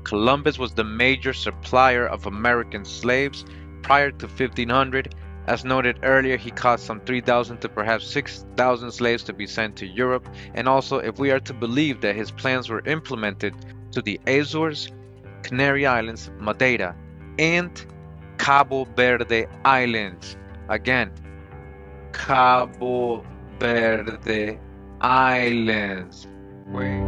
Columbus was the major supplier of American slaves prior to 1500. As noted earlier, he caused some 3,000 to perhaps 6,000 slaves to be sent to Europe. And also, if we are to believe that his plans were implemented to the Azores, Canary Islands, Madeira, and Cabo Verde Islands. Again, Cabo Verde Islands. Wait.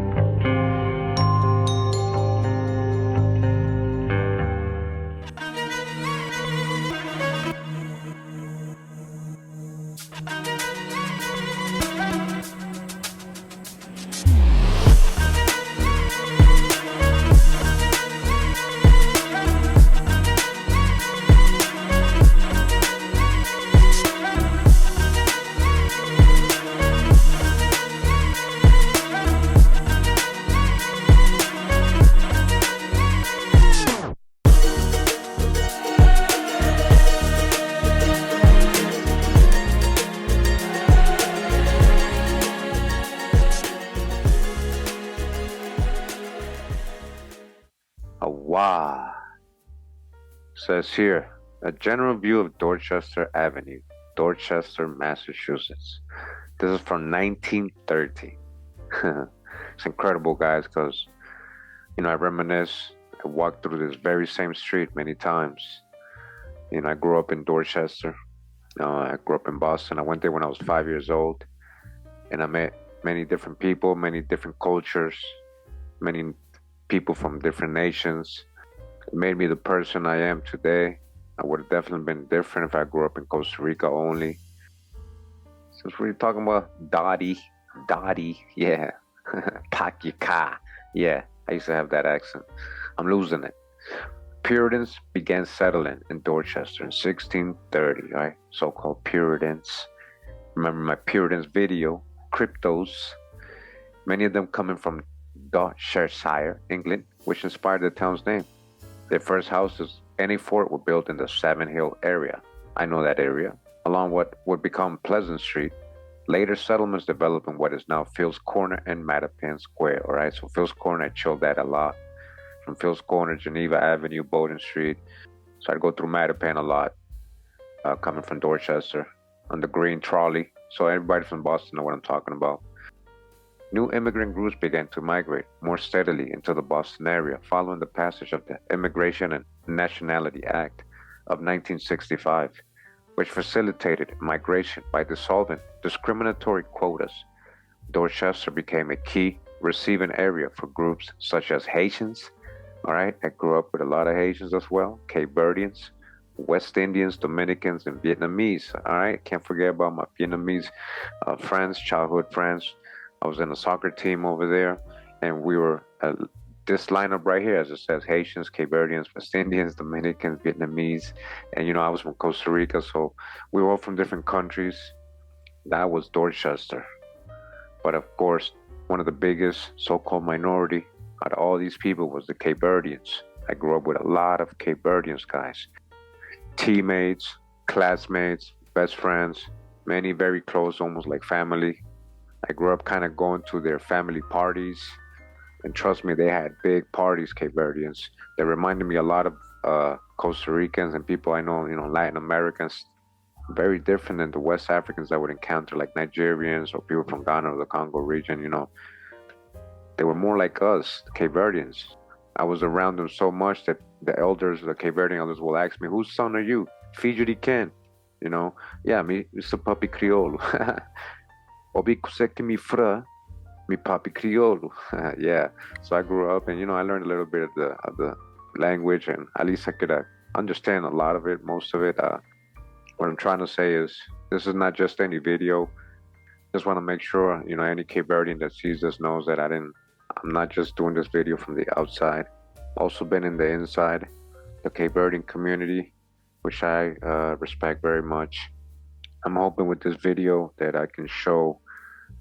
Wow. Says here, a general view of Dorchester Avenue, Dorchester, Massachusetts. This is from 1930. It's incredible, guys, because, I reminisce. I walked through this very same street many times. I grew up in Dorchester. I grew up in Boston. I went there when I was 5 years old, and I met many different people, many different cultures, many people from different nations. It made me the person I am today. I would have definitely been different if I grew up in Costa Rica only. Since we're talking about Dottie, yeah. Pakika, yeah. I used to have that accent. I'm losing it. Puritans began settling in Dorchester in 1630, right? So-called Puritans. Remember my Puritans video, Cryptos. Many of them coming from Dorsetshire, England, which inspired the town's name. Their first houses, any fort, were built in the Seven Hill area. I know that area. Along what would become Pleasant Street. Later settlements developed in what is now Phil's Corner and Mattapan Square. All right, so Phil's Corner, I chilled that a lot. From Phil's Corner, Geneva Avenue, Bowden Street. So I'd go through Mattapan a lot, coming from Dorchester on the green trolley. So everybody from Boston know what I'm talking about. New immigrant groups began to migrate more steadily into the Boston area following the passage of the Immigration and Nationality Act of 1965, which facilitated migration by dissolving discriminatory quotas. Dorchester became a key receiving area for groups such as Haitians. All right, I grew up with a lot of Haitians as well, Cape Verdeans, West Indians, Dominicans, and Vietnamese. All right, can't forget about my Vietnamese friends, childhood friends. I was in a soccer team over there, and we were this lineup right here, as it says, Haitians, Cape Verdeans, West Indians, Dominicans, Vietnamese, and I was from Costa Rica, so we were all from different countries. That was Dorchester. But of course, one of the biggest so-called minority out of all these people was the Cape Verdeans. I grew up with a lot of Cape Verdeans guys. Teammates, classmates, best friends, many very close, almost like family. I grew up kind of going to their family parties. And trust me, they had big parties, Cape Verdeans. They reminded me a lot of Costa Ricans and people I know, Latin Americans. Very different than the West Africans I would encounter, like Nigerians or people from Ghana or the Congo region, They were more like us, the Cape Verdeans. I was around them so much that the elders, the Cape Verdean elders, will ask me, whose son are you? Fijuri Ken. Yeah, me, Mr. Papi Criollo. Obi kuseki mi fra, mi papi criollo. Yeah. So I grew up, and I learned a little bit of the language, and at least I could understand a lot of it, most of it. What I'm trying to say is, this is not just any video. Just want to make sure any Cape Verdean that sees this knows that I'm not just doing this video from the outside. Also been in the inside, the Cape Verdean community, which I respect very much. I'm hoping with this video that I can show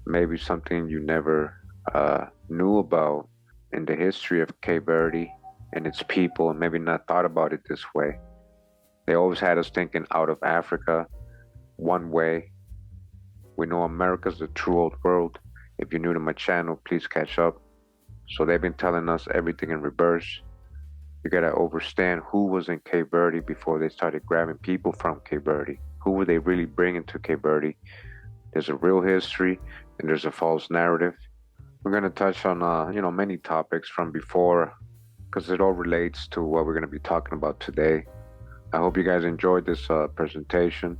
maybe something you never knew about in the history of Cape Verde and its people, and maybe not thought about it this way. They always had us thinking out of Africa, one way. We know America's the true old world. If you're new to my channel, please catch up. So they've been telling us everything in reverse. You gotta understand who was in Cape Verde before they started grabbing people from Cape Verde. Who were they really bringing to Cape Verde? There's a real history and there's a false narrative. We're gonna touch on many topics from before because it all relates to what we're gonna be talking about today. I hope you guys enjoyed this presentation.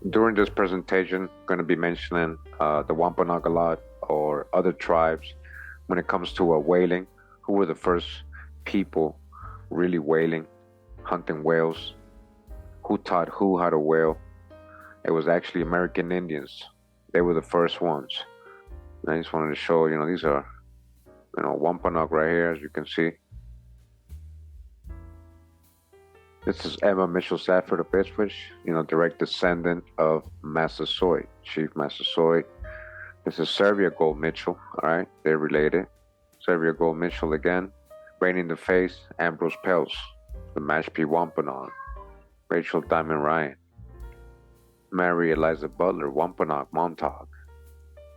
During this presentation, I'm going to be mentioning the Wampanoag a lot or other tribes when it comes to whaling. Who were the first people really whaling, hunting whales? Who taught who how to whale? It was actually American Indians. They were the first ones. And I just wanted to show, these are, Wampanoag right here, as you can see. This is Emma Mitchell Stafford of Ipswich, direct descendant of Massasoit, Chief Massasoit. This is Sylvia Gold Mitchell, all right? They're related. Sylvia Gold Mitchell again. Rain in the Face, Ambrose Pels, the Mashpee Wampanoag. Rachel Diamond Ryan. Mary Eliza Butler, Wampanoag, Montauk.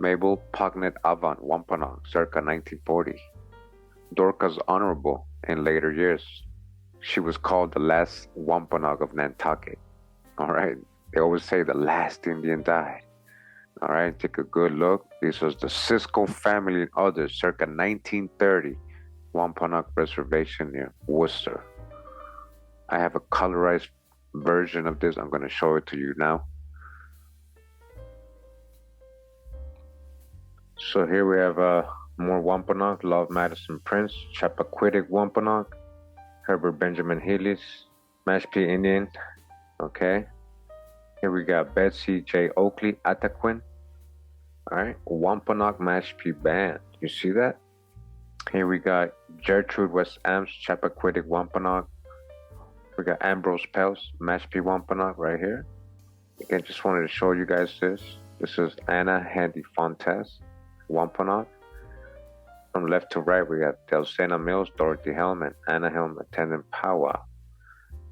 Mabel Pognet Avant, Wampanoag, circa 1940. Dorcas Honorable in later years. She was called the last Wampanoag of Nantucket. All right. They always say the last Indian died. All right. Take a good look. This was the Cisco family and others, circa 1930, Wampanoag Reservation near Worcester. I have a colorized version of this. I'm going to show it to you now. So here we have more Wampanoag, Love Madison Prince, Chappaquiddick Wampanoag, Herbert Benjamin Hillis, Mashpee Indian. Okay. Here we got Betsy J. Oakley, Ataquin. All right. Wampanoag Mashpee Band. You see that? Here we got Gertrude West Amps, Chappaquiddick Wampanoag. We got Ambrose Pels, Mashpee Wampanoag right here. Again, just wanted to show you guys this. This is Anna Handy Fontes, Wampanoag. From left to right, we got Delsena Mills, Dorothy Hellman, Anna Helm, Attendant Powwow,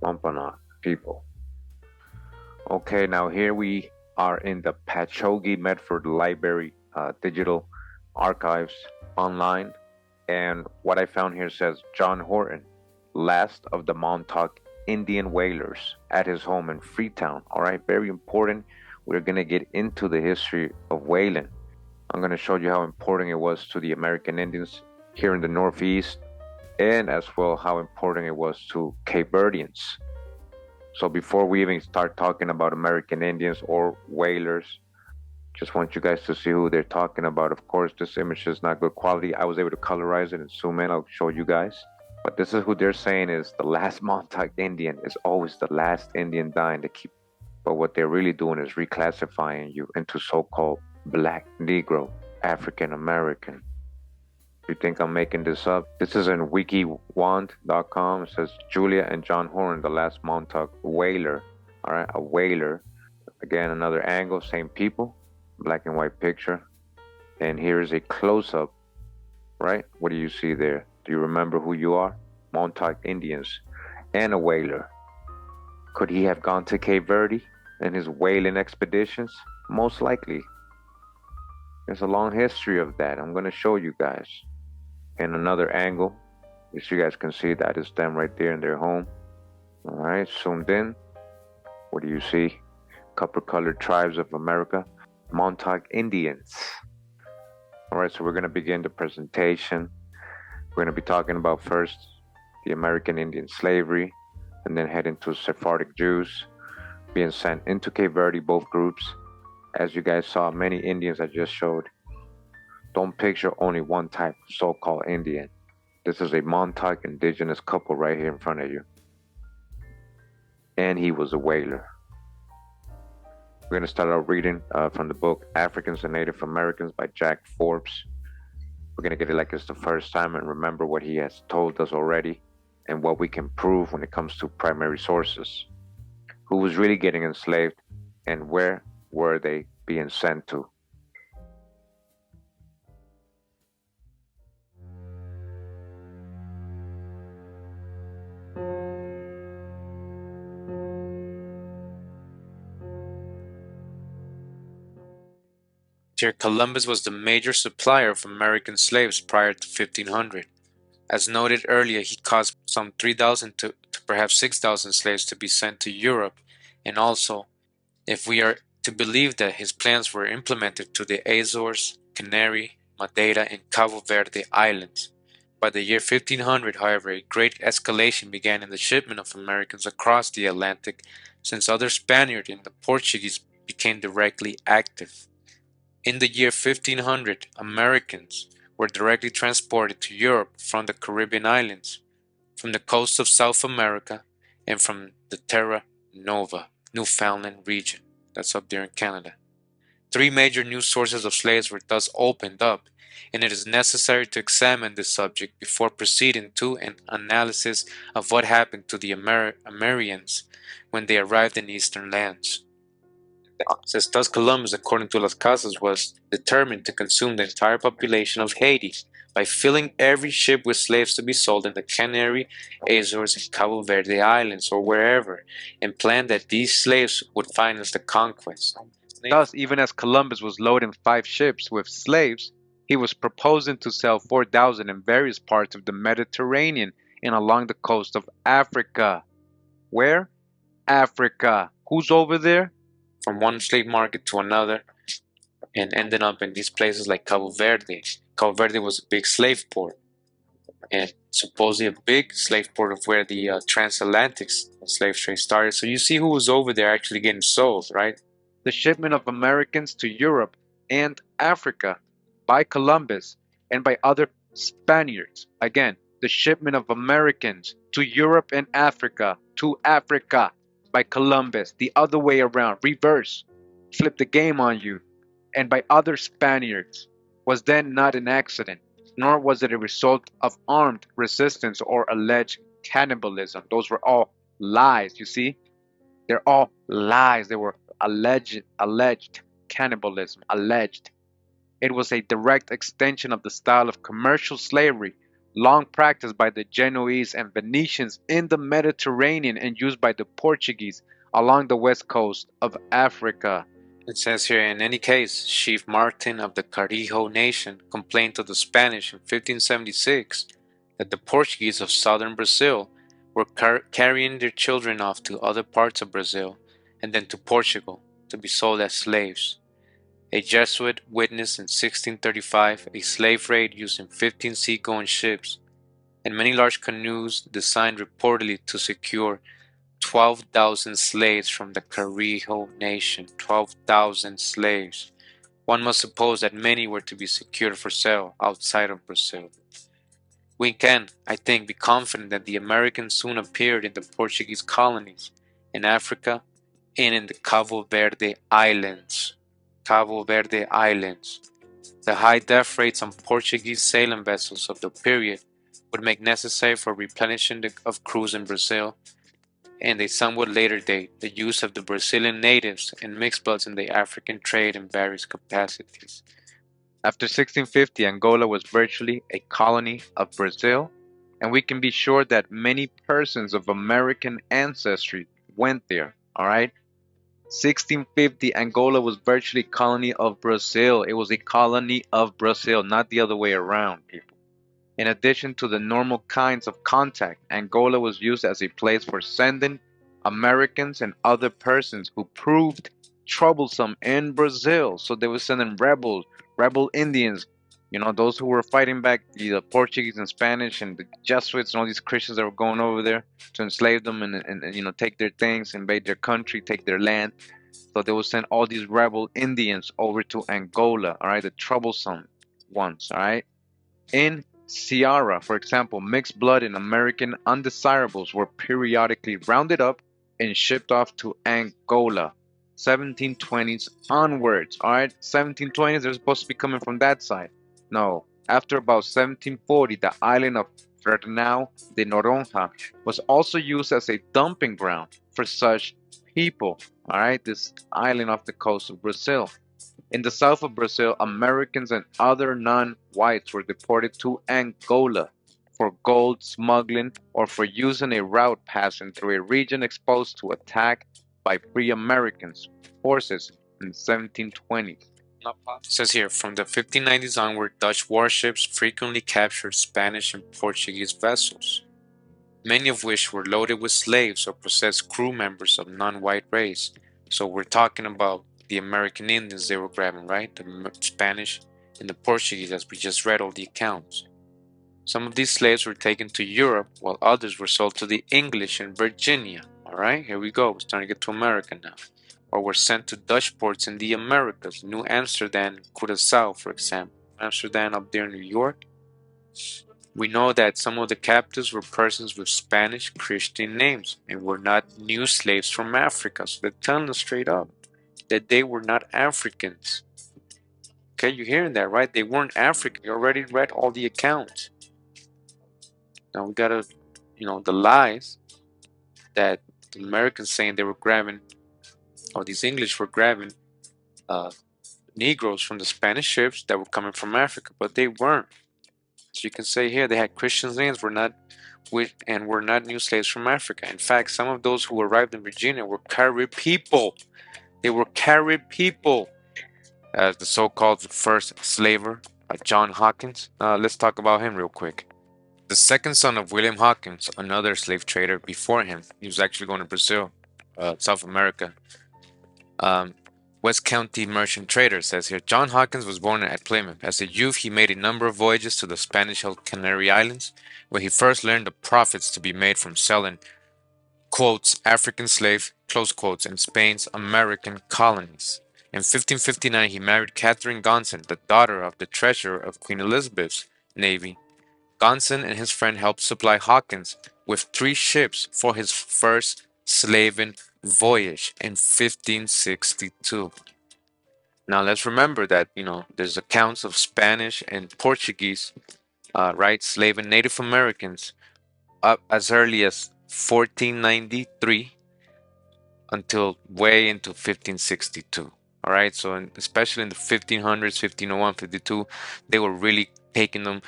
Wampanoag people. Okay, now here we are in the Patchogue Medford Library digital archives online. And what I found here says John Horton, last of the Montauk Indian whalers at his home in Freetown. All right, very important. We're going to get into the history of whaling. I'm going to show you how important it was to the American Indians here in the Northeast, and as well how important it was to Cape Verdeans. So before we even start talking about American Indians or whalers, just want you guys to see who they're talking about. Of course, this image is not good quality. I was able to colorize it and zoom in. I'll show you guys. But this is who they're saying is the last Montauk Indian is always the last Indian dying to keep. But what they're really doing is reclassifying you into so-called Black, Negro, African American. You think I'm making this up? This is in wikiwand.com. It says Julia and John Horn, the last Montauk whaler. All right, a whaler. Again, another angle, same people, black and white picture. And here is a close-up, right? What do you see there? Do you remember who you are? Montauk Indians and a whaler. Could he have gone to Cape Verde in his whaling expeditions? Most likely. There's a long history of that. I'm going to show you guys in another angle. So you guys can see that is them right there in their home. All right, zoomed in. What do you see? Copper-colored tribes of America. Montauk Indians. All right, so we're going to begin the presentation. We're going to be talking about first the American Indian slavery, and then head into Sephardic Jews being sent into Cape Verde, both groups. As you guys saw, many Indians I just showed. Don't picture only one type of so-called Indian. This is a Montauk indigenous couple right here in front of you. And he was a whaler. We're going to start out reading from the book Africans and Native Americans by Jack Forbes. We're going to get it like it's the first time and remember what he has told us already and what we can prove when it comes to primary sources. Who was really getting enslaved and where were they being sent to? Here Columbus was the major supplier of American slaves prior to 1500. As noted earlier, he caused some 3,000 to perhaps 6,000 slaves to be sent to Europe, and also, if we are to believe that his plans were implemented to the Azores, Canary, Madeira, and Cabo Verde Islands. By the year 1500, however, a great escalation began in the shipment of Americans across the Atlantic, since other Spaniards and the Portuguese became directly active. In the year 1500, Americans were directly transported to Europe from the Caribbean islands, from the coast of South America, and from the Terra Nova, Newfoundland region, that's up there in Canada. Three major new sources of slaves were thus opened up, and it is necessary to examine this subject before proceeding to an analysis of what happened to the Americans when they arrived in eastern lands. Says thus Columbus, according to Las Casas, was determined to consume the entire population of Haiti by filling every ship with slaves to be sold in the Canary, Azores, and Cabo Verde Islands, or wherever, and planned that these slaves would finance the conquest. Thus, even as Columbus was loading 5 ships with slaves, he was proposing to sell 4,000 in various parts of the Mediterranean and along the coast of Africa. Where? Africa. Who's over there? From one slave market to another, and ended up in these places like Cabo Verde. Cabo Verde was a big slave port, and supposedly a big slave port of where the transatlantic slave trade started. So you see who was over there actually getting sold, right? The shipment of Americans to Europe and Africa by Columbus and by other Spaniards. Again, the shipment of Americans to Europe and Africa by Columbus. The other way around, reverse, flip the game on you, and by other Spaniards was then not an accident, nor was it a result of armed resistance or alleged cannibalism. Those were all lies, you see? They're all lies. They were alleged cannibalism, alleged. It was a direct extension of the style of commercial slavery long practiced by the Genoese and Venetians in the Mediterranean and used by the Portuguese along the west coast of Africa. It says here, in any case, Chief Martin of the Carijo nation complained to the Spanish in 1576 that the Portuguese of southern Brazil were carrying their children off to other parts of Brazil and then to Portugal to be sold as slaves. A Jesuit witnessed in 1635 a slave raid using 15 seagoing ships and many large canoes designed reportedly to secure 12,000 slaves from the Carijo nation. 12,000 slaves. One must suppose that many were to be secured for sale outside of Brazil. We can, I think, be confident that the Americans soon appeared in the Portuguese colonies, in Africa, and in the Cabo Verde Islands. Cabo Verde Islands. The high death rates on Portuguese sailing vessels of the period would make necessary for replenishing of crews in Brazil, and a somewhat later date, the use of the Brazilian natives and mixed bloods in the African trade in various capacities. After 1650, Angola was virtually a colony of Brazil, and we can be sure that many persons of American ancestry went there, all right? 1650, Angola was virtually a colony of Brazil. It was a colony of Brazil, not the other way around, people. In addition to the normal kinds of contact, Angola was used as a place for sending Americans and other persons who proved troublesome in Brazil. So they were sending rebels, rebel Indians, those who were fighting back the Portuguese and Spanish and the Jesuits and all these Christians that were going over there to enslave them and take their things, invade their country, take their land. So they would send all these rebel Indians over to Angola, all right, the troublesome ones, all right. In Ceará, for example, mixed blood and American undesirables were periodically rounded up and shipped off to Angola. 1720s onwards, all right. 1720s, they're supposed to be coming from that side. No, after about 1740, the island of Fernão de Noronha was also used as a dumping ground for such people, all right, this island off the coast of Brazil. In the south of Brazil, Americans and other non-whites were deported to Angola for gold smuggling or for using a route passing through a region exposed to attack by free Americans forces in the 1720s. It says here, from the 1590s onward, Dutch warships frequently captured Spanish and Portuguese vessels, many of which were loaded with slaves or possessed crew members of non-white race. So we're talking about the American Indians they were grabbing, right? The Spanish and the Portuguese, as we just read all the accounts. Some of these slaves were taken to Europe, while others were sold to the English in Virginia. All right, here we go. We're starting to get to America now. Or were sent to Dutch ports in the Americas, New Amsterdam, Curaçao, for example. Amsterdam up there in New York. We know that some of the captives were persons with Spanish Christian names and were not new slaves from Africa. So they're telling us straight up that they were not Africans. Okay, you're hearing that, right? They weren't African. You already read all the accounts. Now we gotta, the lies that the Americans saying they were grabbing, or these English were grabbing Negroes from the Spanish ships that were coming from Africa, but they weren't. So you can say here they had Christian names, were not new slaves from Africa. In fact, some of those who arrived in Virginia were Carib people. They were Carib people. As the so-called first slaver, John Hawkins. Let's talk about him real quick. The second son of William Hawkins, another slave trader before him. He was actually going to Brazil, South America. West County merchant trader says here, John Hawkins was born at Plymouth. As a youth, he made a number of voyages to the Spanish-held Canary Islands, where he first learned the profits to be made from selling, quotes, African slave, close quotes, in Spain's American colonies. In 1559, he married Catherine Gonson, the daughter of the treasurer of Queen Elizabeth's navy. Gonson and his friend helped supply Hawkins with 3 ships for his first slaving voyage in 1562. Now let's remember that, there's accounts of Spanish and Portuguese, right, slaving Native Americans up as early as 1493 until way into 1562. All right, so especially in the 1500s, 1501, 52, they were really taking them,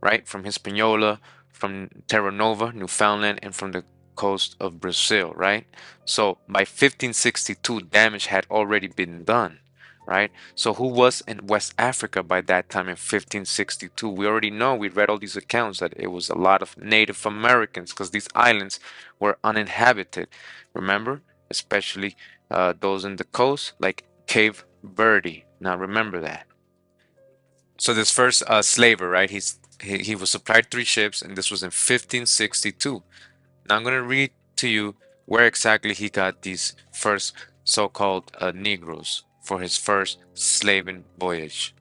right, from Hispaniola, from Terra Nova, Newfoundland, and from the coast of Brazil, right? So by 1562, damage had already been done, right? So who was in West Africa by that time in 1562? We already know, we read all these accounts, that it was a lot of Native Americans because these islands were uninhabited, remember? Especially those in the coast, like Cape Verde. Now remember that. So this first slaver, right? He was supplied 3 ships, and this was in 1562. Now I'm going to read to you where exactly he got these first so-called Negroes for his first slaving voyage.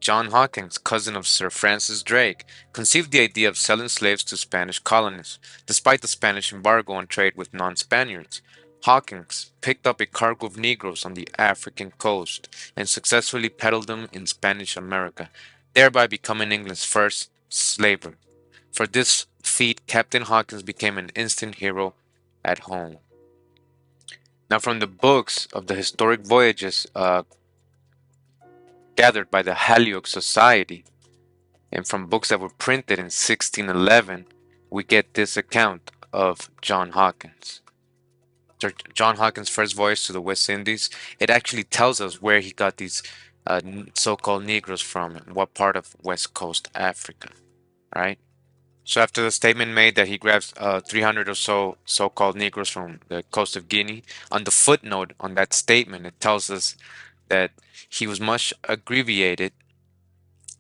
John Hawkins, cousin of Sir Francis Drake, conceived the idea of selling slaves to Spanish colonists, despite the Spanish embargo on trade with non-Spaniards. Hawkins picked up a cargo of Negroes on the African coast and successfully peddled them in Spanish America, thereby becoming England's first slaver. For this feat, Captain Hawkins became an instant hero at home. Now, from the books of the historic voyages gathered by the Halliock Society, and from books that were printed in 1611, we get this account of John Hawkins. John Hawkins' first voyage to the West Indies, it actually tells us where he got these so-called Negroes from and what part of West Coast Africa, right? So after the statement made that he grabs 300 or so-called Negroes from the coast of Guinea, on the footnote on that statement, it tells us that he was much aggravated,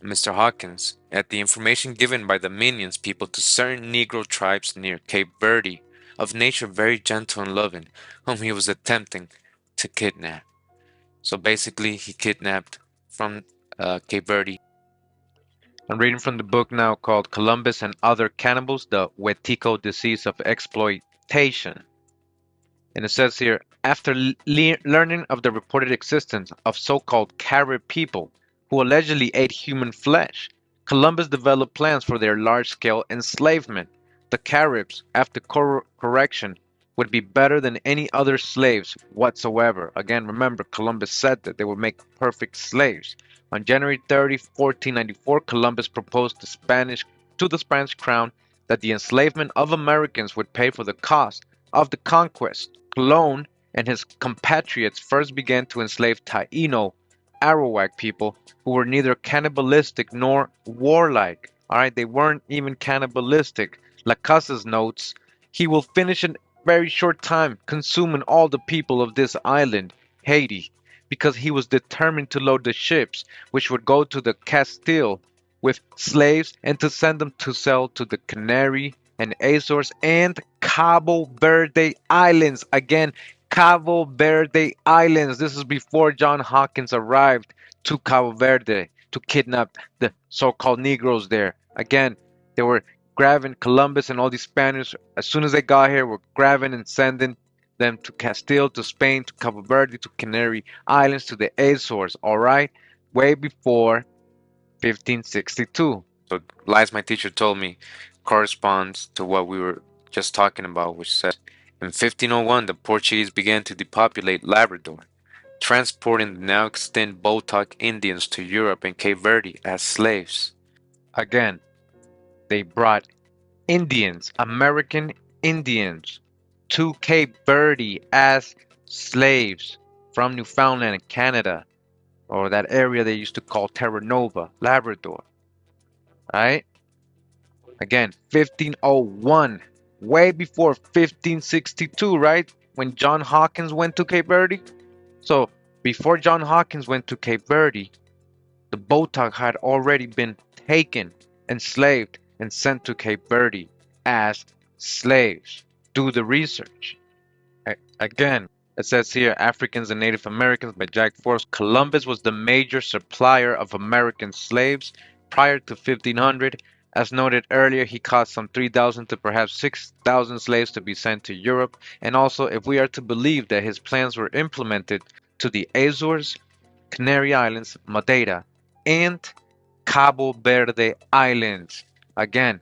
Mr. Hawkins, at the information given by the Minions people to certain Negro tribes near Cape Verde, of nature very gentle and loving, whom he was attempting to kidnap. So basically, he kidnapped from Cape Verde. I'm reading from the book now called Columbus and Other Cannibals, the Wetico Disease of Exploitation. And it says here, after learning of the reported existence of so-called Carib people who allegedly ate human flesh, Columbus developed plans for their large-scale enslavement. The Caribs, after correction, would be better than any other slaves whatsoever. Again, remember, Columbus said that they would make perfect slaves. On January 30, 1494, Columbus proposed to the Spanish crown that the enslavement of Americans would pay for the cost of the conquest. Colon and his compatriots first began to enslave Taino Arawak people who were neither cannibalistic nor warlike. All right, they weren't even cannibalistic. Lacasse notes, he will finish in very short time, consuming all the people of this island, Haiti, because he was determined to load the ships, which would go to the Castile with slaves and to send them to sell to the Canary and Azores and Cabo Verde Islands. Again, Cabo Verde Islands. This is before John Hawkins arrived to Cabo Verde to kidnap the so-called Negroes there. Again, they were grabbing Columbus and all these Spaniards. As soon as they got here, were grabbing and sending them to Castile, to Spain, to Cabo Verde, to Canary Islands, to the Azores. All right, way before 1562. So lies my teacher told me corresponds to what we were just talking about, which says in 1501 the Portuguese began to depopulate Labrador, transporting the now extinct Botoc Indians to Europe and Cape Verde as slaves. Again, they brought Indians, American Indians, to Cape Verde as slaves from Newfoundland and Canada, or that area they used to call Terra Nova, Labrador. Right? Again, 1501, way before 1562, right? When John Hawkins went to Cape Verde. So, before John Hawkins went to Cape Verde, the Botoc had already been taken, enslaved, and sent to Cape Verde as slaves. Do the research. Again, it says here Africans and Native Americans by Jack Forbes. Columbus was the major supplier of American slaves prior to 1500. As noted earlier, he caused some 3,000 to perhaps 6,000 slaves to be sent to Europe. And also, if we are to believe that his plans were implemented to the Azores, Canary Islands, Madeira, and Cabo Verde Islands. Again,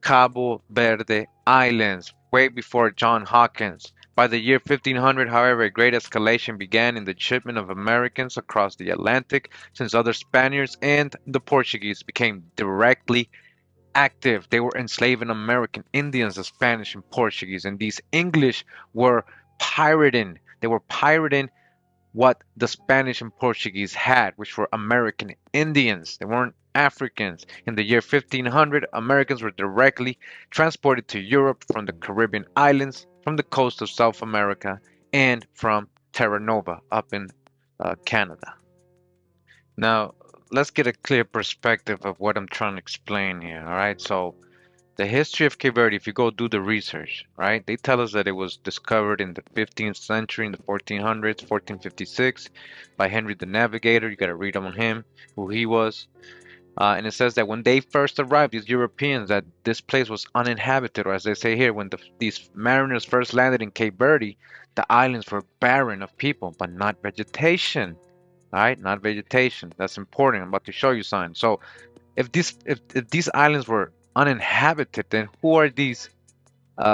Cabo Verde Islands, way before John Hawkins. By the year 1500, however, a great escalation began in the shipment of Americans across the Atlantic, since other Spaniards and the Portuguese became directly active. They were enslaving American Indians, the Spanish and Portuguese, and these English were pirating. They were pirating what the Spanish and Portuguese had, which were American Indians. They weren't Africans. In the year 1500, Americans were directly transported to Europe from the Caribbean islands, from the coast of South America, and from Terra Nova up in Canada. Now, let's get a clear perspective of what I'm trying to explain here. All right, so the history of Cape Verde, if you go do the research, right, they tell us that it was discovered in the 15th century, in the 1400s, 1456, by Henry the Navigator. You got to read on him, who he was. And it says that when they first arrived, these Europeans, that this place was uninhabited, or as they say here, when these mariners first landed in Cape Verde, the islands were barren of people, but not vegetation. All right, not vegetation. That's important. I'm about to show you something. So, if these islands were uninhabited, then who are these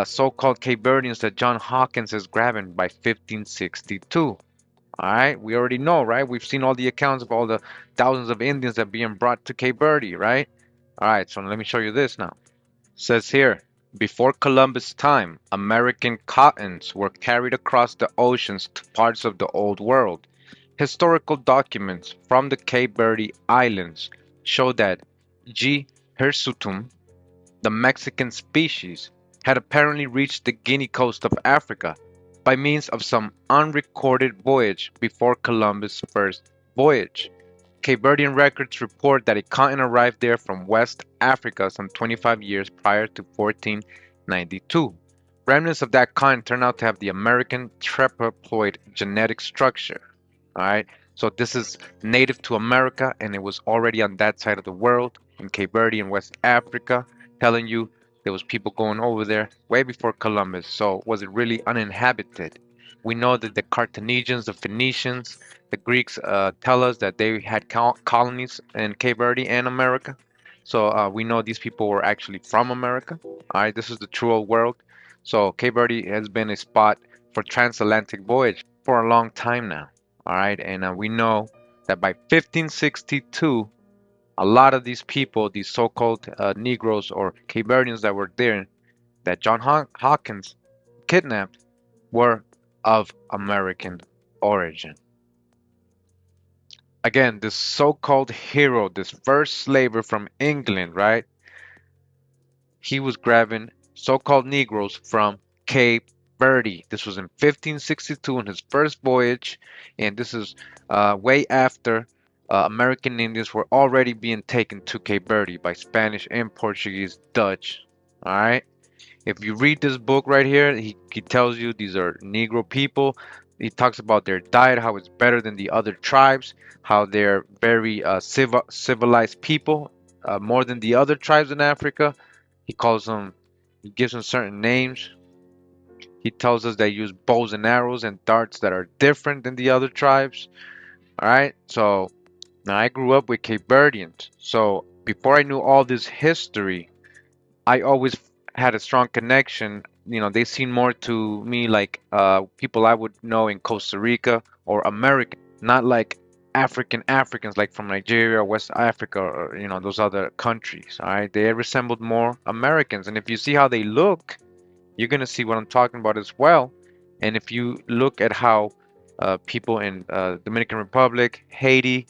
so-called Cape Verdeans that John Hawkins is grabbing by 1562? All right, we already know, right? We've seen all the accounts of all the thousands of Indians that are being brought to Cape Verde, right? All right, so let me show you this now. It says here, before Columbus' time, American cottons were carried across the oceans to parts of the Old World. Historical documents from the Cape Verde Islands show that G. hirsutum, the Mexican species, had apparently reached the Guinea coast of Africa by means of some unrecorded voyage before Columbus' first voyage. Cape Verdean records report that a cotton arrived there from West Africa some 25 years prior to 1492. Remnants of that cotton turn out to have the American triploid genetic structure. All right, so this is native to America, and it was already on that side of the world in Cape Verde and West Africa, telling you there was people going over there way before Columbus. So was it really uninhabited? We know that the Carthaginians, the Phoenicians, the Greeks tell us that they had colonies in Cape Verde and America. So we know these people were actually from America. All right, this is the true old world. So Cape Verde has been a spot for transatlantic voyage for a long time now. All right, and we know that by 1562, a lot of these people, these so-called Negroes or Cape Verdeans that were there, that John Hawkins kidnapped, were of American origin. Again, this so-called hero, this first slaver from England, right? He was grabbing so-called Negroes from Cape Verde. This was in 1562 in his first voyage, and this is way after American Indians were already being taken to Cape Verde by Spanish and Portuguese, Dutch. All right. If you read this book right here, he tells you these are Negro people. He talks about their diet, how it's better than the other tribes, how they're very civilized people, more than the other tribes in Africa. He calls them, he gives them certain names. He tells us they use bows and arrows and darts that are different than the other tribes. All right, so now I grew up with Cape Verdeans. So before I knew all this history, I always had a strong connection. You know, they seem more to me like people I would know in Costa Rica or American, not like Africans like from Nigeria or West Africa or those other countries. All right, they resembled more Americans, and if you see how they look, you're gonna see what I'm talking about as well. And if you look at how people in Dominican Republic, Haiti,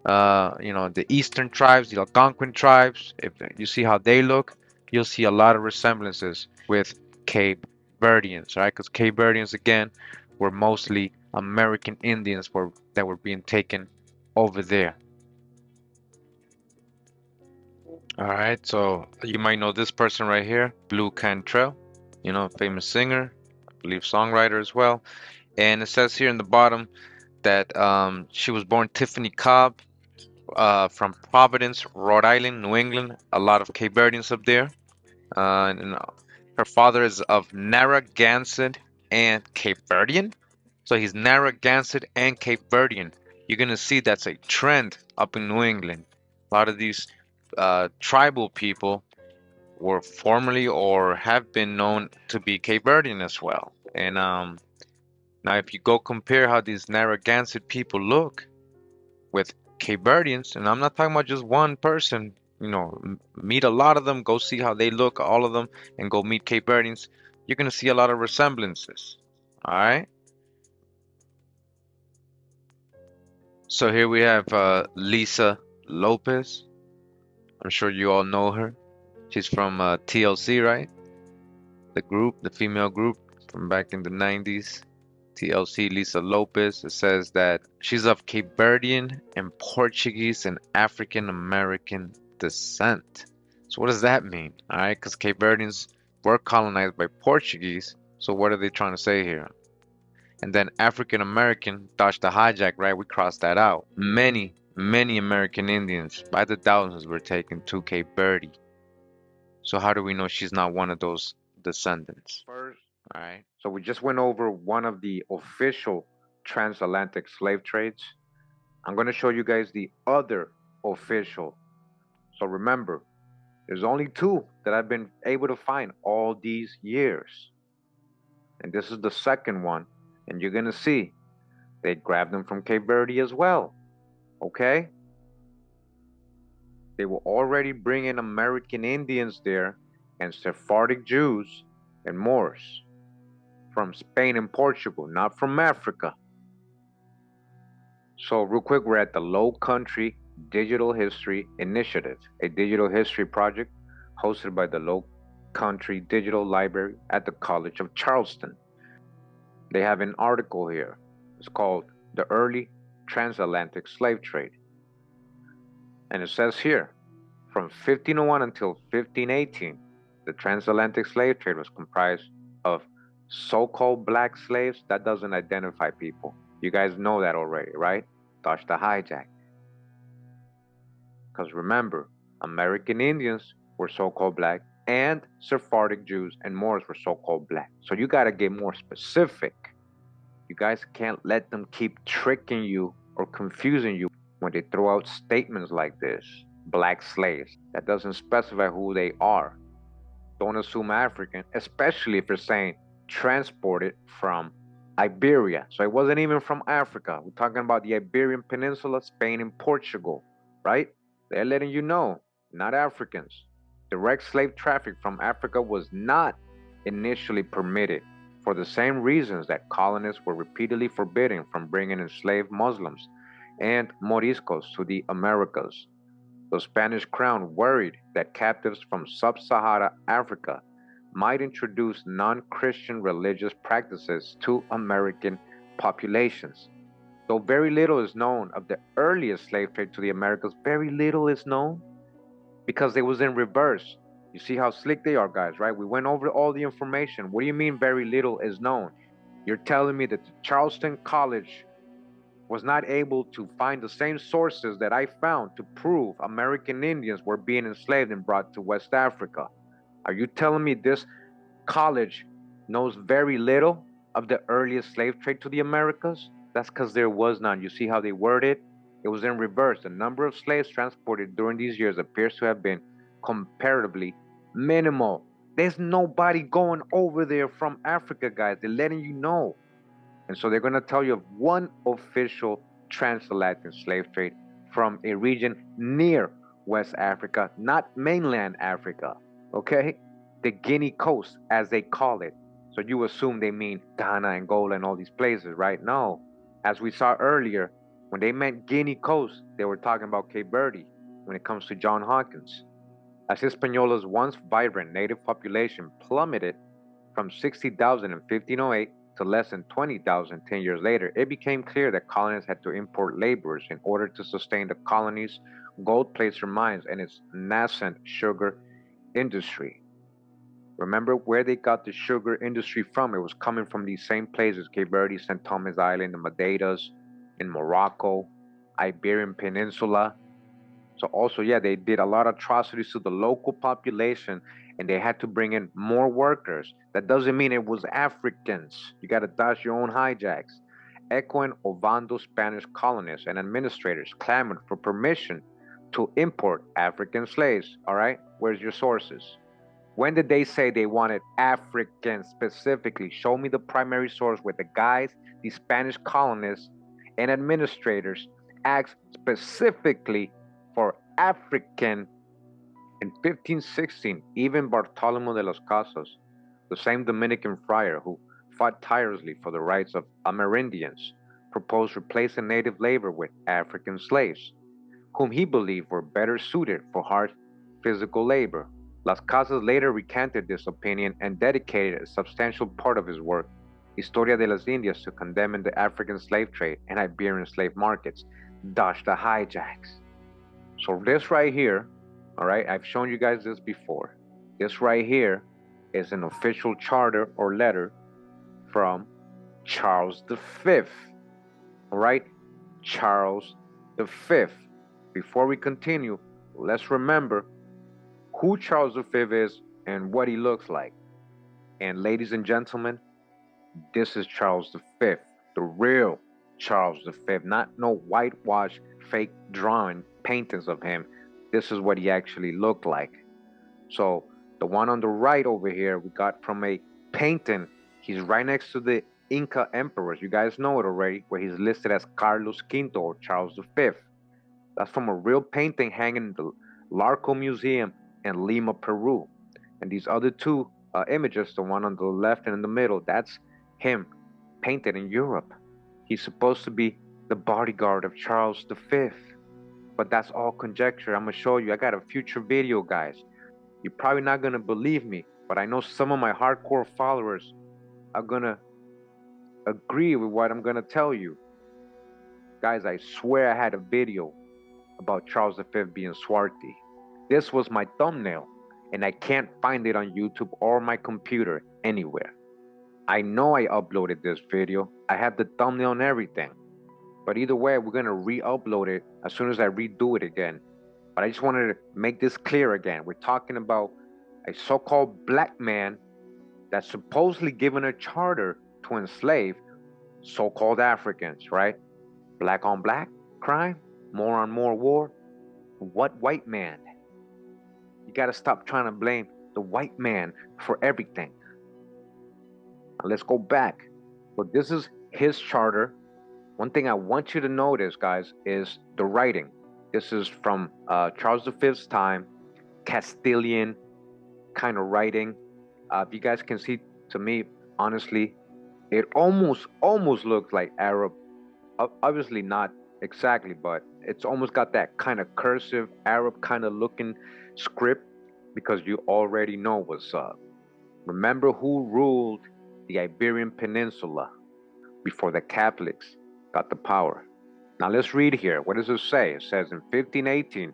the eastern tribes, the Algonquin tribes, if you see how they look, you'll see a lot of resemblances with Cape Verdeans, right? Because Cape Verdeans, again, were mostly American Indians that were being taken over there. All right, so you might know this person right here, Blue Cantrell, famous singer, I believe songwriter as well. And it says here in the bottom that she was born Tiffany Cobb, from Providence, Rhode Island, New England. A lot of Cape Verdeans up there. And her father is of Narragansett and Cape Verdean. So he's Narragansett and Cape Verdean. You're gonna see that's a trend up in New England. A lot of these tribal people were formerly or have been known to be Cape Verdean as well. And now, if you go compare how these Narragansett people look with Cape Verdeans, and I'm not talking about just one person, meet a lot of them, go see how they look, all of them, and go meet Cape Verdeans, you're going to see a lot of resemblances. All right. So here we have Lisa Lopez. I'm sure you all know her. She's from TLC, right? The group, the female group from back in the 90s. TLC, Lisa Lopez. It says that she's of Cape Verdean and Portuguese and African American descent. So what does that mean? All right, because Cape Verdeans were colonized by Portuguese. So what are they trying to say here? And then African American, dodge the hijack, right? We crossed that out. Many, many American Indians by the thousands were taken to Cape Verde. So how do we know she's not one of those descendants? First, All right. so we just went over one of the official transatlantic slave trades. I'm going to show you guys the other official. So remember, there's only two that I've been able to find all these years. And this is the second one. And you're going to see they grabbed them from Cape Verde as well. Okay? They were already bringing American Indians there and Sephardic Jews and Moors from Spain and Portugal, not from Africa. So real quick, we're at the Low Country Digital History Initiative, a digital history project hosted by the Low Country Digital Library at the College of Charleston. They have an article here. It's called The Early Transatlantic Slave Trade. And it says here, from 1501 until 1518, the transatlantic slave trade was comprised of so-called black slaves. That doesn't identify people. You guys know that already, right? Dodge the hijack. Because remember, American Indians were so-called black, and Sephardic Jews and Moors were so-called black. So you got to get more specific. You guys can't let them keep tricking you or confusing you when they throw out statements like this. Black slaves. That doesn't specify who they are. Don't assume African, especially if you're saying transported from Iberia. So it wasn't even from Africa. We're talking about the Iberian Peninsula, Spain, and Portugal, right? They're letting you know, not Africans. Direct slave traffic from Africa was not initially permitted for the same reasons that colonists were repeatedly forbidden from bringing enslaved Muslims and Moriscos to the Americas. The Spanish crown worried that captives from sub-Sahara Africa might introduce non-Christian religious practices to American populations. Though very little is known of the earliest slave trade to the Americas, very little is known because it was in reverse. You see how slick they are, guys, right? We went over all the information. What do you mean very little is known? You're telling me that the Charleston College was not able to find the same sources that I found to prove American Indians were being enslaved and brought to West Africa. Are you telling me this college knows very little of the earliest slave trade to the Americas? That's because there was none. You see how they worded it? It was in reverse. The number of slaves transported during these years appears to have been comparatively minimal. There's nobody going over there from Africa, guys. They're letting you know. And so they're going to tell you of one official transatlantic slave trade from a region near West Africa, not mainland Africa, okay? The Guinea Coast, as they call it. So you assume they mean Ghana, Angola, and all these places, right? No. As we saw earlier, when they meant Guinea Coast, they were talking about Cape Verde when it comes to John Hawkins. As Hispaniola's once vibrant native population plummeted from 60,000 in 1508 to less than 20,000 10 years later, it became clear that colonists had to import laborers in order to sustain the colony's gold placer mines and its nascent sugar industry. Remember where they got the sugar industry from? It was coming from these same places, Cape Verde, St. Thomas Island, the Madeiras, in Morocco, Iberian Peninsula. So also, yeah, they did a lot of atrocities to the local population and they had to bring in more workers. That doesn't mean it was Africans. You got to dodge your own hijacks. Eco and Ovando Spanish colonists and administrators clamored for permission to import African slaves. All right, where's your sources? When did they say they wanted Africans specifically? Show me the primary source where the guys, the Spanish colonists and administrators asked specifically for African. In 1516, even Bartolomé de los Casas, the same Dominican friar who fought tirelessly for the rights of Amerindians, proposed replacing native labor with African slaves, whom he believed were better suited for hard physical labor. Las Casas later recanted this opinion and dedicated a substantial part of his work, Historia de las Indias, to condemning the African slave trade and Iberian slave markets. Dodge the hijacks. So this right here, all right, I've shown you guys this before. This right here is an official charter or letter from Charles V. All right, Charles V. Before we continue, let's remember who Charles V is and what he looks like. And ladies and gentlemen, this is Charles V, the real Charles V, not no whitewash fake drawing paintings of him. This is what he actually looked like. So the one on the right over here, we got from a painting. He's right next to the Inca emperors. You guys know it already, where he's listed as Carlos V or Charles V. That's from a real painting hanging in the Larco Museum in Lima, Peru. And these other two images, the one on the left and in the middle, that's him painted in Europe. He's supposed to be the bodyguard of Charles V. But that's all conjecture. I'm going to show you. I got a future video, guys. You're probably not going to believe me, but I know some of my hardcore followers are going to agree with what I'm going to tell you. Guys, I swear I had a video about Charles V being swarthy. This was my thumbnail, and I can't find it on YouTube or my computer anywhere. I know I uploaded this video. I have the thumbnail and everything. But either way, we're going to re-upload it as soon as I redo it again. But I just wanted to make this clear again. We're talking about a so-called black man that's supposedly given a charter to enslave so-called Africans, right? Black on black crime, more on more war. What white man? You got to stop trying to blame the white man for everything. Now let's go back. So this is his charter. One thing I want you to notice, guys, is the writing. This is from Charles V's time, Castilian kind of writing. If you guys can see, to me, honestly, it almost looks like Arab. Obviously not Exactly, but it's almost got that kind of cursive Arab kind of looking script because you already know what's up. Remember who ruled the Iberian Peninsula before the Catholics got the power. Now let's read here. What does it say? It says in 1518,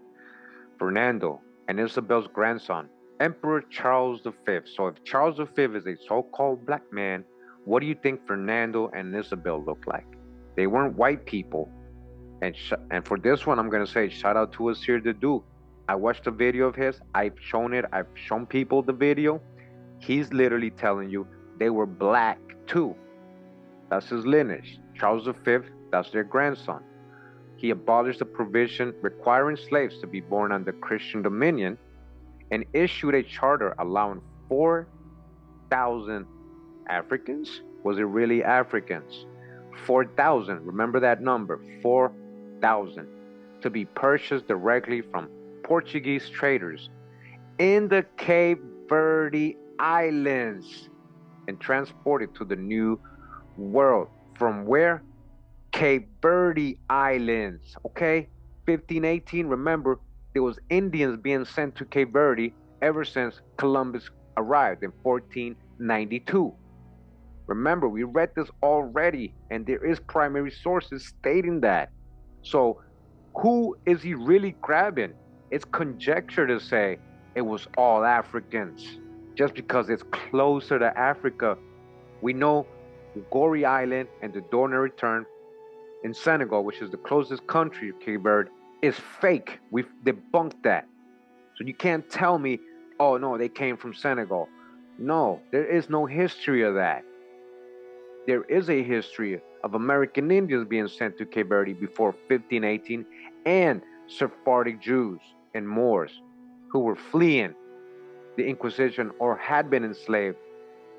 Fernando and Isabel's grandson, Emperor Charles V. So if Charles V is a so-called black man, what do you think Fernando and Isabel look like? They weren't white people. And for this one, I'm gonna say shout out to Asir the Duke. I watched a video of his. I've shown it. I've shown people the video. He's literally telling you they were black too. That's his lineage. Charles V, that's their grandson. He abolished the provision requiring slaves to be born under Christian dominion and issued a charter allowing 4,000 Africans. Was it really Africans? 4,000, remember that number, 4,000, to be purchased directly from Portuguese traders in the Cape Verde Islands and transported to the New World. From where? Cape Verde Islands, okay? 1518, remember, there was Indians being sent to Cape Verde ever since Columbus arrived in 1492. Remember, we read this already, and there is primary sources stating that. So, who is he really grabbing? It's conjecture to say it was all Africans, just because it's closer to Africa. We know Gorée Island and the Dorne Return in Senegal, which is the closest country to Cape Verde, is fake. We've debunked that. So you can't tell me, oh no, they came from Senegal. No, there is no history of that. There is a history of American Indians being sent to Cape Verde before 1518 and Sephardic Jews and Moors who were fleeing the Inquisition or had been enslaved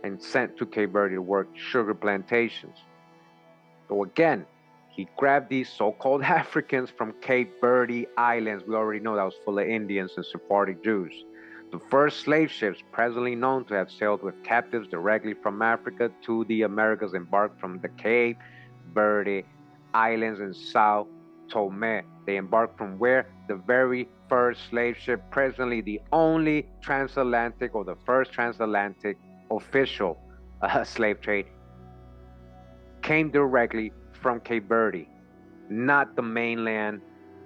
and sent to Cape Verde to work sugar plantations. So again, he grabbed these so-called Africans from Cape Verde Islands. We already know that was full of Indians and Sephardic Jews. The first slave ships presently known to have sailed with captives directly from Africa to the Americas embarked from the Cape Verde Islands in Sao Tomé. They embarked from where? The very first slave ship, presently the only transatlantic or the first transatlantic official slave trade, came directly from Cape Verde, not the mainland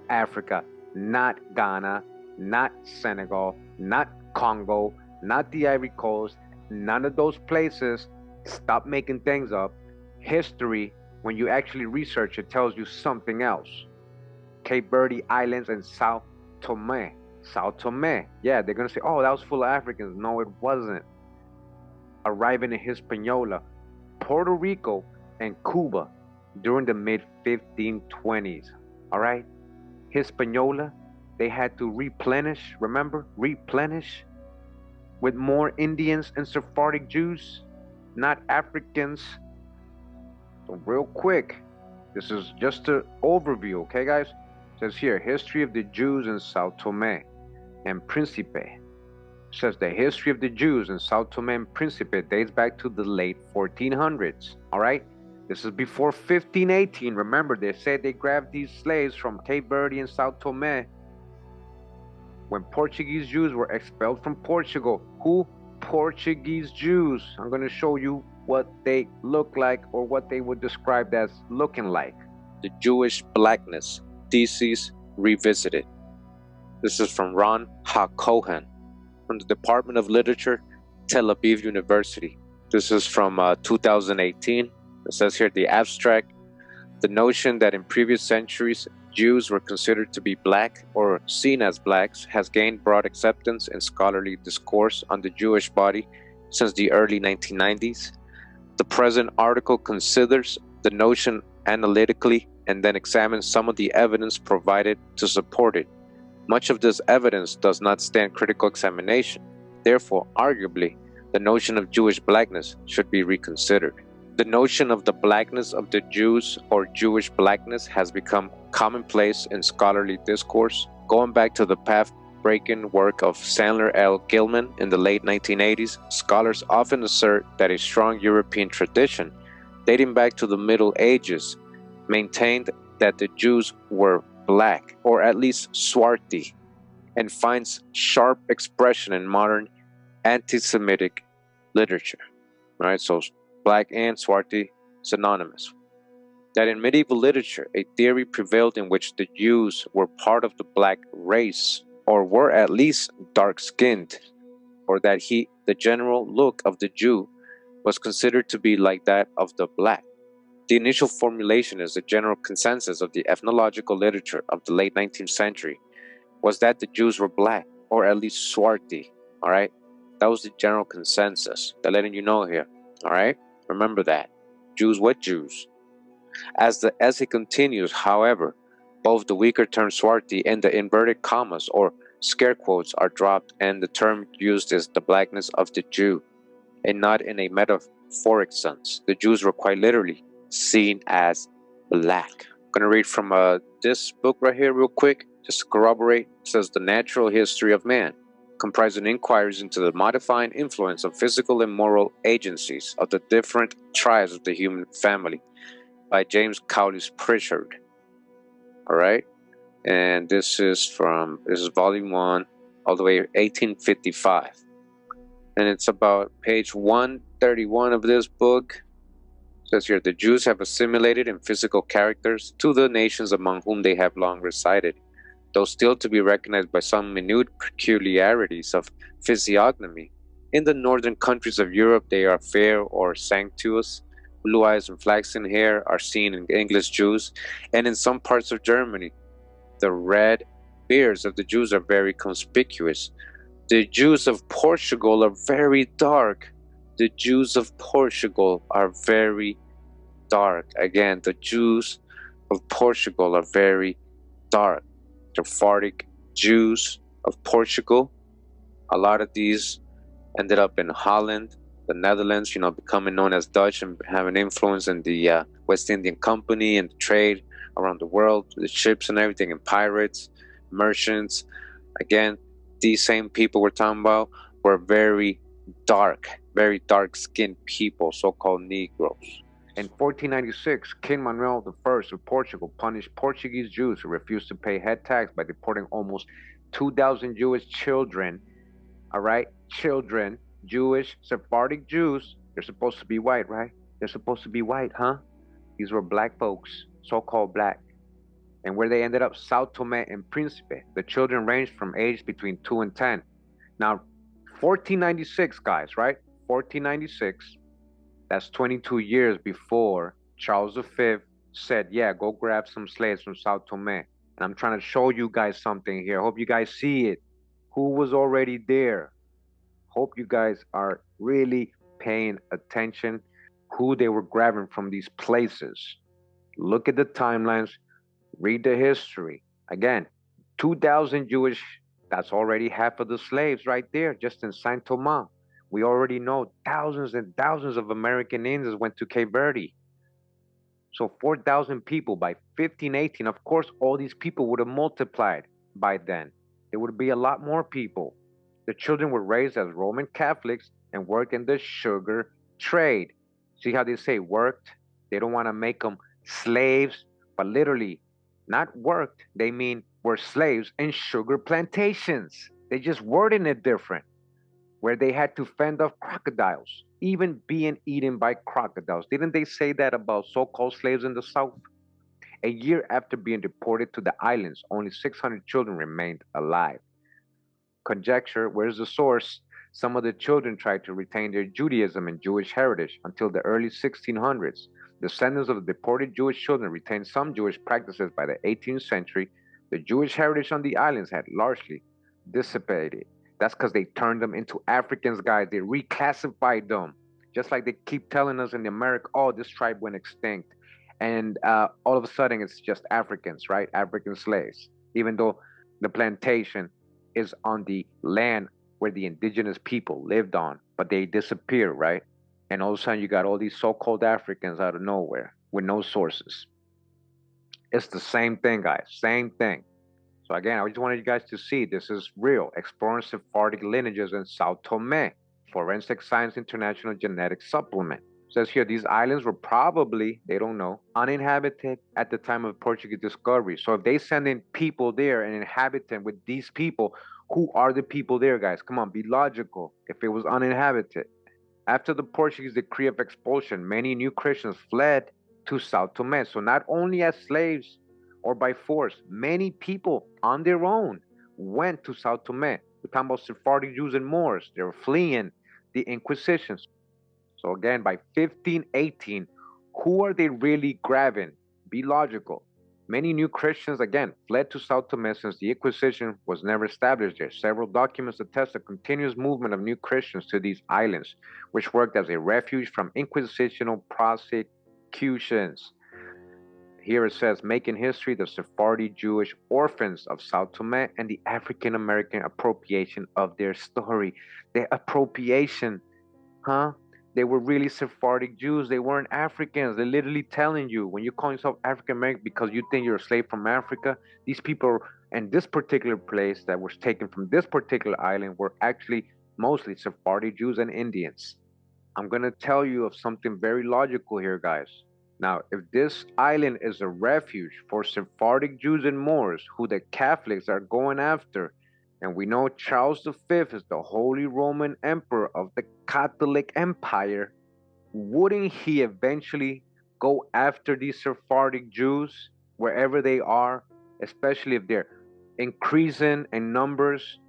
Africa, not Ghana, not Senegal, not Congo, not the Ivory Coast, none of those places. Stop making things up. History, when you actually research it, tells you something else. Cape Verde Islands and Sao Tomé. Sao Tomé. Yeah, they're going to say, oh, that was full of Africans. No, it wasn't. Arriving in Hispaniola, Puerto Rico, and Cuba during the mid-1520s. All right? Hispaniola, they had to replenish, remember? Replenish with more Indians and Sephardic Jews, not Africans. So real quick, this is just an overview, okay guys? It says here, history of the Jews in Sao Tome and Principe. It says the history of the Jews in Sao Tome and Principe dates back to the late 1400s, all right? This is before 1518. Remember, they said they grabbed these slaves from Cape Verde and Sao Tome when Portuguese Jews were expelled from Portugal. Who? Portuguese Jews. I'm going to show you what they look like or what they would describe as looking like. The Jewish Blackness Thesis Revisited. This is from Ron HaKohen from the Department of Literature, Tel Aviv University. This is from 2018. It says here the abstract, the notion that in previous centuries Jews were considered to be black or seen as blacks has gained broad acceptance in scholarly discourse on the Jewish body since the early 1990s. The present article considers the notion analytically and then examines some of the evidence provided to support it. Much of this evidence does not stand critical examination. Therefore, arguably, the notion of Jewish blackness should be reconsidered. The notion of the blackness of the Jews or Jewish blackness has become commonplace in scholarly discourse, going back to the path-breaking work of Sandler L. Gilman in the late 1980s. Scholars often assert that a strong European tradition, dating back to the Middle Ages, maintained that the Jews were black, or at least swarthy, and finds sharp expression in modern anti-Semitic literature. Right, so black and swarthy synonymous. That in medieval literature, a theory prevailed in which the Jews were part of the black race, or were at least dark-skinned, or that the general look of the Jew was considered to be like that of the black. The initial formulation as the general consensus of the ethnological literature of the late 19th century was that the Jews were black, or at least swarthy, all right? That was the general consensus. They're letting you know here, all right? Remember that. Jews, what Jews? As the essay continues, however, both the weaker term swarthy and the inverted commas or scare quotes are dropped, and the term used is the blackness of the Jew, and not in a metaphoric sense. The Jews were quite literally seen as black. I'm going to read from this book right here real quick, just to corroborate. It says, The Natural History of Man, comprising inquiries into the modifying influence of physical and moral agencies of the different tribes of the human family, by James Cowles Pritchard. All right, and this is volume 1, all the way 1855, and it's about page 131 of this book. It says here, the Jews have assimilated in physical characters to the nations among whom they have long resided, though still to be recognized by some minute peculiarities of physiognomy. In the northern countries of Europe, they are fair or sanctuous. Blue eyes and flaxen hair are seen in English Jews, and in some parts of Germany, the red beards of the Jews are very conspicuous. The Jews of Portugal are very dark. The Jews of Portugal are very dark. Again, the Jews of Portugal are very dark. Sephardic Jews of Portugal, a lot of these ended up in Holland, the Netherlands, becoming known as Dutch and having influence in the West Indian Company and the trade around the world, the ships and everything, and pirates, merchants. Again, these same people we're talking about were very dark-skinned people, so-called Negroes. In 1496, King Manuel I of Portugal punished Portuguese Jews who refused to pay head tax by deporting almost 2,000 Jewish children, all right? Children, Jewish, Sephardic Jews. They're supposed to be white, right? They're supposed to be white, huh? These were black folks, so-called black. And where they ended up, Sao Tomé and Príncipe. The children ranged from age between 2 and 10. Now, 1496, guys, right? 1496. That's 22 years before Charles V said, yeah, go grab some slaves from Sao Tomé. And I'm trying to show you guys something here. Hope you guys see it. Who was already there? Hope you guys are really paying attention who they were grabbing from these places. Look at the timelines. Read the history. Again, 2,000 Jewish, that's already half of the slaves right there, just in Saint Thomas. We already know thousands and thousands of American Indians went to Cape Verde. So 4,000 people by 1518. Of course, all these people would have multiplied by then. There would be a lot more people. The children were raised as Roman Catholics and worked in the sugar trade. See how they say worked? They don't want to make them slaves, but literally, not worked, they mean were slaves in sugar plantations. They just wording it different, where they had to fend off crocodiles, even being eaten by crocodiles. Didn't they say that about so-called slaves in the South? A year after being deported to the islands, only 600 children remained alive. Conjecture, where's the source? Some of the children tried to retain their Judaism and Jewish heritage until the early 1600s. Descendants of the deported Jewish children retained some Jewish practices by the 18th century. The Jewish heritage on the islands had largely dissipated. That's because they turned them into Africans, guys. They reclassified them. Just like they keep telling us in America, oh, this tribe went extinct. And all of a sudden, it's just Africans, right? African slaves. Even though the plantation is on the land where the indigenous people lived on, but they disappear, right? And all of a sudden, you got all these so-called Africans out of nowhere with no sources. It's the same thing, guys. Same thing. So again, I just wanted you guys to see this is real. Exploring Sephardic lineages in Sao Tome. Forensic Science International Genetic Supplement. Says here, these islands were probably, they don't know, uninhabited at the time of Portuguese discovery. So if they send in people there and inhabit them with these people, who are the people there, guys? Come on, be logical. If it was uninhabited. After the Portuguese decree of expulsion, many new Christians fled to Sao Tome. So not only as slaves or by force, many people on their own went to Sao Tome. We're talking about Sephardic Jews and Moors. They were fleeing the Inquisition. So again, by 1518, who are they really grabbing? Be logical. Many new Christians, again, fled to Sao Tome since the Inquisition was never established there. Several documents attest the continuous movement of new Christians to these islands, which worked as a refuge from inquisitional prosecutions. Here it says, making history, the Sephardi Jewish orphans of Sao Tome and the African American appropriation of their story. The appropriation, huh? They were really Sephardic Jews. They weren't Africans. They're literally telling you, when you call yourself African American because you think you're a slave from Africa, these people in this particular place that was taken from this particular island were actually mostly Sephardic Jews and Indians. I'm going to tell you of something very logical here, guys. Now, if this island is a refuge for Sephardic Jews and Moors who the Catholics are going after, and we know Charles V is the Holy Roman Emperor of the Catholic Empire, wouldn't he eventually go after these Sephardic Jews wherever they are, especially if they're increasing in numbers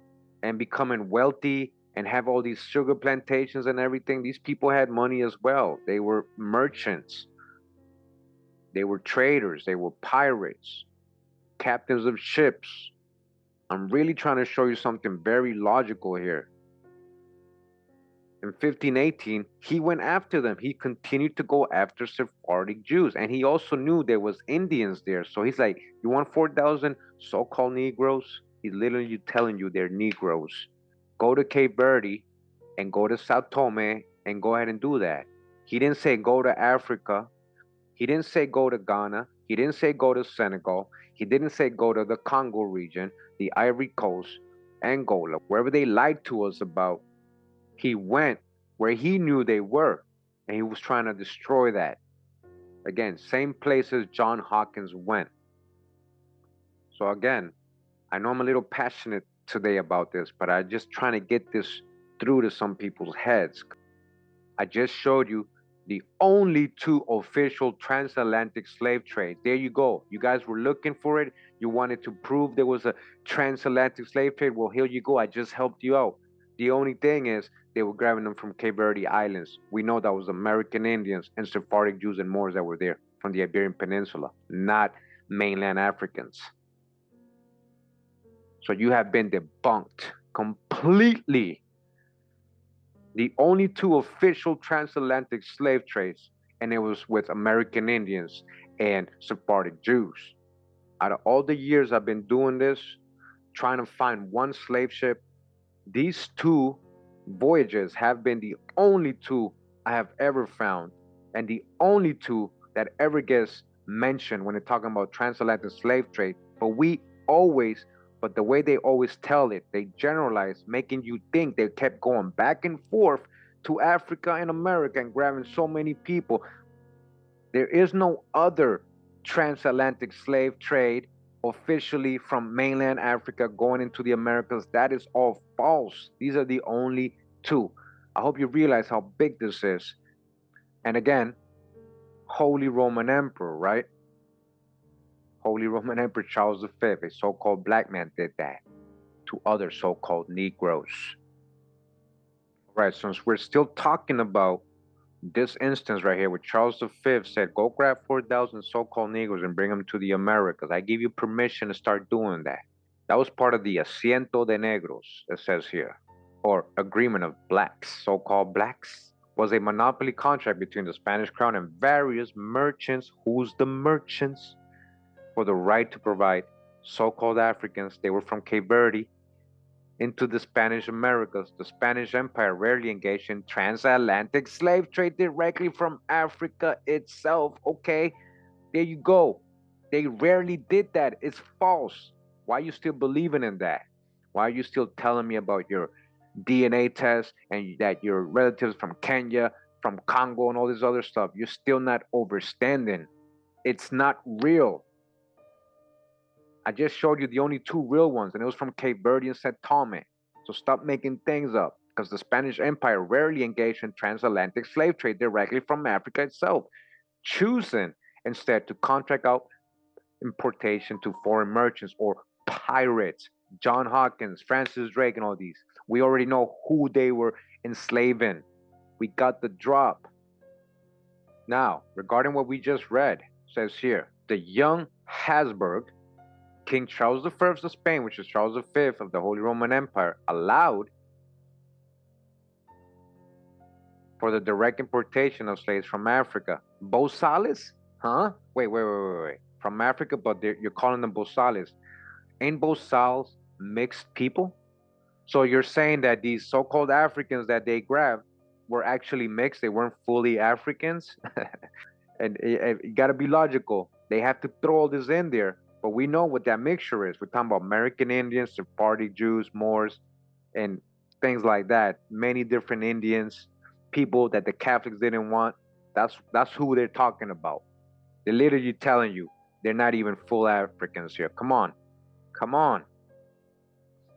and becoming wealthy and have all these sugar plantations and everything? These people had money as well. They were merchants. They were traders. They were pirates, captains of ships. I'm really trying to show you something very logical here. In 1518, he went after them. He continued to go after Sephardic Jews. And he also knew there was Indians there. So he's like, you want 4,000 so-called Negroes? He's literally telling you they're Negroes. Go to Cape Verde and go to Sao Tome and go ahead and do that. He didn't say go to Africa. He didn't say go to Ghana. He didn't say go to Senegal. He didn't say go to the Congo region, the Ivory Coast, Angola, wherever they lied to us about. He went where he knew they were, and he was trying to destroy that. Again, same places John Hawkins went. So again, I know I'm a little passionate today about this, but I'm just trying to get this through to some people's heads. I just showed you the only two official transatlantic slave trades. There you go. You guys were looking for it. You wanted to prove there was a transatlantic slave trade. Well, here you go. I just helped you out. The only thing is they were grabbing them from Cape Verde Islands. We know that was American Indians and Sephardic Jews and Moors that were there from the Iberian Peninsula, not mainland Africans. So you have been debunked completely. The only two official transatlantic slave trades, and it was with American Indians and Sephardic Jews. Out of all the years I've been doing this, trying to find one slave ship, these two voyages have been the only two I have ever found, and the only two that ever gets mentioned when they're talking about transatlantic slave trade. But the way they always tell it, they generalize, making you think they kept going back and forth to Africa and America and grabbing so many people. There is no other transatlantic slave trade officially from mainland Africa going into the Americas. That is all false. These are the only two. I hope you realize how big this is. And again, Holy Roman Emperor, right? Holy Roman Emperor Charles V, a so-called black man, did that to other so-called Negroes. All right, since we're still talking about this instance right here, where Charles V said, go grab 4,000 so-called Negroes and bring them to the Americas. I give you permission to start doing that. That was part of the Asiento de Negros, it says here, or agreement of blacks, so-called blacks, was a monopoly contract between the Spanish crown and various merchants. Who's the merchants? For the right to provide so-called Africans, they were from Cape Verde, into the Spanish Americas. The Spanish Empire rarely engaged in transatlantic slave trade directly from Africa itself. Okay, there you go. They rarely did that. It's false. Why are you still believing in that? Why are you still telling me about your DNA test and that your relatives from Kenya, from Congo and all this other stuff. You're still not understanding. It's not real. I just showed you the only two real ones, and it was from Cape Verde and Tomé. So stop making things up, because the Spanish Empire rarely engaged in transatlantic slave trade directly from Africa itself, choosing instead to contract out importation to foreign merchants or pirates. John Hawkins, Francis Drake, and all these. We already know who they were enslaving. We got the drop. Now, regarding what we just read, says here, the young Habsburg, King Charles I of Spain, which is Charles V of the Holy Roman Empire, allowed for the direct importation of slaves from Africa. Bozales? Huh? Wait. From Africa, but you're calling them Bozales. Ain't Bozales mixed people? So you're saying that these so-called Africans that they grabbed were actually mixed? They weren't fully Africans? And you got to be logical. They have to throw all this in there. But we know what that mixture is. We're talking about American Indians, Sephardic Jews, Moors, and things like that. Many different Indians, people that the Catholics didn't want. That's who they're talking about. They're literally telling you they're not even full Africans here. Come on.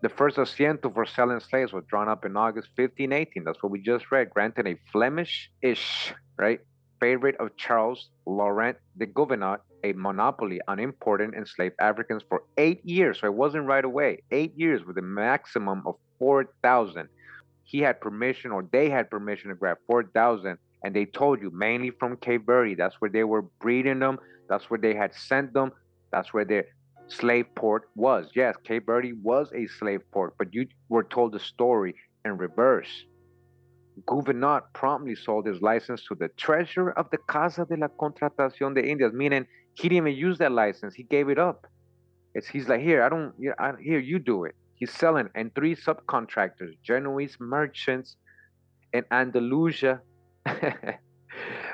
The first asiento for selling slaves was drawn up in August 1518. That's what we just read. Granted a Flemish-ish, right, favorite of Charles Laurent de Gouvenot, a monopoly on importing enslaved Africans for 8 years. So it wasn't right away. 8 years with a maximum of 4,000. He had permission, or they had permission to grab 4,000, and they told you mainly from Cape Verde. That's where they were breeding them. That's where they had sent them. That's where their slave port was. Yes, Cape Verde was a slave port, but you were told the story in reverse. Gouvenot promptly sold his license to the treasurer of the Casa de la Contratación de Indias, meaning he didn't even use that license. He gave it up. He's like, here, here, you do it. He's selling, and 3 subcontractors, Genoese merchants in Andalusia,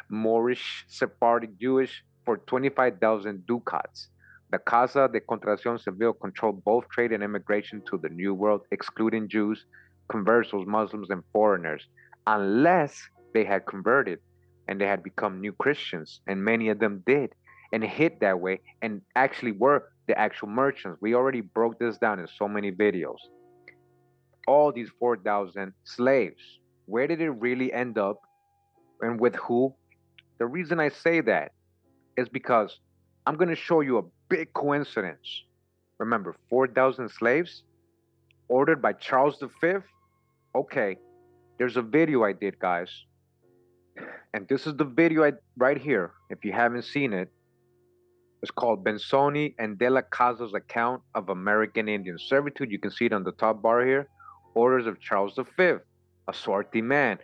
Moorish, Sephardic, Jewish, for 25,000 ducats. The Casa de Contratación Civil controlled both trade and immigration to the New World, excluding Jews, conversos, Muslims, and foreigners, unless they had converted and they had become new Christians, and many of them did, and hid that way, and actually were the actual merchants. We already broke this down in so many videos. All these 4,000 slaves, where did it really end up, and with who? The reason I say that is because I'm going to show you a big coincidence. Remember, 4,000 slaves ordered by Charles V? Okay, there's a video I did, guys. And this is the video right here. If you haven't seen it, it's called Benzoni and De La Casa's Account of American Indian Servitude. You can see it on the top bar here. Orders of Charles V, a swarthy man.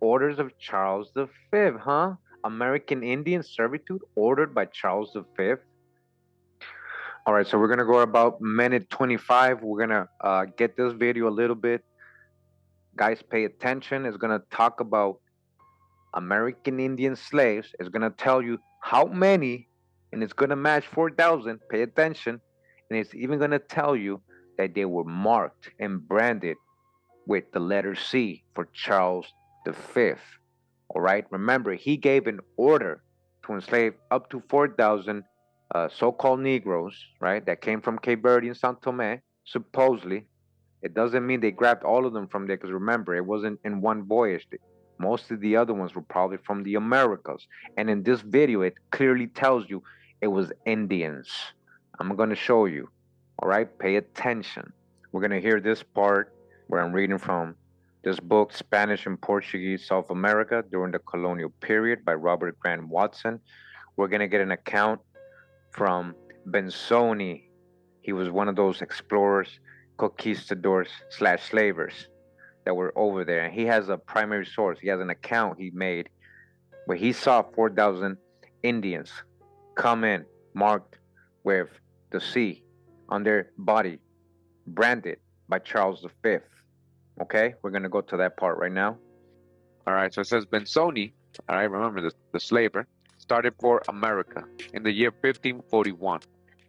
Orders of Charles V, huh? American Indian servitude ordered by Charles V. All right, so we're gonna go about minute 25. We're gonna get this video a little bit. Guys, pay attention. It's gonna talk about American Indian slaves. It's gonna tell you how many, and it's gonna match 4,000. Pay attention, and it's even gonna tell you that they were marked and branded with the letter C for Charles V. All right, remember, he gave an order to enslave up to 4,000 so-called Negroes, right, that came from Cape Verde and Sao Tomé, supposedly. It doesn't mean they grabbed all of them from there, because remember, it wasn't in one voyage. Most of the other ones were probably from the Americas. And in this video, it clearly tells you it was Indians. I'm going to show you. All right, pay attention. We're going to hear this part where I'm reading from this book, Spanish and Portuguese South America during the Colonial Period by Robert Grant Watson. We're going to get an account from Benzoni. He was one of those explorers, conquistadors / slavers that were over there. And he has a primary source. He has an account he made where he saw 4,000 Indians come in, marked with the C on their body, branded by Charles V. Okay, we're going to go to that part right now. All right, so it says Benzoni, all right, remember the slaver, started for America in the year 1541,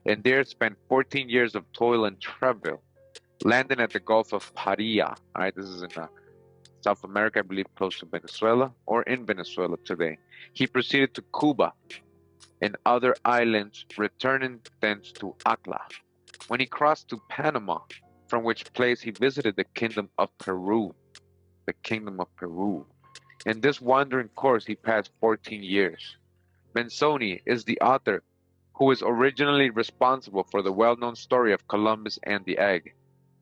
and there spent 14 years of toil and travail, landing at the Gulf of Paria. All right, this is in South America, I believe close to Venezuela or in Venezuela today. He proceeded to Cuba and other islands, returning thence to Acla. When he crossed to Panama, from which place he visited the kingdom of Peru. The kingdom of Peru. In this wandering course he passed 14 years. Benzoni is the author who is originally responsible for the well-known story of Columbus and the egg.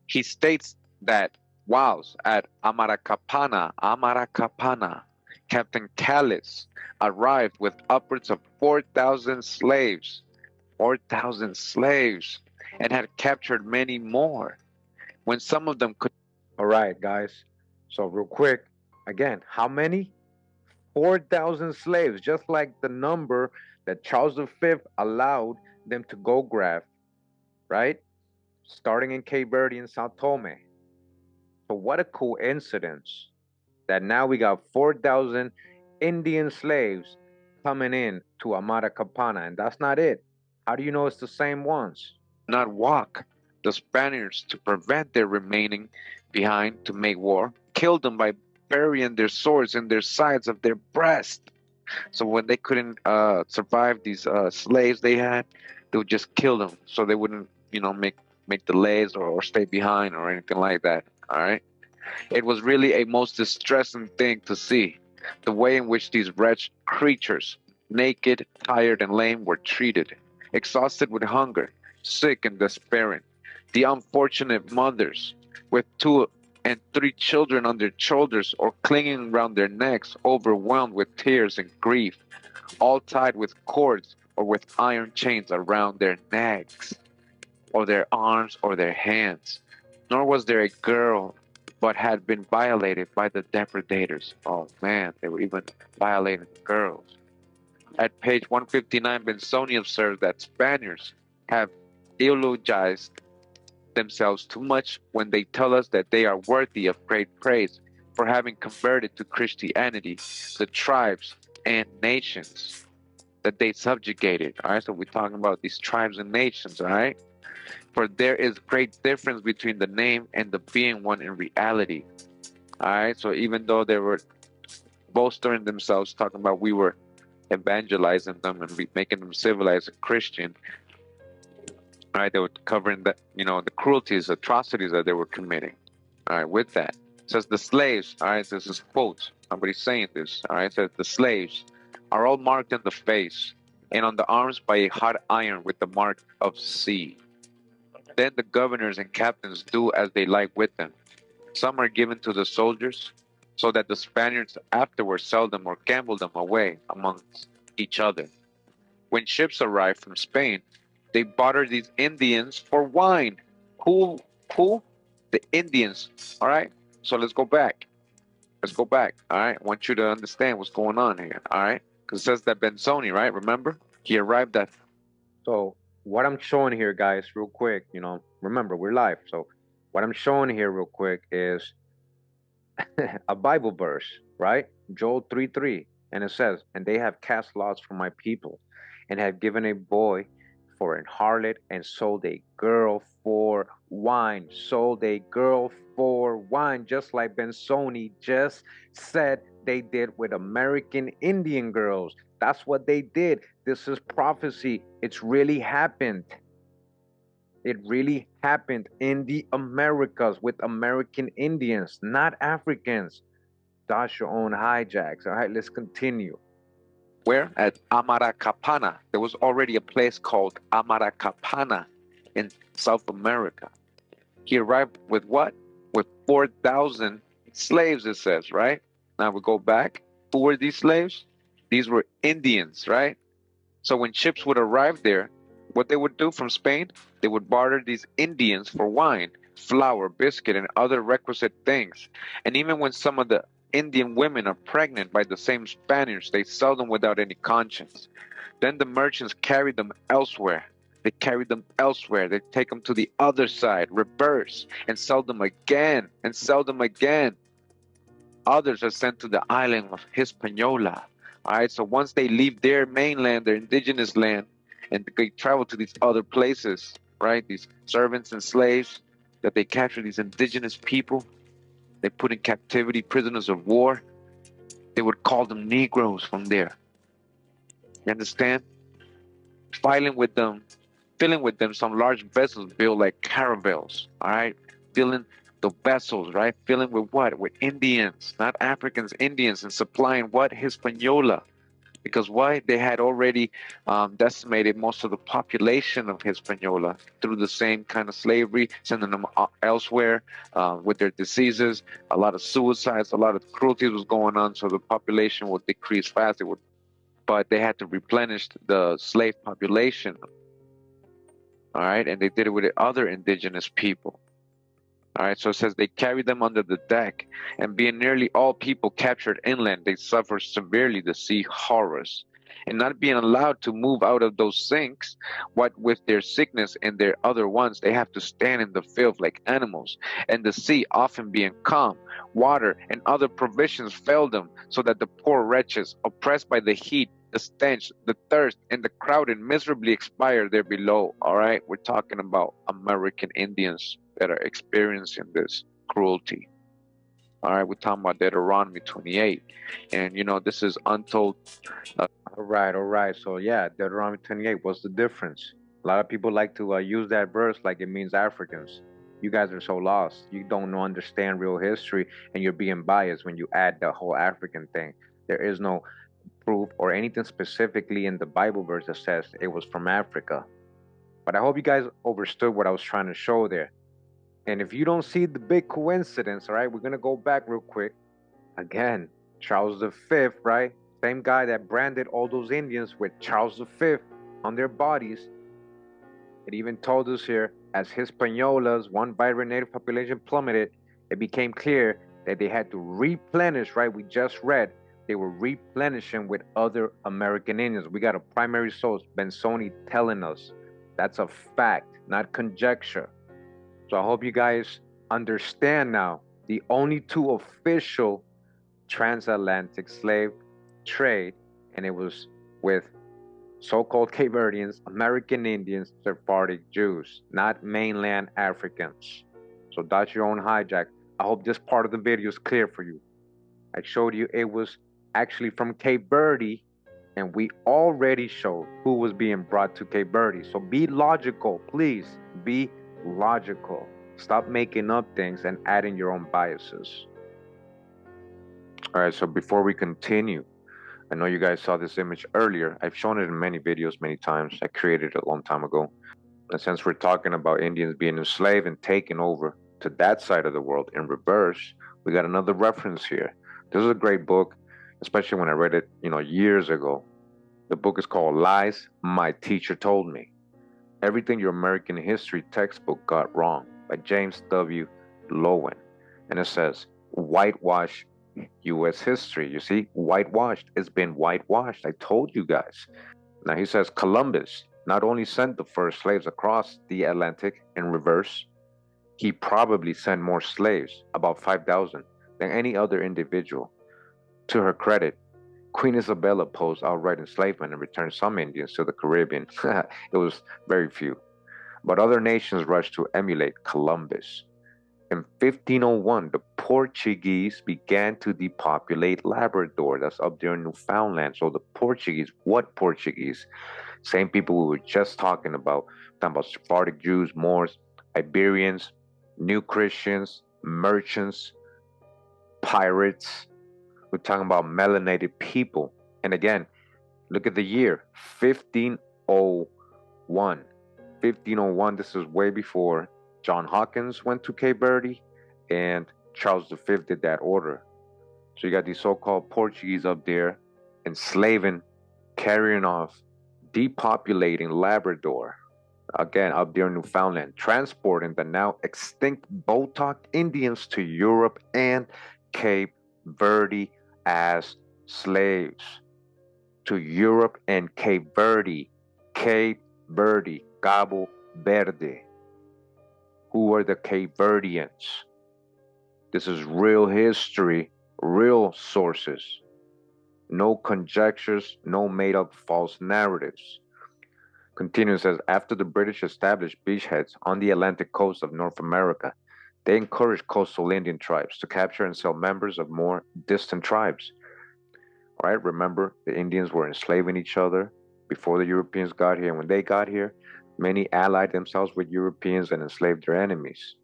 He states that whilst at Amaracapana, Captain Callis arrived with upwards of 4,000 slaves, 4,000 slaves, and had captured many more. When some of them could. All right, guys. So, real quick, again, how many? 4,000 slaves, just like the number that Charles V allowed them to go grab, right? Starting in Cape Verde and Sao Tome. So, what a coincidence that now we got 4,000 Indian slaves coming in to Amaracapana, and that's not it. How do you know it's the same ones? Not walk. The Spaniards, to prevent their remaining behind to make war, killed them by burying their swords in their sides of their breast. So when they couldn't survive these slaves they had, they would just kill them so they wouldn't, make delays or stay behind or anything like that. All right. It was really a most distressing thing to see the way in which these wretched creatures, naked, tired, and lame, were treated, exhausted with hunger, sick and despairing. The unfortunate mothers, with 2 and 3 children on their shoulders or clinging round their necks, overwhelmed with tears and grief, all tied with cords or with iron chains around their necks, or their arms or their hands. Nor was there a girl but had been violated by the depredators. Oh man, they were even violating girls. At page 159, Benzoni observes that Spaniards have eulogized themselves too much when they tell us that they are worthy of great praise for having converted to Christianity the tribes and nations that they subjugated. All right, so we're talking about these tribes and nations. All right, for there is great difference between the name and the being one in reality. All right, so even though they were bolstering themselves, talking about we were evangelizing them and making them civilized and Christian. All right, they were covering the, the cruelties, atrocities that they were committing. All right, with that, it says the slaves. All right, this is quote. Somebody's saying this. All right, it says the slaves are all marked in the face and on the arms by a hot iron with the mark of C. Then the governors and captains do as they like with them. Some are given to the soldiers, so that the Spaniards afterwards sell them or gamble them away amongst each other. When ships arrive from Spain, they barter these Indians for wine. Who? The Indians. All right. So let's go back. All right. I want you to understand what's going on here. All right. Because it says that Benzoni, right? Remember? He arrived at. So what I'm showing here, guys, real quick, remember we're live. So what I'm showing here real quick is a Bible verse, right? Joel 3:3. And it says, and they have cast lots for my people and have given a boy for an harlot and sold a girl for wine. Sold a girl for wine, just like Benzoni just said they did with American Indian girls. That's what they did. This is prophecy. It's really happened. It really happened in the Americas with American Indians, not Africans. That's your own hijacks. All right, let's continue. Where? At Amaracapana. There was already a place called Amaracapana in South America. He arrived with what? With 4,000 slaves, it says, right? Now we go back. Who were these slaves? These were Indians, right? So when ships would arrive there, what they would do from Spain, they would barter these Indians for wine, flour, biscuit, and other requisite things. And even when some of the Indian women are pregnant by the same Spaniards, they sell them without any conscience. Then the merchants carry them elsewhere. They take them to the other side, reverse, and sell them again, Others are sent to the island of Hispaniola. All right, so once they leave their mainland, their indigenous land, and they travel to these other places, right? These servants and slaves that they capture, these indigenous people, they put in captivity, prisoners of war. They would call them Negroes from there. You understand? Filling with them some large vessels built like caravels, all right? Filling the vessels, right? Filling with what? With Indians, not Africans, Indians, and supplying what? Hispaniola. Because why? They had already decimated most of the population of Hispaniola through the same kind of slavery, sending them elsewhere with their diseases. A lot of suicides, a lot of cruelty was going on, so the population would decrease fast. But they had to replenish the slave population. All right, and they did it with other indigenous people. All right, so it says they carried them under the deck, and being nearly all people captured inland, they suffered severely the sea horrors. And not being allowed to move out of those sinks, what with their sickness and their other ones, they have to stand in the filth like animals. And the sea often being calm, water and other provisions failed them, so that the poor wretches, oppressed by the heat, the stench, the thirst, and the crowding, miserably expired there below. All right, we're talking about American Indians that are experiencing this cruelty. All right, we're talking about Deuteronomy 28, and this is untold. All right. So yeah, Deuteronomy 28. What's the difference? A lot of people like to use that verse like it means Africans. You guys are so lost. You don't understand real history, and you're being biased when you add the whole African thing. There is no proof or anything specifically in the Bible verse that says it was from Africa. But I hope you guys understood what I was trying to show there. And if you don't see the big coincidence, all right, we're gonna go back real quick. Again, Charles V, right? Same guy that branded all those Indians with Charles V on their bodies. It even told us here, as Hispaniola's one vibrant native population plummeted, it became clear that they had to replenish, right? We just read they were replenishing with other American Indians. We got a primary source, Bensoni, telling us. That's a fact, not conjecture. So I hope you guys understand now the only two official transatlantic slave trade, and it was with so-called Cape Verdeans, American Indians, Sephardic Jews, not mainland Africans. So that's your own hijack. I hope this part of the video is clear for you. I showed you it was actually from Cape Verde, and we already showed who was being brought to Cape Verde. So be logical, please. Be logical. Stop making up things and adding your own biases. All right, so before we continue, I know you guys saw this image earlier. I've shown it in many videos many times. I created it a long time ago. And since we're talking about Indians being enslaved and taken over to that side of the world in reverse, we got another reference here. This is a great book, especially when I read it, years ago. The book is called Lies My Teacher Told Me. Everything Your American History Textbook Got Wrong by James W. Lowen. And it says, whitewash U.S. history. You see, whitewashed. It's been whitewashed. I told you guys. Now he says Columbus not only sent the first slaves across the Atlantic in reverse, he probably sent more slaves, about 5,000, than any other individual. To her credit, Queen Isabella opposed outright enslavement and returned some Indians to the Caribbean. It was very few. But other nations rushed to emulate Columbus. In 1501, the Portuguese began to depopulate Labrador. That's up there in Newfoundland. So the Portuguese, what Portuguese? Same people we were just talking about Sephardic Jews, Moors, Iberians, New Christians, merchants, pirates. We're talking about melanated people. And again, look at the year, 1501. 1501, this is way before John Hawkins went to Cape Verde and Charles V did that order. So you got these so-called Portuguese up there enslaving, carrying off, depopulating Labrador. Again, up there in Newfoundland, transporting the now extinct Botoc Indians to Europe and Cape Verde as slaves. To Europe and Cape Verde. Cape Verde, Cabo Verde. Who were the Cape Verdeans? This is real history, real sources. No conjectures, no made up false narratives. Continues, says, after the British established beachheads on the Atlantic coast of North America, They encouraged coastal Indian tribes to capture and sell members of more distant tribes. All right, remember the Indians were enslaving each other before the Europeans got here. And when they got here, many allied themselves with Europeans and enslaved their enemies.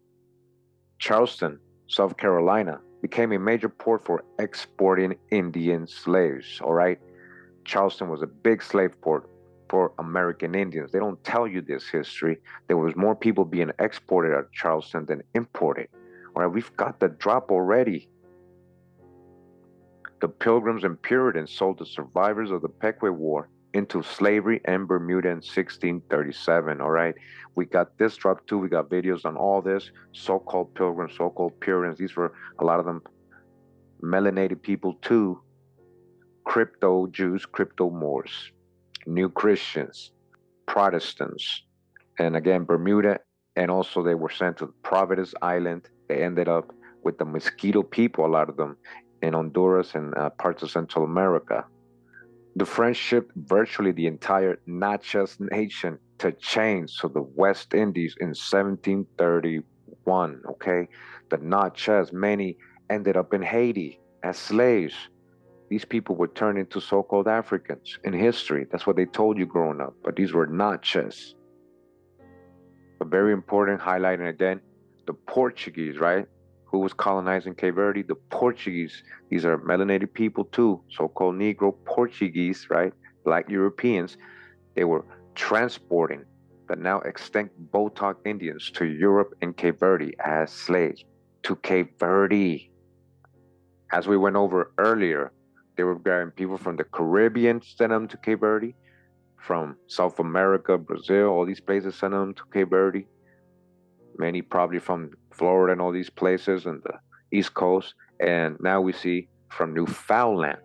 Charleston, South Carolina, became a major port for exporting Indian slaves. All right, Charleston was a big slave port for American Indians. They don't tell you this history. There was more people being exported out of Charleston than imported. All right, we've got the drop already. The Pilgrims and Puritans sold the survivors of the Pequot War into slavery in Bermuda in 1637. All right, we got this drop too. We got videos on all this. So-called Pilgrims, so-called Puritans. These were a lot of them melanated people too. Crypto Jews, crypto Moors, New Christians, Protestants, and again Bermuda, and also they were sent to Providence Island. They ended up with the Mosquito people, a lot of them, in Honduras and parts of Central America. The French shipped virtually the entire Natchez nation to chains to the West Indies in 1731. Okay, the Natchez, many ended up in Haiti as slaves. These people were turned into so-called Africans in history. That's what they told you growing up. But these were Natchez. A very important highlighting again, the Portuguese, right? Who was colonizing Cape Verde? The Portuguese. These are melanated people too, so-called Negro Portuguese, right? Black Europeans. They were transporting the now extinct Botoc Indians to Europe and Cape Verde as slaves to Cape Verde. As we went over earlier, they were grabbing people from the Caribbean, sent them to Cape Verde, from South America, Brazil, all these places, sent them to Cape Verde. Many probably from Florida and all these places and the East Coast. And now we see from Newfoundland,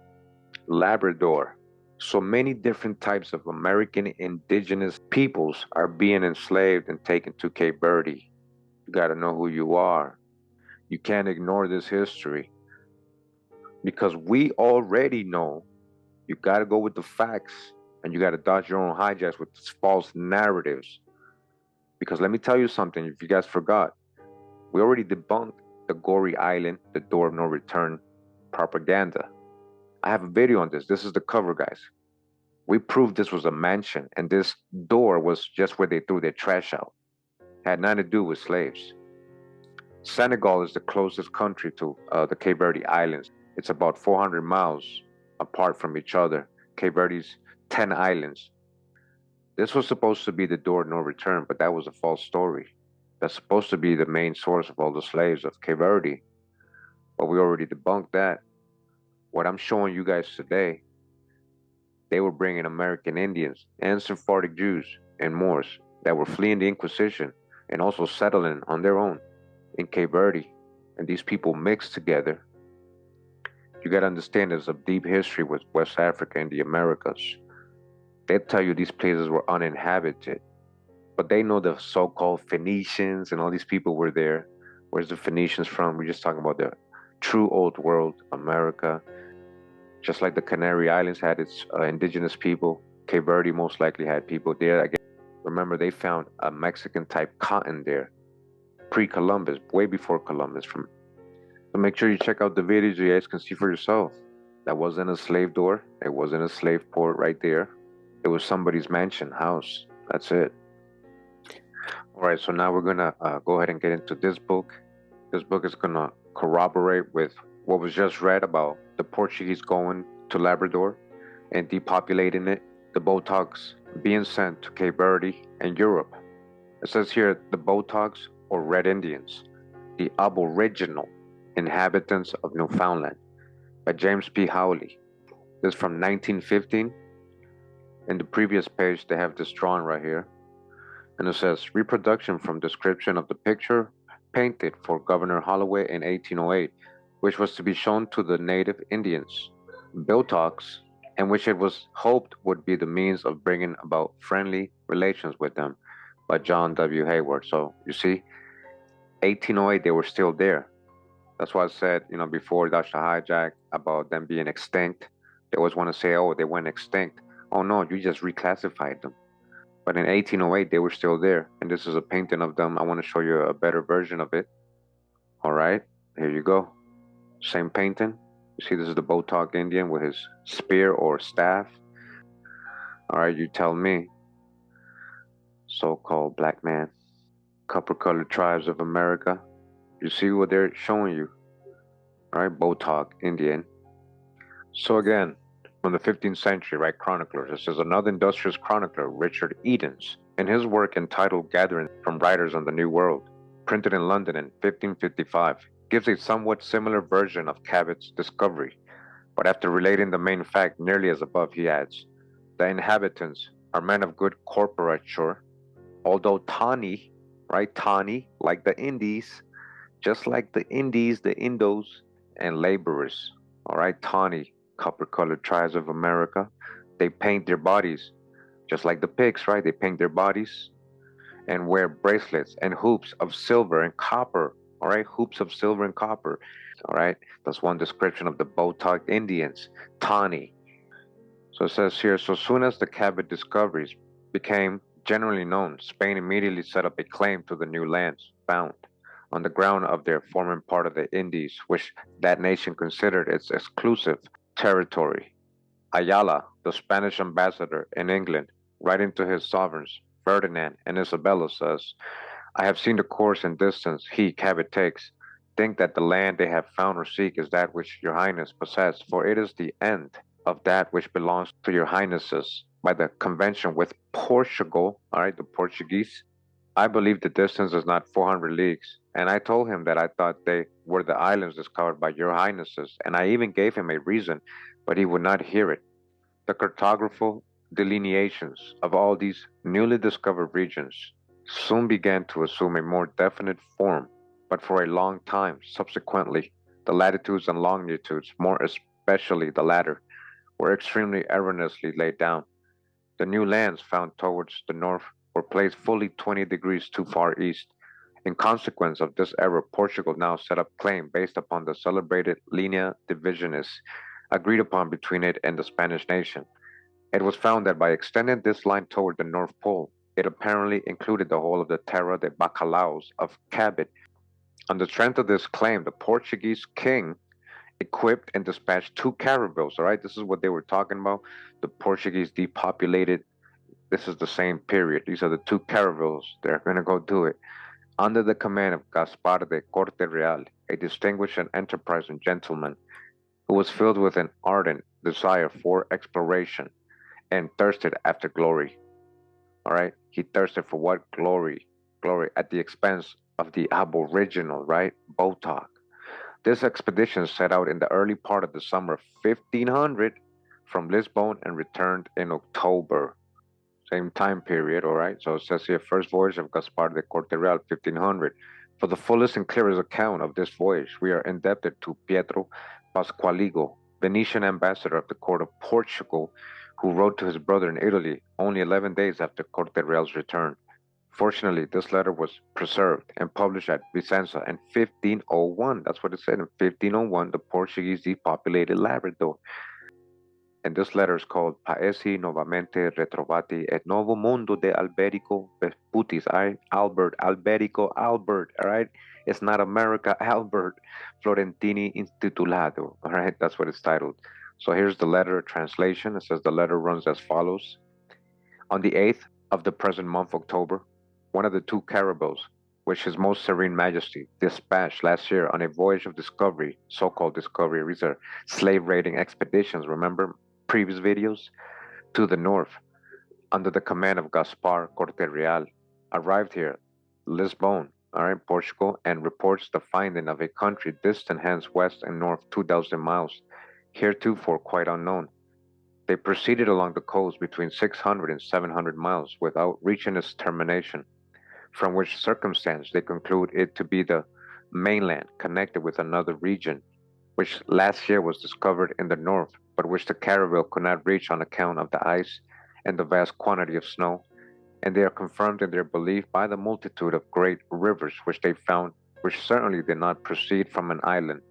Labrador. So many different types of American indigenous peoples are being enslaved and taken to Cape Verde. You got to know who you are. You can't ignore this history. Because we already know you got to go with the facts and you got to dodge your own hijacks with these false narratives. Because let me tell you something, if you guys forgot, we already debunked the Gory Island, the door of no return propaganda. I have a video on this. This is the cover, guys. We proved this was a mansion and this door was just where they threw their trash out. It had nothing to do with slaves. Senegal is the closest country to the Cape Verde Islands. It's about 400 miles apart from each other. Cape Verde's 10 islands. This was supposed to be the door of no return, but that was a false story. That's supposed to be the main source of all the slaves of Cape Verde. But we already debunked that. What I'm showing you guys today, they were bringing American Indians and Sephardic Jews and Moors that were fleeing the Inquisition and also settling on their own in Cape Verde. And these people mixed together. You got to understand there's a deep history with West Africa and the Americas. They tell you these places were uninhabited, but they know the so-called Phoenicians and all these people were there. Where's the Phoenicians from? We're just talking about the true old world, America. Just like the Canary Islands had its indigenous people, Cape Verde most likely had people there. Again, remember, they found a Mexican-type cotton there, pre-Columbus, way before Columbus. So make sure you check out the videos. You guys can see for yourself. That wasn't a slave door. It wasn't a slave port right there. It was somebody's mansion, house. That's it. All right, so now we're going to go ahead and get into this book. This book is going to corroborate with what was just read about the Portuguese going to Labrador and depopulating it, the Botocs being sent to Cape Verde and Europe. It says here, the Botocs or Red Indians, the aboriginal inhabitants of Newfoundland, by James P. Howley. This is from 1915. In the previous page, they have this drawn right here. And it says, reproduction from description of the picture painted for Governor Holloway in 1808, which was to be shown to the native Indians, Botocs, and which it was hoped would be the means of bringing about friendly relations with them, by John W. Hayward. So, you see, 1808, they were still there. That's why I said, before Dr. Hijack about them being extinct. They always want to say, oh, they went extinct. Oh, no, you just reclassified them. But in 1808, they were still there. And this is a painting of them. I want to show you a better version of it. All right, here you go. Same painting. You see, this is the Botok Indian with his spear or staff. All right, you tell me. So-called black man. Copper-colored tribes of America. You see what they're showing you, right? Botok Indian. So again, from the 15th century, right, chroniclers. This is another industrious chronicler, Richard Edens, in his work entitled Gathering from Writers on the New World, printed in London in 1555, gives a somewhat similar version of Cabot's discovery. But after relating the main fact nearly as above, he adds, the inhabitants are men of good corporature, although tawny, right, tawny, like the Indies, just like the Indies, the Indos, and laborers, all right, tawny, copper-colored tribes of America. They paint their bodies, just like the pigs, right? They paint their bodies and wear bracelets and hoops of silver and copper, all right, hoops of silver and copper, all right. That's one description of the Botok Indians, tawny. So it says here, so soon as the Cabot discoveries became generally known, Spain immediately set up a claim to the new lands found on the ground of their former part of the Indies, which that nation considered its exclusive territory. Ayala, the Spanish ambassador in England, writing to his sovereigns, Ferdinand and Isabella, says, I have seen the course and distance he, Cabot, takes. Think that the land they have found or seek is that which your highness possess, for it is the end of that which belongs to your highnesses by the convention with Portugal, all right, the Portuguese. I believe the distance is not 400 leagues, and I told him that I thought they were the islands discovered by your highnesses, and I even gave him a reason, but he would not hear it. The cartographical delineations of all these newly discovered regions soon began to assume a more definite form, but for a long time subsequently, the latitudes and longitudes, more especially the latter, were extremely erroneously laid down. The new lands found towards the north were placed fully 20 degrees too far east. In consequence of this error, Portugal now set up claim based upon the celebrated linea divisionis agreed upon between it and the Spanish nation. It was found that by extending this line toward the North Pole, it apparently included the whole of the Terra de Bacalaos of Cabot. On the strength of this claim, the Portuguese king equipped and dispatched two caravels. All right, this is what they were talking about. The Portuguese depopulated. This is the same period. These are the two caravels. They're going to go do it. Under the command of Gaspar de Corte Real, a distinguished and enterprising gentleman who was filled with an ardent desire for exploration and thirsted after glory. All right, he thirsted for what? Glory. Glory at the expense of the aboriginal, right? Botok. This expedition set out in the early part of the summer of 1500 from Lisbon and returned in October. Same time period, all right? So it says here, first voyage of Gaspar de Corte Real, 1500. For the fullest and clearest account of this voyage, we are indebted to Pietro Pasqualigo, Venetian ambassador of the court of Portugal, who wrote to his brother in Italy only 11 days after Corte Real's return. Fortunately, this letter was preserved and published at Vicenza in 1501. That's what it said in 1501, the Portuguese depopulated Labrador. And this letter is called Paesi Novamente Retrovati et Novo Mundo de Alberico Vesputis. Albert, Alberico, Albert, all right? It's not America, Albert Florentini Institulado, all right? That's what it's titled. So here's the letter translation. It says the letter runs as follows. On the 8th of the present month, October, one of the two caravels, which His Most Serene Majesty dispatched last year on a voyage of discovery, so-called discovery, these are slave raiding expeditions, remember previous videos, to the north, under the command of Gaspar Corte Real, arrived here, Lisbon, all right, Portugal, and reports the finding of a country distant hence west and north 2,000 miles, heretofore quite unknown. They proceeded along the coast between 600 and 700 miles without reaching its termination, from which circumstance they conclude it to be the mainland connected with another region, which last year was discovered in the north, but which the caravel could not reach on account of the ice and the vast quantity of snow, and they are confirmed in their belief by the multitude of great rivers which they found, which certainly did not proceed from an island.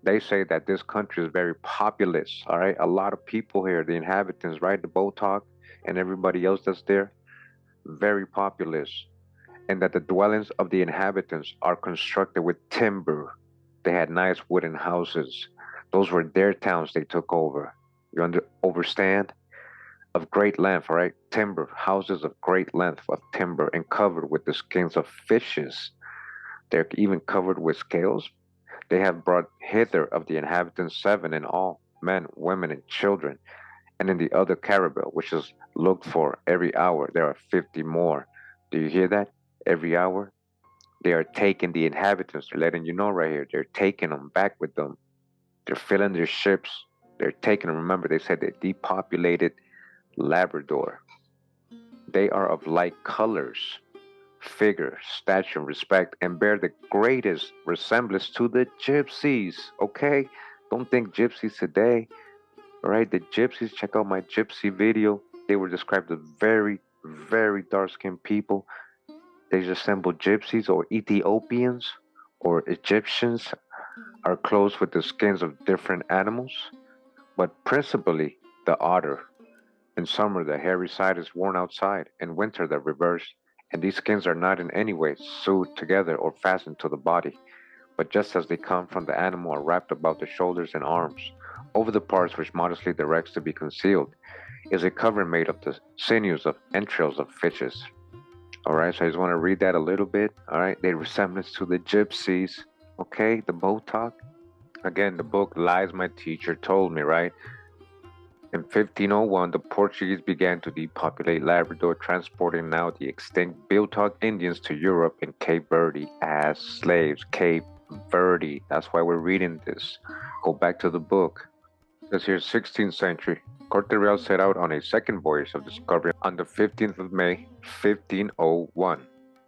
They say that this country is very populous, all right? A lot of people here, the inhabitants, right? The Botok and everybody else that's there, very populous. and that the dwellings of the inhabitants are constructed with timber. They had nice wooden houses. Those were their towns they took over. You understand? Of great length, right? Timber, houses of great length of timber and covered with the skins of fishes. They're even covered with scales. They have brought hither of the inhabitants 7 in all, men, women, and children. And in the other caravel, which is looked for every hour, there are 50 more. Do you hear that? Every hour? They are taking the inhabitants. They're letting you know right here. They're taking them back with them. They're filling their ships. They're taking them. Remember, they said they depopulated Labrador. They are of like colors, figure, stature, and respect, and bear the greatest resemblance to the gypsies. Okay? Don't think gypsies today. All right? The gypsies, check out my gypsy video. They were described as very, very dark-skinned people. They resemble gypsies or Ethiopians or Egyptians, are clothed with the skins of different animals, but principally the otter. In summer, the hairy side is worn outside. In winter, the reverse. And these skins are not in any way sewed together or fastened to the body, but just as they come from the animal are wrapped about the shoulders and arms. Over the parts which modestly directs to be concealed is a cover made of the sinews of entrails of fishes. All right, so I just want to read that a little bit. All right, they resemblance to the gypsies. Okay, the Botok. Again, the book Lies My Teacher Told Me, right? In 1501, the Portuguese began to depopulate Labrador, transporting now the extinct Botok Indians to Europe and Cape Verde as slaves. Cape Verde. That's why we're reading this. Go back to the book. This here, 16th century. Corte-Real set out on a second voyage of discovery on the 15th of May, 1501,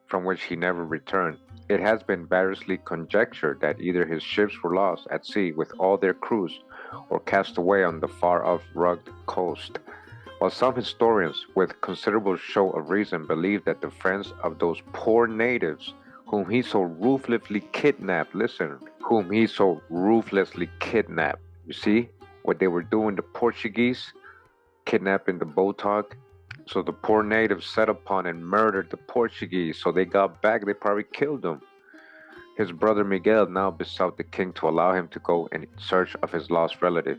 from which he never returned. It has been variously conjectured that either his ships were lost at sea with all their crews or cast away on the far-off rugged coast, while some historians, with considerable show of reason, believe that the friends of those poor natives whom he so ruthlessly kidnapped, listen, whom he so ruthlessly kidnapped, you see what they were doing, the Portuguese, kidnapping the Botok. So the poor natives set upon and murdered the Portuguese. So they got back, they probably killed them. His brother Miguel now besought the king to allow him to go in search of his lost relative,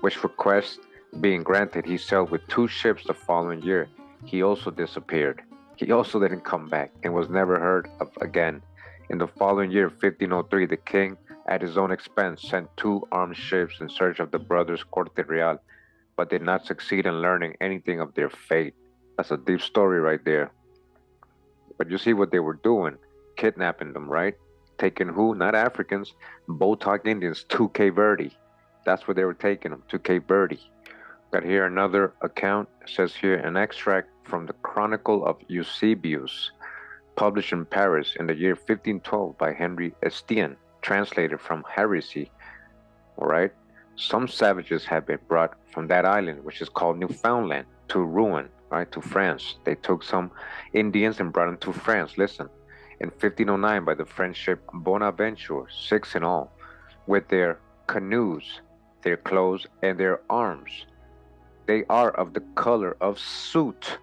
which request being granted, he sailed with 2 ships the following year. He also disappeared. He also didn't come back and was never heard of again. In the following year, 1503, the king, at his own expense, sent 2 armed ships in search of the brothers Corte-Real, but did not succeed in learning anything of their fate. That's a deep story right there. But you see what they were doing, kidnapping them, right? Taking who? Not Africans, Botok Indians to Cape Verde. That's where they were taking them, to Cape Verde. Got here another account. It says here an extract from the Chronicle of Eusebius, published in Paris in the year 1512 by Henry Estienne, translated from heresy. All right. Some savages have been brought from that island, which is called Newfoundland, to Rouen, right, to France. They took some Indians and brought them to France. Listen, in 1509 by the French ship Bonaventure, 6 in all, with their canoes, their clothes, and their arms. They are of the color of soot,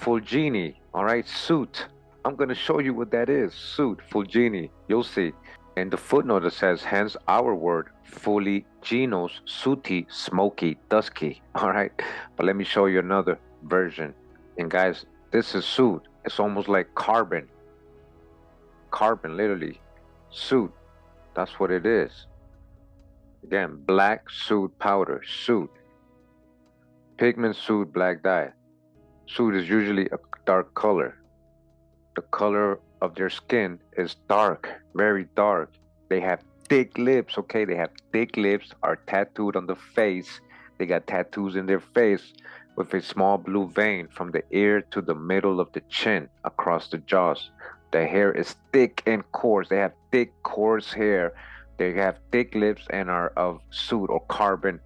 fulgini, all right, soot. I'm going to show you what that is, soot, fulgini, you'll see. And the footnote that says, hence our word, fuliginos, sooty, smoky, dusky, all right? But let me show you another version. And guys, this is soot. It's almost like carbon. Carbon, literally. Soot. That's what it is. Again, black soot powder, soot. Pigment soot, black dye. Soot is usually a dark color. The color of their skin is dark, very dark. They have thick lips, okay? They have thick lips, are tattooed on the face. They got tattoos in their face with a small blue vein from the ear to the middle of the chin across the jaws. The hair is thick and coarse. They have thick, coarse hair. They have thick lips and are of soot or carbon,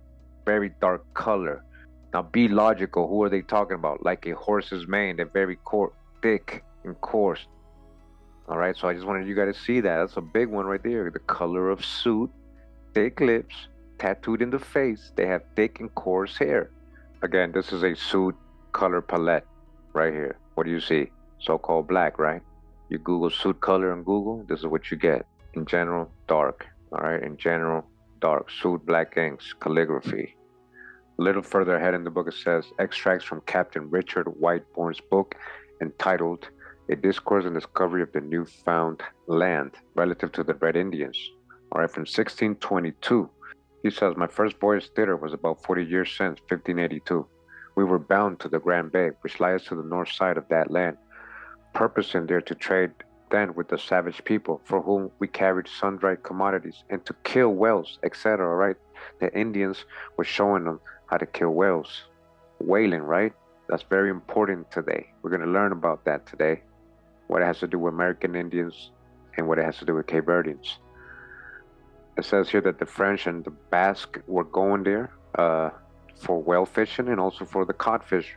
very dark color. Now be logical. Who are they talking about? Like a horse's mane. They're very thick and coarse. All right, so I just wanted you guys to see that. That's a big one right there. The color of soot, thick lips, tattooed in the face. They have thick and coarse hair. Again, this is a soot color palette right here. What do you see? So-called black, right? You Google suit color on Google, this is what you get. In general, dark. All right, in general, dark. Suit, black inks, calligraphy. A little further ahead in the book, it says extracts from Captain Richard Whiteborn's book entitled A Discourse on Discovery of the Newfound Land relative to the Red Indians. All right, from 1622. He says, my first voyage thither was about 40 years since, 1582. We were bound to the Grand Bay, which lies to the north side of that land, purposing there to trade then with the savage people, for whom we carried sundry commodities, and to kill whales, etc. Right? The Indians were showing them how to kill whales. Whaling, right? That's very important today. We're going to learn about that today. What it has to do with American Indians and what it has to do with Cape Verdeans. It says here that the French and the Basque were going there for whale fishing and also for the codfish,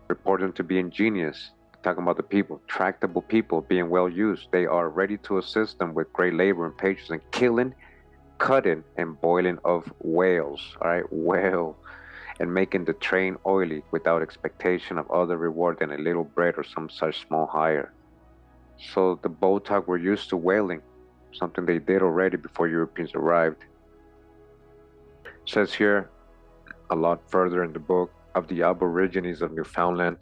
reported to be ingenious. Talking about the people, tractable people being well used. They are ready to assist them with great labor and patience in killing, cutting, and boiling of whales. All right, whale. And making the train oily without expectation of other reward than a little bread or some such small hire. So the Botok were used to whaling, something they did already before Europeans arrived. It says here, a lot further in the book, of the Aborigines of Newfoundland,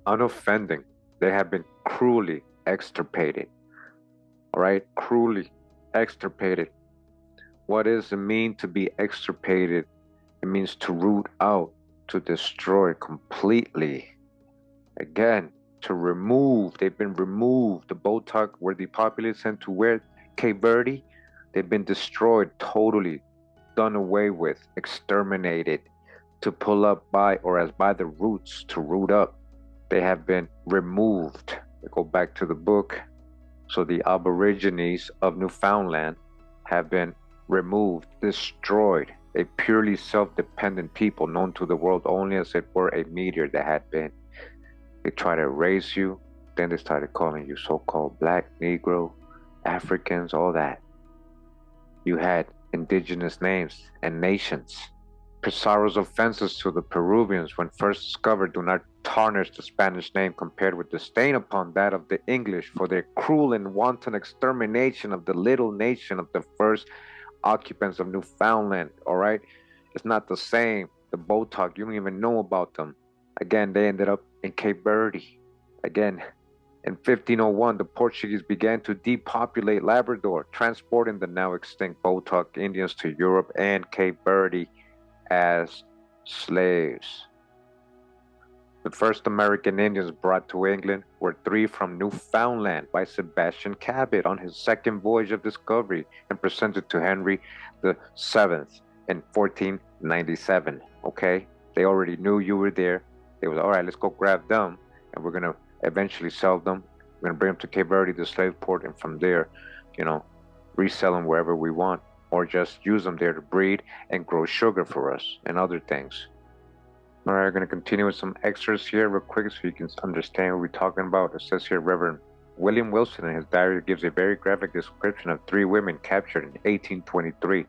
unoffending, they have been cruelly extirpated. All right, cruelly extirpated. What does it mean to be extirpated? It means to root out, to destroy completely. Again, to remove. They've been removed. The Botok were depopulated, sent to where? Cape Verde. They've been destroyed totally, done away with, exterminated, to pull up by, or as by the roots, to root up. They have been removed. We go back to the book. So the Aborigines of Newfoundland have been removed, destroyed. A purely self-dependent people known to the world only as it were a meteor that had been. They try to erase you. Then they started calling you so-called black, Negro, Africans, all that. You had indigenous names and nations. Pizarro's offenses to the Peruvians when first discovered do not tarnish the Spanish name compared with the stain upon that of the English for their cruel and wanton extermination of the little nation of the first occupants of Newfoundland. All right, it's not the same. The Botok, you don't even know about them. Again, they ended up in Cape Verde. Again, in 1501, the Portuguese began to depopulate Labrador, transporting the now extinct Botok Indians to Europe and Cape Verde as slaves. The first American Indians brought to England were 3 from Newfoundland by Sebastian Cabot on his second voyage of discovery and presented to Henry VII in 1497. Okay? They already knew you were there. They was, all right, let's go grab them, and we're going to eventually sell them. We're going to bring them to Cape Verde, the slave port, and from there, resell them wherever we want, or just use them there to breed and grow sugar for us and other things. All right, I'm going to continue with some extras here real quick so you can understand what we're talking about. It says here, Reverend William Wilson in his diary gives a very graphic description of 3 women captured in 1823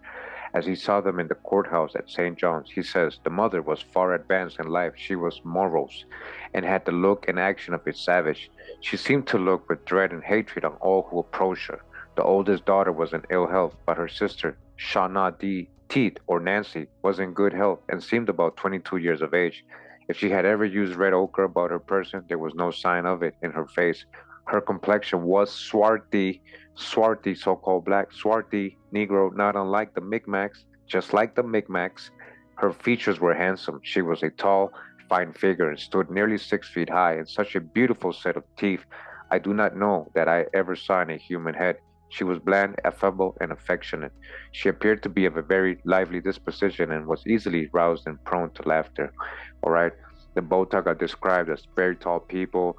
as he saw them in the courthouse at St. John's. He says, the mother was far advanced in life. She was morose and had the look and action of a savage. She seemed to look with dread and hatred on all who approached her. The oldest daughter was in ill health, but her sister, Shauna D. Teeth, or Nancy, was in good health and seemed about 22 years of age. If she had ever used red ochre about her person, there was no sign of it in her face. Her complexion was swarthy, so-called black, swarthy, Negro, not unlike the Micmacs, just like the Micmacs. Her features were handsome. She was a tall, fine figure and stood nearly 6 feet high, and such a beautiful set of teeth I do not know that I ever saw in a human head. She was bland, affable, and affectionate. She appeared to be of a very lively disposition and was easily roused and prone to laughter. All right, the Botok are described as very tall people,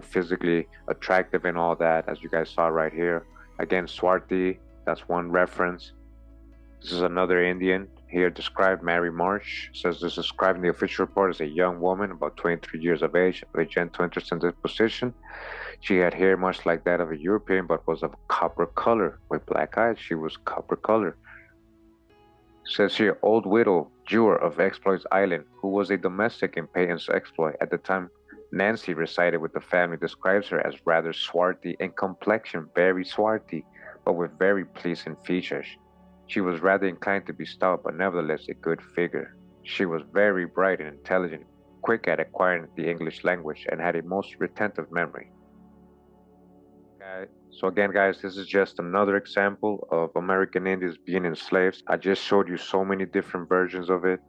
physically attractive and all that, as you guys saw right here. Again, Swarthy, that's one reference. This is another Indian here described, Mary Marsh. Says this described in the official report as a young woman, about 23 years of age, of a gentle interest in disposition. She had hair much like that of a European, but was of copper color. With black eyes, she was copper color. Says here, old widow, Jewer of Exploits Island, who was a domestic in Payton's exploit. At the time Nancy resided with the family, describes her as rather swarthy in complexion, very swarthy, but with very pleasing features. She was rather inclined to be stout, but nevertheless a good figure. She was very bright and intelligent, quick at acquiring the English language, and had a most retentive memory. So again, guys, this is just another example of American Indians being enslaved. I just showed you so many different versions of it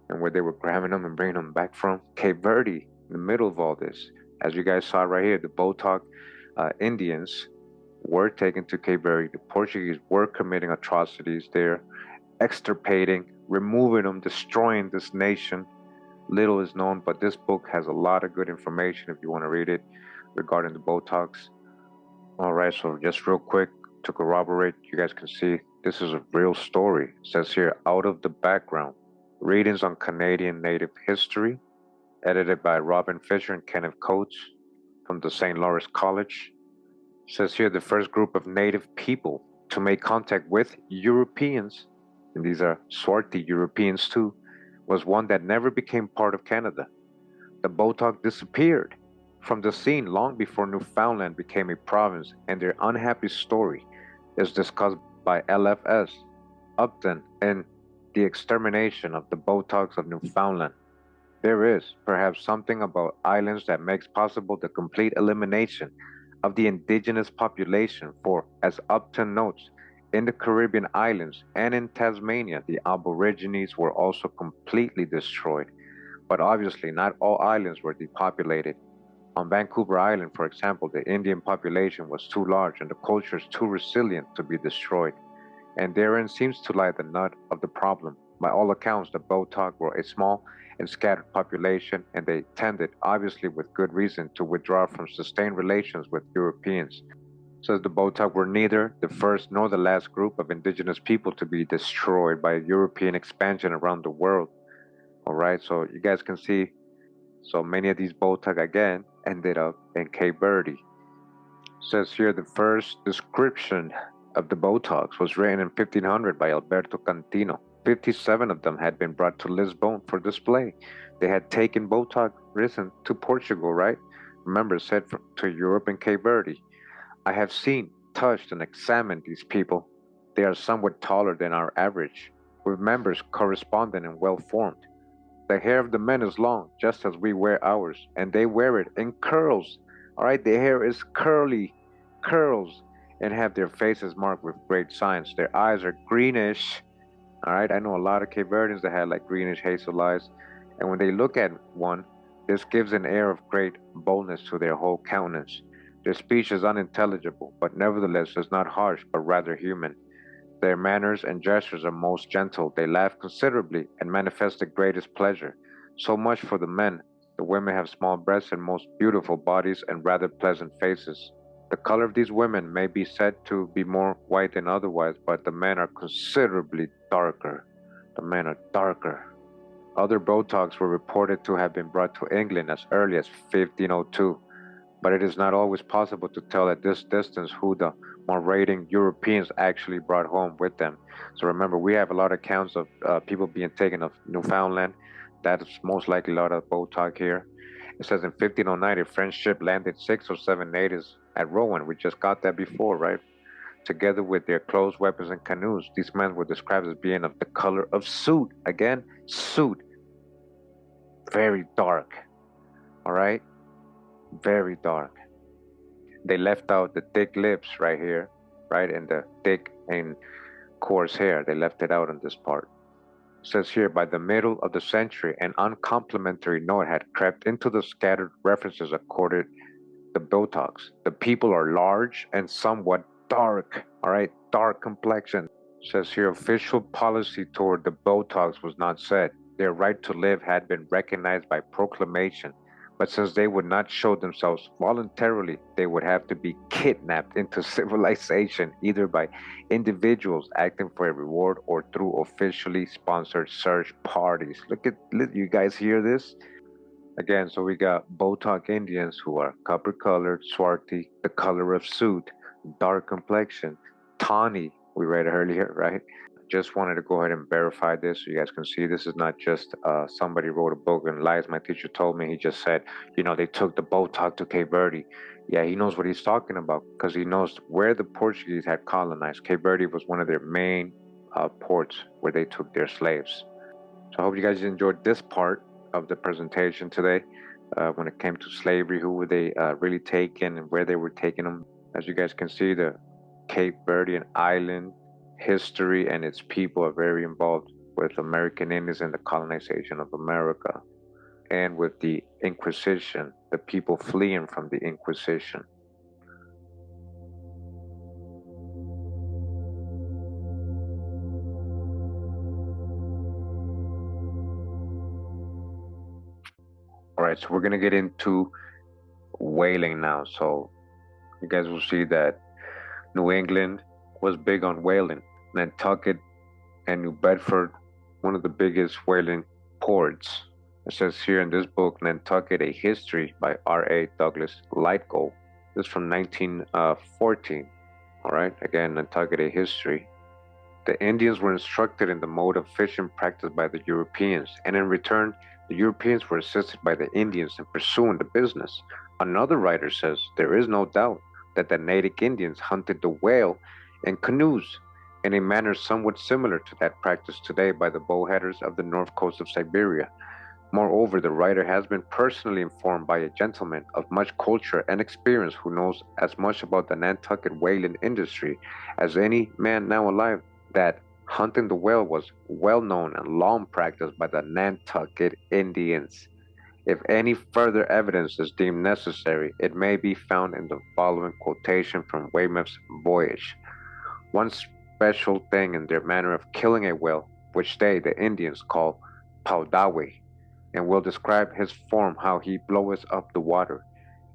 and where they were grabbing them and bringing them back from. Cape Verde, in the middle of all this. As you guys saw right here, the Botoc Indians were taken to Cape Verde. The Portuguese were committing atrocities there, extirpating, removing them, destroying this nation. Little is known, but this book has a lot of good information if you want to read it regarding the Botocs. All right, so just real quick to corroborate, you guys can see this is a real story. It says here, out of the background, readings on Canadian Native history, edited by Robin Fisher and Kenneth Coates from the St. Lawrence College. It says here, the first group of Native people to make contact with Europeans, and these are swarthy Europeans too, was one that never became part of Canada. The Botoc disappeared from the scene long before Newfoundland became a province, and their unhappy story is discussed by LFS Upton in The Extermination of the Botocs of Newfoundland. There is perhaps something about islands that makes possible the complete elimination of the indigenous population, for, as Upton notes, in the Caribbean islands and in Tasmania, the Aborigines were also completely destroyed. But obviously, not all islands were depopulated. On Vancouver Island, for example, the Indian population was too large and the cultures too resilient to be destroyed. And therein seems to lie the nut of the problem. By all accounts, the Botoc were a small and scattered population, and they tended, obviously with good reason, to withdraw from sustained relations with Europeans. Says the Botoc were neither the first nor the last group of indigenous people to be destroyed by European expansion around the world. All right, so you guys can see, so many of these Botoc again ended up in Cape Verde. Says here the first description of the Botocs was written in 1500 by Alberto Cantino. 57 of them had been brought to Lisbon for display. They had taken Botoc risen to Portugal, right? Remember, said to Europe and Cape Verde. I have seen, touched, and examined these people. They are somewhat taller than our average, with members corresponding and well formed. The hair of the men is long, just as we wear ours, and they wear it in curls. All right, their hair is curly, curls, and have their faces marked with great signs. Their eyes are greenish. All right, I know a lot of Cape Verdeans that had like greenish hazel eyes, and when they look at one, this gives an air of great boldness to their whole countenance. Their speech is unintelligible, but nevertheless is not harsh, but rather human. Their manners and gestures are most gentle. They laugh considerably and manifest the greatest pleasure. So much for the men. The women have small breasts and most beautiful bodies and rather pleasant faces. The color of these women may be said to be more white than otherwise, but the men are considerably darker. The men are darker. Other Botocs were reported to have been brought to England as early as 1502, but it is not always possible to tell at this distance who the marauding Europeans actually brought home with them. So remember, we have a lot of accounts of people being taken of Newfoundland. That's most likely a lot of Botoc here. It says in 1509, a French ship landed 6 or 7 natives at Rowan. We just got that before, right? Together with their clothes, weapons, and canoes. These men were described as being of the color of soot. Again, soot. Very dark. All right? Very dark. They left out the thick lips right here, right? And the thick and coarse hair. They left it out on this part. It says here, by the middle of the century, an uncomplimentary note had crept into the scattered references accorded the Botocs. The people are large and somewhat dark, all right? Dark complexion. It says here, official policy toward the Botocs was not set. Their right to live had been recognized by proclamation. But since they would not show themselves voluntarily, they would have to be kidnapped into civilization, either by individuals acting for a reward or through officially sponsored search parties. Look, you guys hear this? Again, so we got Botoc Indians who are copper-colored, swarthy, the color of soot, dark complexion, tawny, we read earlier, right? just wanted to go ahead and verify this so you guys can see this is not just somebody wrote a book and lies. My teacher told me, he just said, they took the boat talk to Cape Verde. Yeah, he knows what he's talking about because he knows where the Portuguese had colonized. Cape Verde was one of their main ports where they took their slaves. So I hope you guys enjoyed this part of the presentation today when it came to slavery, who were they really taking and where they were taking them. As you guys can see, the Cape Verdean Island history and its people are very involved with American Indians and the colonization of America, and with the Inquisition, the people fleeing from the Inquisition. All right, so we're gonna get into whaling now. So you guys will see that New England was big on whaling. Nantucket and New Bedford, one of the biggest whaling ports. It says here in this book, Nantucket, A History by R.A. Douglas Lightgo. This is from 1914. All right, again, Nantucket, A History. The Indians were instructed in the mode of fishing practiced by the Europeans, and in return, the Europeans were assisted by the Indians in pursuing the business. Another writer says there is no doubt that the native Indians hunted the whale in canoes in a manner somewhat similar to that practiced today by the bowheaders of the north coast of Siberia. Moreover, the writer has been personally informed by a gentleman of much culture and experience who knows as much about the Nantucket whaling industry as any man now alive, that hunting the whale was well known and long practiced by the Nantucket Indians. If any further evidence is deemed necessary, it may be found in the following quotation from Weymouth's Voyage. One special thing in their manner of killing a whale, which they, the Indians, call paudawe, and will describe his form, how he bloweth up the water,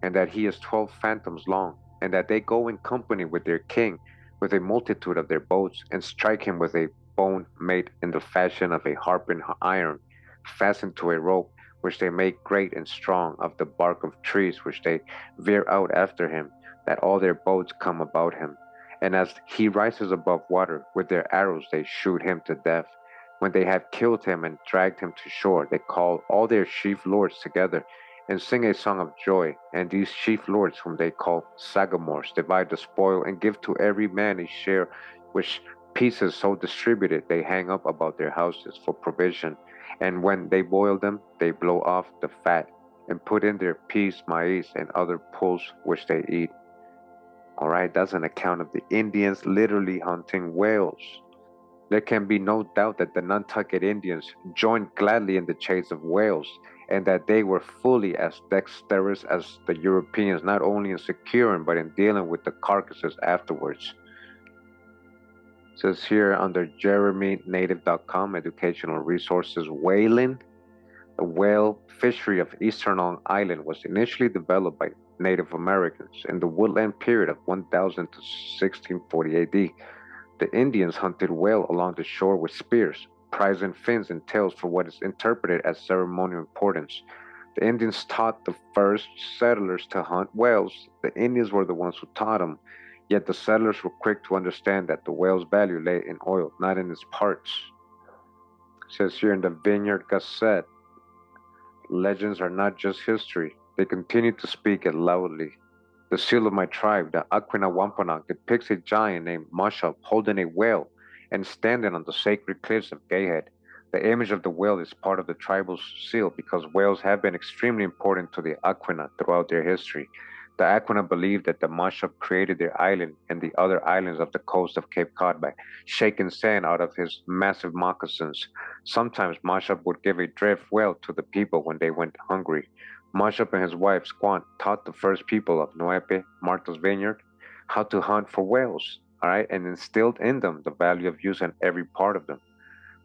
and that he is 12 fathoms long, and that they go in company with their king, with a multitude of their boats, and strike him with a bone made in the fashion of a harping iron, fastened to a rope, which they make great and strong of the bark of trees, which they veer out after him, that all their boats come about him. And as he rises above water, with their arrows they shoot him to death. When they have killed him and dragged him to shore, they call all their chief lords together, and sing a song of joy. And these chief lords, whom they call sagamores, divide the spoil, and give to every man a share, which pieces so distributed they hang up about their houses for provision. And when they boil them, they blow off the fat, and put in their peas, maize, and other pulse which they eat. All right, that's an account of the Indians literally hunting whales. There can be no doubt that the Nantucket Indians joined gladly in the chase of whales, and that they were fully as dexterous as the Europeans, not only in securing but in dealing with the carcasses afterwards. It says here under JeremyNative.com, educational resources, whaling. The whale fishery of eastern Long Island was initially developed by Native Americans in the woodland period of 1000 to 1640 AD. The Indians hunted whale along the shore with spears, prizing fins and tails for what is interpreted as ceremonial importance. The Indians taught the first settlers to hunt whales. The Indians were the ones who taught them, yet the settlers were quick to understand that the whale's value lay in oil, not in its parts. It says here in the Vineyard Gazette, legends are not just history. They continue to speak it loudly. The seal of my tribe, the Aquinnah Wampanoag, depicts a giant named Mashup holding a whale and standing on the sacred cliffs of Gayhead. The image of the whale is part of the tribal seal because whales have been extremely important to the Aquinnah throughout their history. The Aquinnah believed that the Mashup created their island and the other islands of the coast of Cape Cod by shaking sand out of his massive moccasins. Sometimes Mashup would give a drift whale to the people when they went hungry. Mashup and his wife Squant taught the first people of Nuepe, Martha's Vineyard, how to hunt for whales, all right, and instilled in them the value of using every part of them.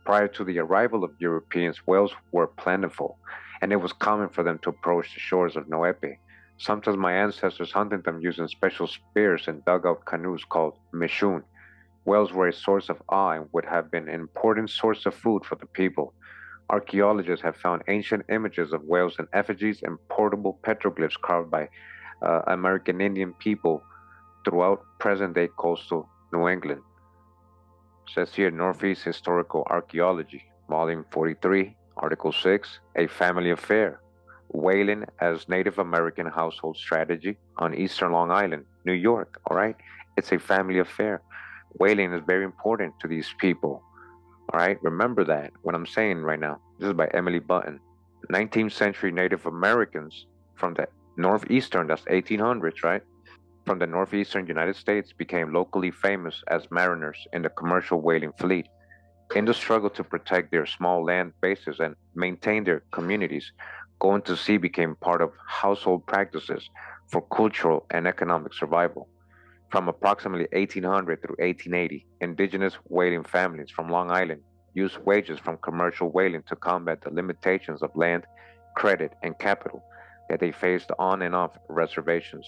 Prior to the arrival of Europeans, whales were plentiful, and it was common for them to approach the shores of Nuepe. Sometimes my ancestors hunted them using special spears and dugout canoes called mishun. Whales were a source of awe and would have been an important source of food for the people. Archaeologists have found ancient images of whales and effigies and portable petroglyphs carved by American Indian people throughout present-day coastal New England. Says here, Northeast Historical Archaeology, Volume 43, Article 6, A Family Affair. Whaling as Native American Household Strategy on Eastern Long Island, New York, all right? It's a family affair. Whaling is very important to these people, all right? Remember that, what I'm saying right now. This is by Emily Button. 19th century Native Americans from the northeastern, that's 1800s, right? From the northeastern United States became locally famous as mariners in the commercial whaling fleet. In the struggle to protect their small land bases and maintain their communities, going to sea became part of household practices for cultural and economic survival. From approximately 1800 through 1880, indigenous whaling families from Long Island used wages from commercial whaling to combat the limitations of land, credit, and capital that they faced on and off reservations.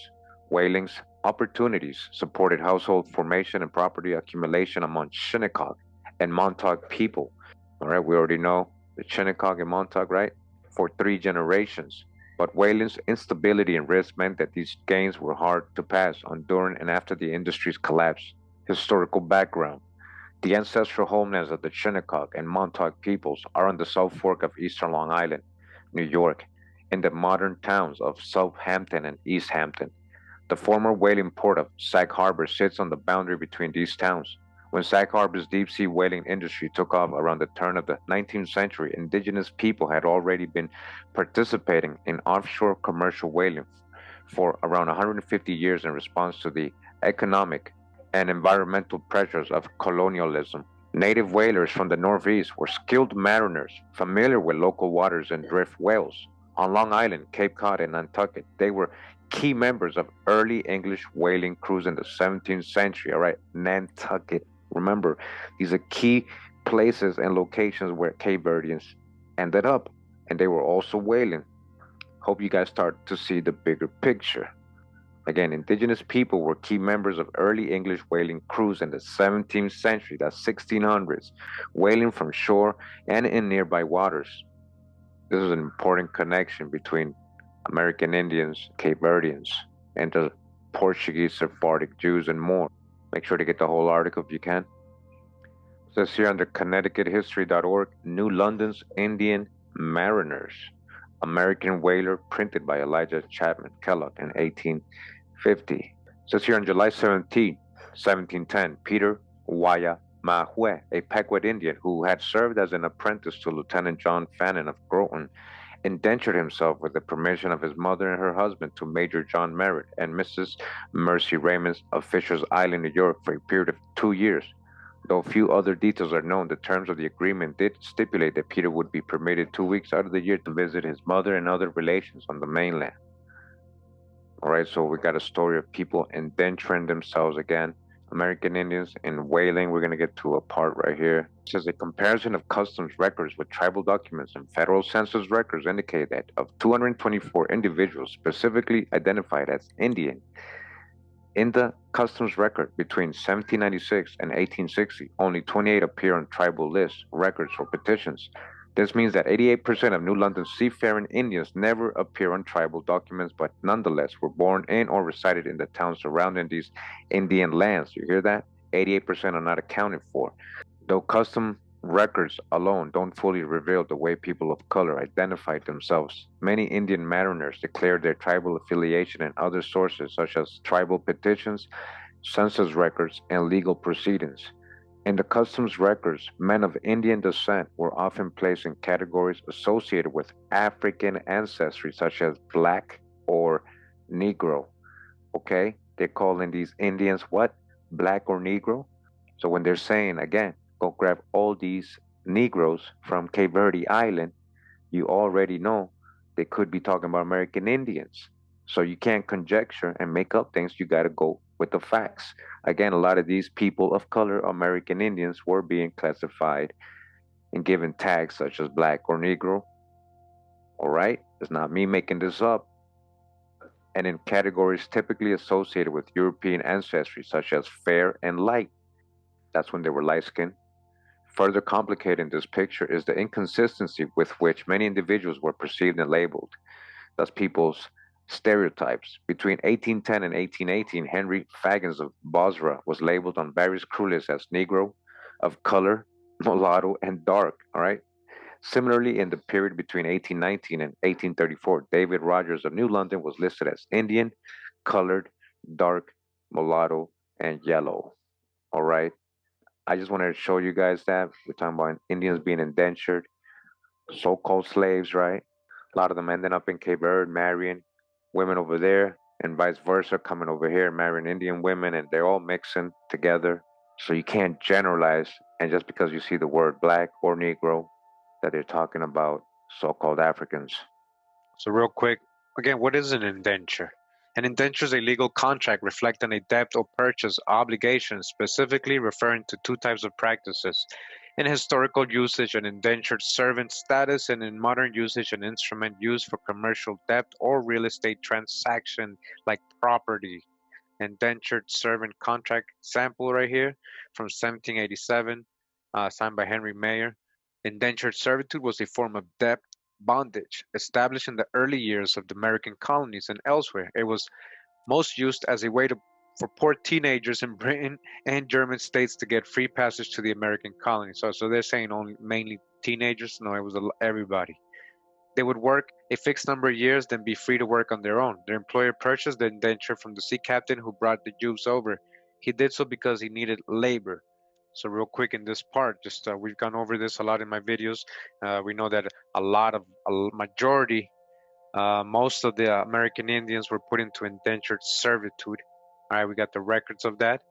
Whaling's opportunities supported household formation and property accumulation among Shinnecock and Montauk people. All right, we already know the Shinnecock and Montauk, right? For 3 generations. But whaling's instability and risk meant that these gains were hard to pass on during and after the industry's collapse. Historical background. The ancestral homelands of the Shinnecock and Montauk peoples are on the South Fork of Eastern Long Island, New York, in the modern towns of Southampton and East Hampton. The former whaling port of Sag Harbor sits on the boundary between these towns. When Sag Harbor's deep-sea whaling industry took off around the turn of the 19th century, indigenous people had already been participating in offshore commercial whaling for around 150 years in response to the economic and environmental pressures of colonialism. Native whalers from the Northeast were skilled mariners, familiar with local waters and drift whales. On Long Island, Cape Cod, and Nantucket, they were key members of early English whaling crews in the 17th century. All right, Nantucket. Remember, these are key places and locations where Cape Verdeans ended up, and they were also whaling. Hope you guys start to see the bigger picture. Again, indigenous people were key members of early English whaling crews in the 17th century, that's 1600s, whaling from shore and in nearby waters. This is an important connection between American Indians, Cape Verdeans, and the Portuguese, Sephardic Jews, and more. Make sure to get the whole article if you can. It says here under ConnecticutHistory.org, New London's Indian Mariners, American Whaler, printed by Elijah Chapman Kellogg in 1850. It says here on July 17, 1710, Peter Waya Mahue, a Pequot Indian who had served as an apprentice to Lieutenant John Fannin of Groton, indentured himself with the permission of his mother and her husband to Major John Merritt and Mrs. Mercy Raymond of Fisher's Island, New York, for a period of 2 years. Though few other details are known, the terms of the agreement did stipulate that Peter would be permitted 2 weeks out of the year to visit his mother and other relations on the mainland. All right, so we got a story of people indenturing themselves again. American Indians in whaling. We're going to get to a part right here. It says a comparison of customs records with tribal documents and federal census records indicate that of 224 individuals specifically identified as Indian in the customs record between 1796 and 1860, only 28 appear on tribal lists, records, or petitions. This means that 88% of New London's seafaring Indians never appear on tribal documents, but nonetheless were born in or resided in the towns surrounding these Indian lands. You hear that? 88% are not accounted for. Though custom records alone don't fully reveal the way people of color identified themselves, many Indian mariners declared their tribal affiliation in other sources such as tribal petitions, census records, and legal proceedings. In the customs records, men of Indian descent were often placed in categories associated with African ancestry, such as black or Negro. Okay? They're calling these Indians what? Black or Negro? So when they're saying, again, go grab all these Negroes from Cape Verde Island, you already know they could be talking about American Indians. So you can't conjecture and make up things. You got to go with the facts. Again, a lot of these people of color, American Indians, were being classified and given tags such as black or Negro. All right? It's not me making this up. And in categories typically associated with European ancestry, such as fair and light. That's when they were light skinned. Further complicating this picture is the inconsistency with which many individuals were perceived and labeled. Thus, people's stereotypes. Between 1810 and 1818, Henry Fagans of Bosra was labeled on various crew lists as Negro, of color, mulatto, and dark. All right. Similarly, in the period between 1819 and 1834, David Rogers of New London was listed as Indian, colored, dark, mulatto, and yellow. All right. I just wanted to show you guys that. We're talking about Indians being indentured, so called slaves, right? A lot of them ending up in Cape Verde marrying women over there, and vice versa, coming over here marrying Indian women, and they're all mixing together. So you can't generalize, and just because you see the word black or Negro, that they're talking about so called Africans. So real quick, again, what is an indenture? An indenture is a legal contract reflecting a debt or purchase obligation, specifically referring to two types of practices. In historical usage, an indentured servant status, and in modern usage, an instrument used for commercial debt or real estate transaction like property. Indentured servant contract sample right here from 1787, signed by Henry Mayer. Indentured servitude was a form of debt bondage established in the early years of the American colonies and elsewhere. It was most used as a way for poor teenagers in Britain and German states to get free passage to the American colonies. So they're saying only mainly teenagers? No, it was everybody. They would work a fixed number of years, then be free to work on their own. Their employer purchased the indenture from the sea captain who brought the Jews over. He did so because he needed labor. So real quick in this part, just we've gone over this a lot in my videos. We know that a majority, most of the American Indians were put into indentured servitude. All right, we got the records of that.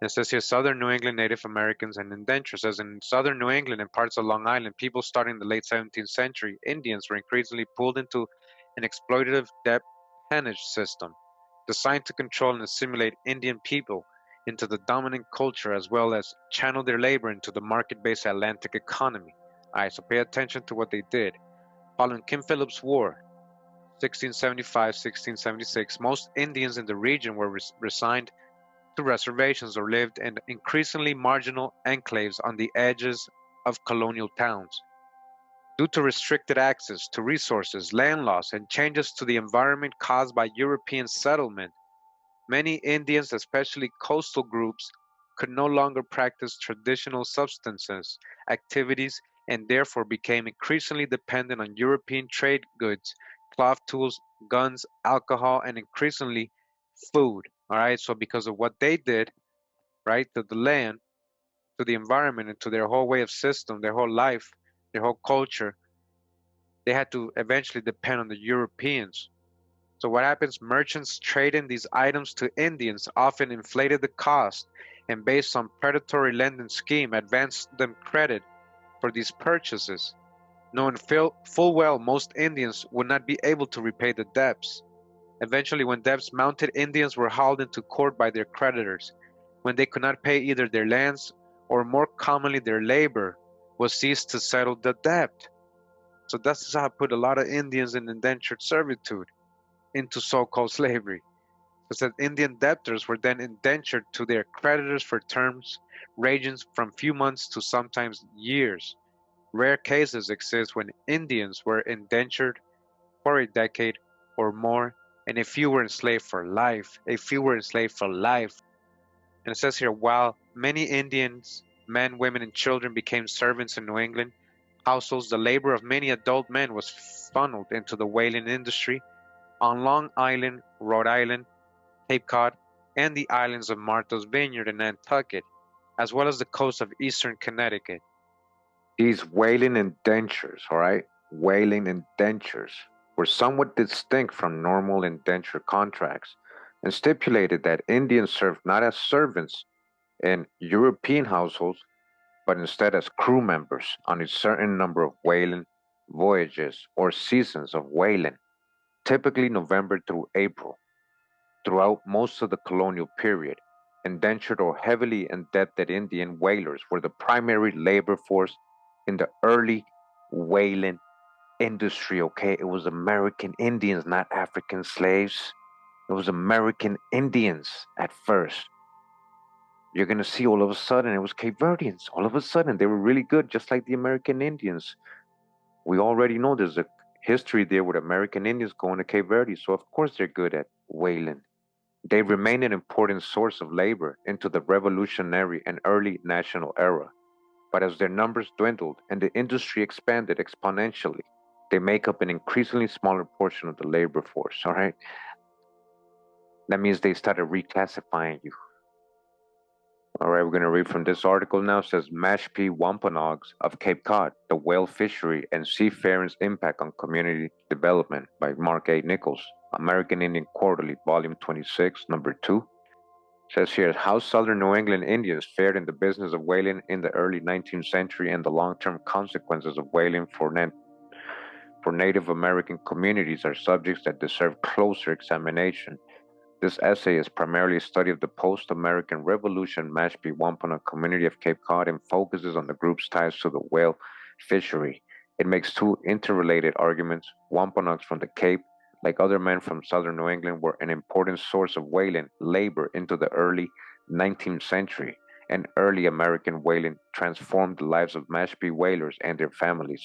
And it says here, Southern New England Native Americans and indentures. As in Southern New England and parts of Long Island, people starting in the late 17th century, Indians were increasingly pulled into an exploitative debt peonage system designed to control and assimilate Indian people into the dominant culture as well as channel their labor into the market-based Atlantic economy. All right, so pay attention to what they did. Following King Philip's War, 1675-1676, most Indians in the region were resigned to reservations or lived in increasingly marginal enclaves on the edges of colonial towns. Due to restricted access to resources, land loss, and changes to the environment caused by European settlement, many Indians, especially coastal groups, could no longer practice traditional subsistence activities and therefore became increasingly dependent on European trade goods, cloth tools, guns, alcohol, and increasingly food. All right, so because of what they did, right, to the land, to the environment, and to their whole way of system, their whole life, their whole culture, they had to eventually depend on the Europeans. So what happens? Merchants trading these items to Indians often inflated the cost and based on predatory lending scheme advanced them credit for these purchases, knowing full well most Indians would not be able to repay the debts. Eventually, when debts mounted, Indians were hauled into court by their creditors. When they could not pay either their lands or more commonly their labor was seized to settle the debt. So that's how I put a lot of Indians in indentured servitude into so-called slavery. So that Indian debtors were then indentured to their creditors for terms ranging from few months to sometimes years. Rare cases exist when Indians were indentured for a decade or more, and a few were enslaved for life. A few were enslaved for life. And it says here, while many Indians, men, women, and children became servants in New England households, the labor of many adult men was funneled into the whaling industry on Long Island, Rhode Island, Cape Cod, and the islands of Martha's Vineyard and Nantucket, as well as the coast of eastern Connecticut. These whaling indentures, all right, whaling indentures were somewhat distinct from normal indenture contracts and stipulated that Indians served not as servants in European households, but instead as crew members on a certain number of whaling voyages or seasons of whaling, typically November through April. Throughout most of the colonial period, indentured or heavily indebted Indian whalers were the primary labor force in the early whaling industry, okay? It was American Indians, not African slaves. It was American Indians at first. You're going to see all of a sudden it was Cape Verdeans. All of a sudden they were really good, just like the American Indians. We already know there's a history there with American Indians going to Cape Verde, so of course they're good at whaling. They remain an important source of labor into the Revolutionary and early National era. But as their numbers dwindled and the industry expanded exponentially, they make up an increasingly smaller portion of the labor force, all right? That means they started reclassifying you. All right, we're going to read from this article now. It says Mashpee Wampanoags of Cape Cod, the whale fishery and seafaring's impact on community development by Mark A. Nichols, American Indian Quarterly, Volume 26, Number 2. It says here how Southern New England Indians fared in the business of whaling in the early 19th century and the long-term consequences of whaling for Native American communities are subjects that deserve closer examination. This essay is primarily a study of the post-American Revolution Mashpee Wampanoag community of Cape Cod and focuses on the group's ties to the whale fishery. It makes two interrelated arguments. Wampanoags from the Cape, like other men from southern New England, were an important source of whaling labor into the early 19th century, and early American whaling transformed the lives of Mashpee whalers and their families.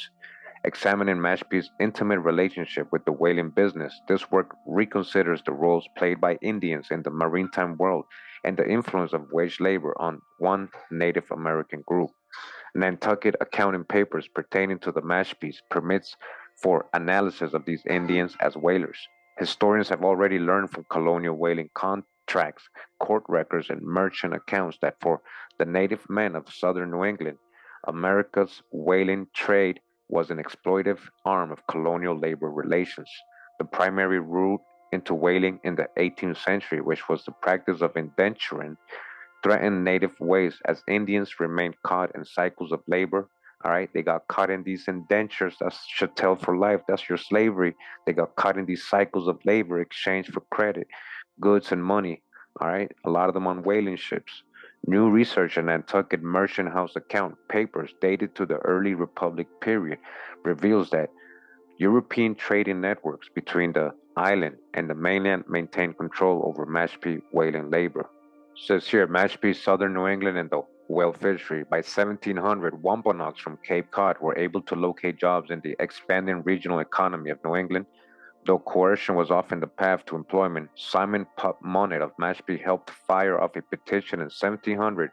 Examining Mashpee's intimate relationship with the whaling business, this work reconsiders the roles played by Indians in the maritime world and the influence of wage labor on one Native American group. Nantucket accounting papers pertaining to the Mashpees permits for analysis of these Indians as whalers. Historians have already learned from colonial whaling contracts, court records, and merchant accounts that for the native men of southern New England, America's whaling trade was an exploitative arm of colonial labor relations. The primary route into whaling in the 18th century, which was the practice of indenturing, threatened native ways as Indians remained caught in cycles of labor. All right, they got caught in these indentures, that's chattel for life, that's your slavery. They got caught in these cycles of labor, exchange for credit, goods, and money. All right, a lot of them on whaling ships. New research in Nantucket Merchant House account papers dated to the early Republic period reveals that European trading networks between the island and the mainland maintained control over Mashpee whaling labor. It says here, Mashpee, southern New England, and the whale fishery. By 1700, Wampanoags from Cape Cod were able to locate jobs in the expanding regional economy of New England. Though coercion was often the path to employment, Simon Pup Monet of Mashpee helped fire off a petition in 1700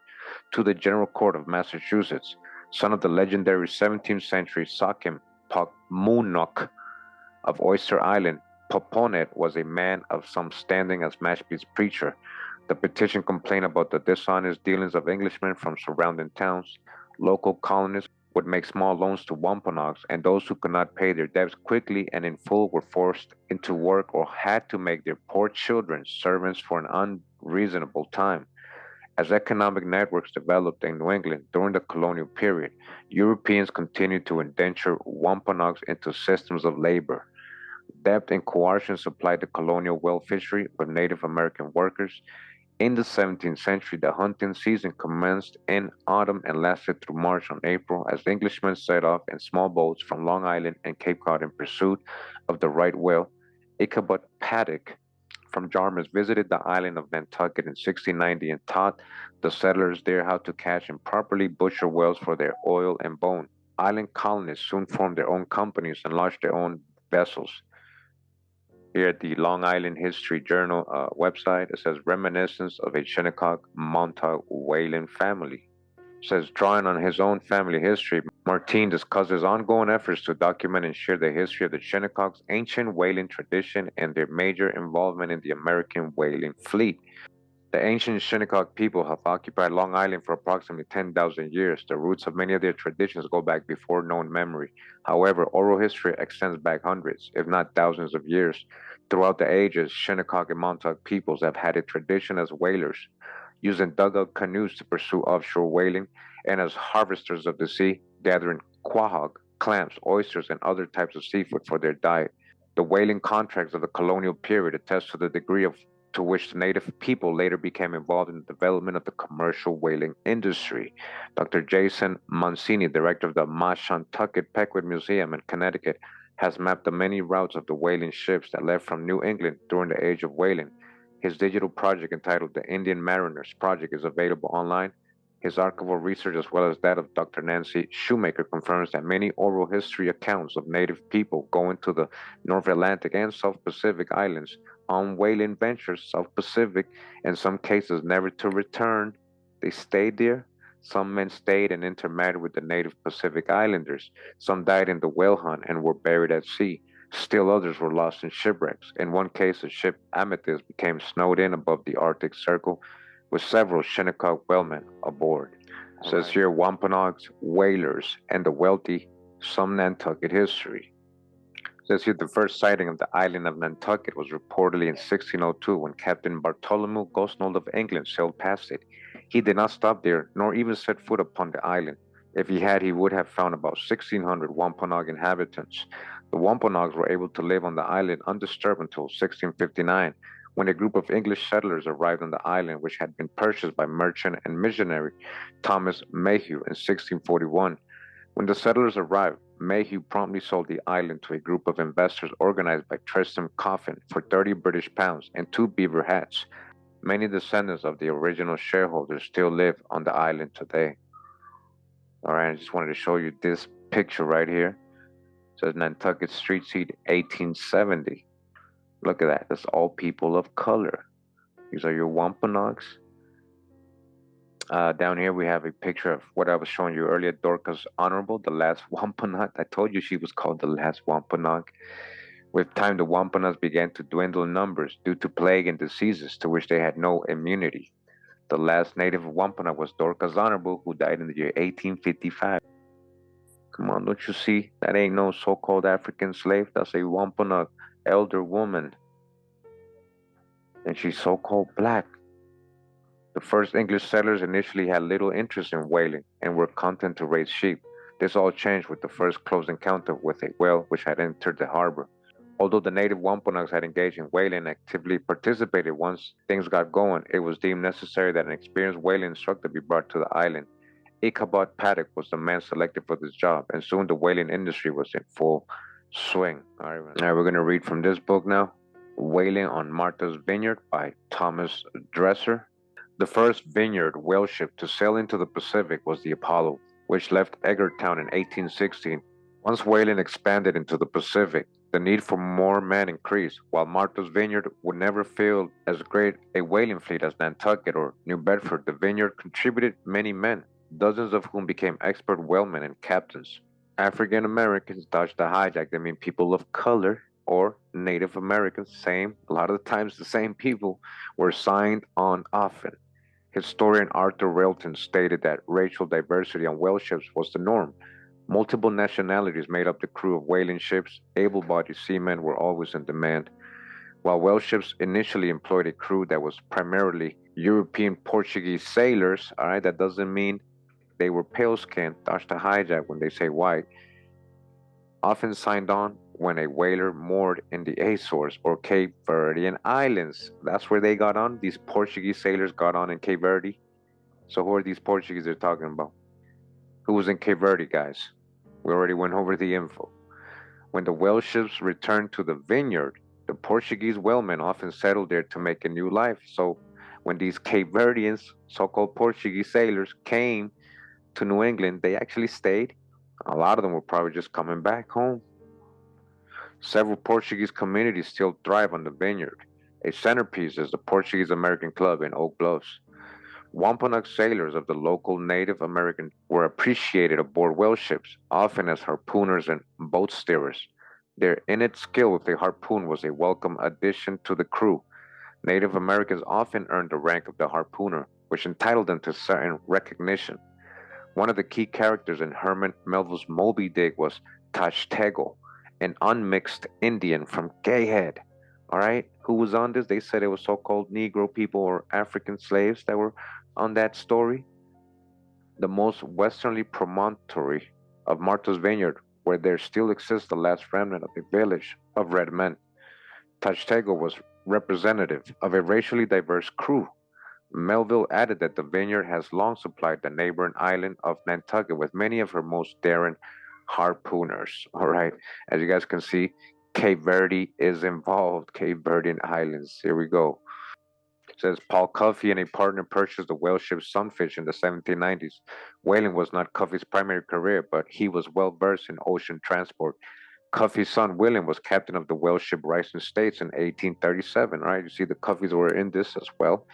to the General Court of Massachusetts. Son of the legendary 17th century Sakim Pakmunok of Oyster Island, Poponet was a man of some standing as Mashpee's preacher. The petition complained about the dishonest dealings of Englishmen from surrounding towns. Local colonists would make small loans to Wampanoags, and those who could not pay their debts quickly and in full were forced into work or had to make their poor children servants for an unreasonable time. As economic networks developed in New England during the colonial period, Europeans continued to indenture Wampanoags into systems of labor. Debt and coercion supplied the colonial whale fishery with Native American workers. In the 17th century, the hunting season commenced in autumn and lasted through March and April as Englishmen set off in small boats from Long Island and Cape Cod in pursuit of the right whale. Ichabod Paddock from Jarmus visited the island of Nantucket in 1690 and taught the settlers there how to catch and properly butcher whales for their oil and bone. Island colonists soon formed their own companies and launched their own vessels. Here at the Long Island History Journal website, it says reminiscence of a Shinnecock Montauk whaling family. It says drawing on his own family history, Martin discusses ongoing efforts to document and share the history of the Shinnecock's ancient whaling tradition and their major involvement in the American whaling fleet. The ancient Shinnecock people have occupied Long Island for approximately 10,000 years. The roots of many of their traditions go back before known memory. However, oral history extends back hundreds, if not thousands of years. Throughout the ages, Shinnecock and Montauk peoples have had a tradition as whalers, using dugout canoes to pursue offshore whaling, and as harvesters of the sea, gathering quahog, clams, oysters, and other types of seafood for their diet. The whaling contracts of the colonial period attest to the degree to which the native people later became involved in the development of the commercial whaling industry. Dr. Jason Mancini, director of the Mashantucket Pequot Museum in Connecticut, has mapped the many routes of the whaling ships that left from New England during the age of whaling. His digital project entitled The Indian Mariners Project is available online. His archival research, as well as that of Dr. Nancy Shoemaker, confirms that many oral history accounts of native people going to the North Atlantic and South Pacific islands on whaling ventures, South Pacific, in some cases never to return. They stayed there, Some men stayed and intermarried with the native Pacific Islanders. Some died in the whale hunt and were buried at sea. Still others were lost in shipwrecks. In one case, the ship Amethyst became snowed in above the Arctic Circle with several Shinnecock whalemen aboard. Says here Wampanoags, whalers, and the wealthy, some Nantucket history. Says here the first sighting of the island of Nantucket was reportedly in 1602 when Captain Bartholomew Gosnold of England sailed past it. He did not stop there, nor even set foot upon the island. If he had, he would have found about 1,600 Wampanoag inhabitants. The Wampanoags were able to live on the island undisturbed until 1659, when a group of English settlers arrived on the island, which had been purchased by merchant and missionary Thomas Mayhew in 1641. When the settlers arrived, Mayhew promptly sold the island to a group of investors organized by Tristram Coffin for 30 British pounds and 2 beaver hats. Many descendants of the original shareholders still live on the island today. All right, I just wanted to show you this picture right here. It says Nantucket Street Seat 1870. Look at that. That's all people of color. These are your Wampanoags. Down here we have a picture of what I was showing you earlier, Dorcas Honorable, the last Wampanoag. I told you she was called the last Wampanoag. With time, the Wampanoags began to dwindle in numbers due to plague and diseases to which they had no immunity. The last native Wampanoag was Dorcas Honorable, who died in the year 1855. Come on, don't you see? That ain't no so-called African slave. That's a Wampanoag elder woman. And she's so-called black. The first English settlers initially had little interest in whaling and were content to raise sheep. This all changed with the first close encounter with a whale which had entered the harbor. Although the native Wampanoags had engaged in whaling and actively participated once things got going, it was deemed necessary that an experienced whaling instructor be brought to the island. Ichabod Paddock was the man selected for this job, and soon the whaling industry was in full swing. All right, we're going to read from this book now, Whaling on Martha's Vineyard by Thomas Dresser. The first vineyard whale ship to sail into the Pacific was the Apollo, which left Edgartown in 1816. Once whaling expanded into the Pacific, the need for more men increased. While Martha's Vineyard would never field as great a whaling fleet as Nantucket or New Bedford, the Vineyard contributed many men, dozens of whom became expert whalemen and captains. African Americans dodged the hijack. They mean people of color or Native Americans, same, a lot of the times the same people, were signed on often. Historian Arthur Railton stated that racial diversity on whale ships was the norm. Multiple nationalities made up the crew of whaling ships. Able-bodied seamen were always in demand. While whale ships initially employed a crew that was primarily European Portuguese sailors, all right, that doesn't mean they were pale-skinned, dodged the hijack when they say white, often signed on when a whaler moored in the Azores or Cape Verdean Islands. That's where they got on. These Portuguese sailors got on in Cape Verde. So who are these Portuguese they're talking about? Who was in Cape Verde, guys? We already went over the info. When the whale ships returned to the vineyard, the Portuguese whalemen often settled there to make a new life. So when these Cape Verdeans, so-called Portuguese sailors, came to New England, they actually stayed. A lot of them were probably just coming back home. Several Portuguese communities still thrive on the vineyard. A centerpiece is the Portuguese American Club in Oak Bluffs. Wampanoag sailors of the local Native American were appreciated aboard whale ships, often as harpooners and boat steerers. Their innate skill with a harpoon was a welcome addition to the crew. Native Americans often earned the rank of the harpooner, which entitled them to certain recognition. One of the key characters in Herman Melville's Moby Dick was Tashtego, an unmixed Indian from Gayhead. All right, who was on this? They said it was so-called Negro people or African slaves that were on that story. The most westernly promontory of Martha's Vineyard, where there still exists the last remnant of the village of red men. Tashtego was representative of a racially diverse crew. Melville added that the vineyard has long supplied the neighboring island of Nantucket with many of her most daring harpooners. All right, as you guys can see, Cape Verde is involved. Cape Verdean Islands. Here we go. It says Paul Cuffey and a partner purchased the whale ship Sunfish in the 1790s. Whaling was not Cuffey's primary career, but he was well versed in ocean transport. Cuffey's son William was captain of the whale ship Rising States in 1837. Right, you see the Cuffeys were in this as well.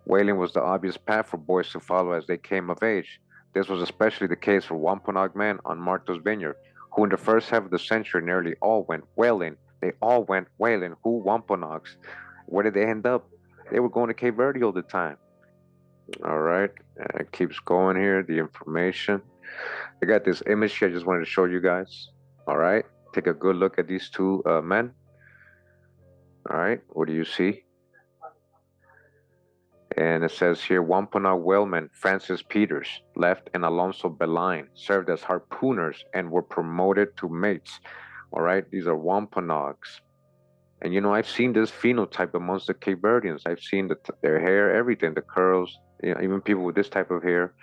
Whaling was the obvious path for boys to follow as they came of age. This was especially the case for Wampanoag men on Martha's Vineyard, who in the first half of the century nearly all went whaling. They all went whaling. Who? Wampanoags. Where did they end up? They were going to Cape Verde all the time. All right, it keeps going here. The information. I got this image here I just wanted to show you guys. All right, take a good look at these two men. All right, what do you see? And it says here, Wampanoag whaleman Francis Peters left and Alonso Belain served as harpooners and were promoted to mates. All right, these are Wampanoags. And you know, I've seen this phenotype amongst the Cape Verdeans. I've seen their hair, everything, the curls, you know, even people with this type of hair,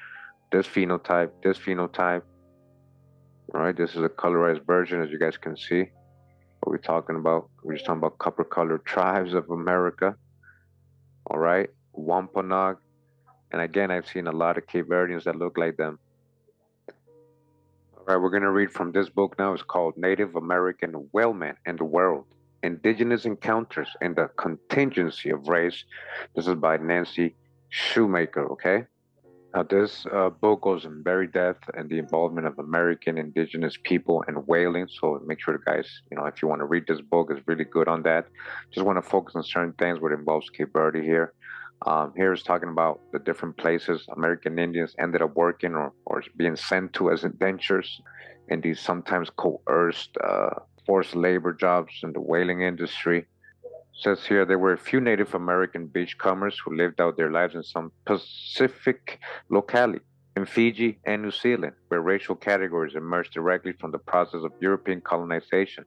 this phenotype, this phenotype. All right, this is a colorized version, as you guys can see. What we're talking about, we're just talking about copper-colored tribes of America. All right, Wampanoag. And again, I've seen a lot of Cape Verdeans that look like them. All right, we're going to read from this book now. It's called Native American Whalemen and the World, Indigenous Encounters and the Contingency of Race. This is by Nancy Shoemaker, okay? Now, this book goes in very depth and the involvement of American indigenous people and whaling. So make sure, guys, you know, if you want to read this book, it's really good on that. Just want to focus on certain things where it involves Cape Verde here. Here is talking about the different places American Indians ended up working or being sent to as indentures in these sometimes coerced forced labor jobs in the whaling industry. It says here there were a few Native American beachcombers who lived out their lives in some Pacific locality in Fiji and New Zealand, where racial categories emerged directly from the process of European colonization.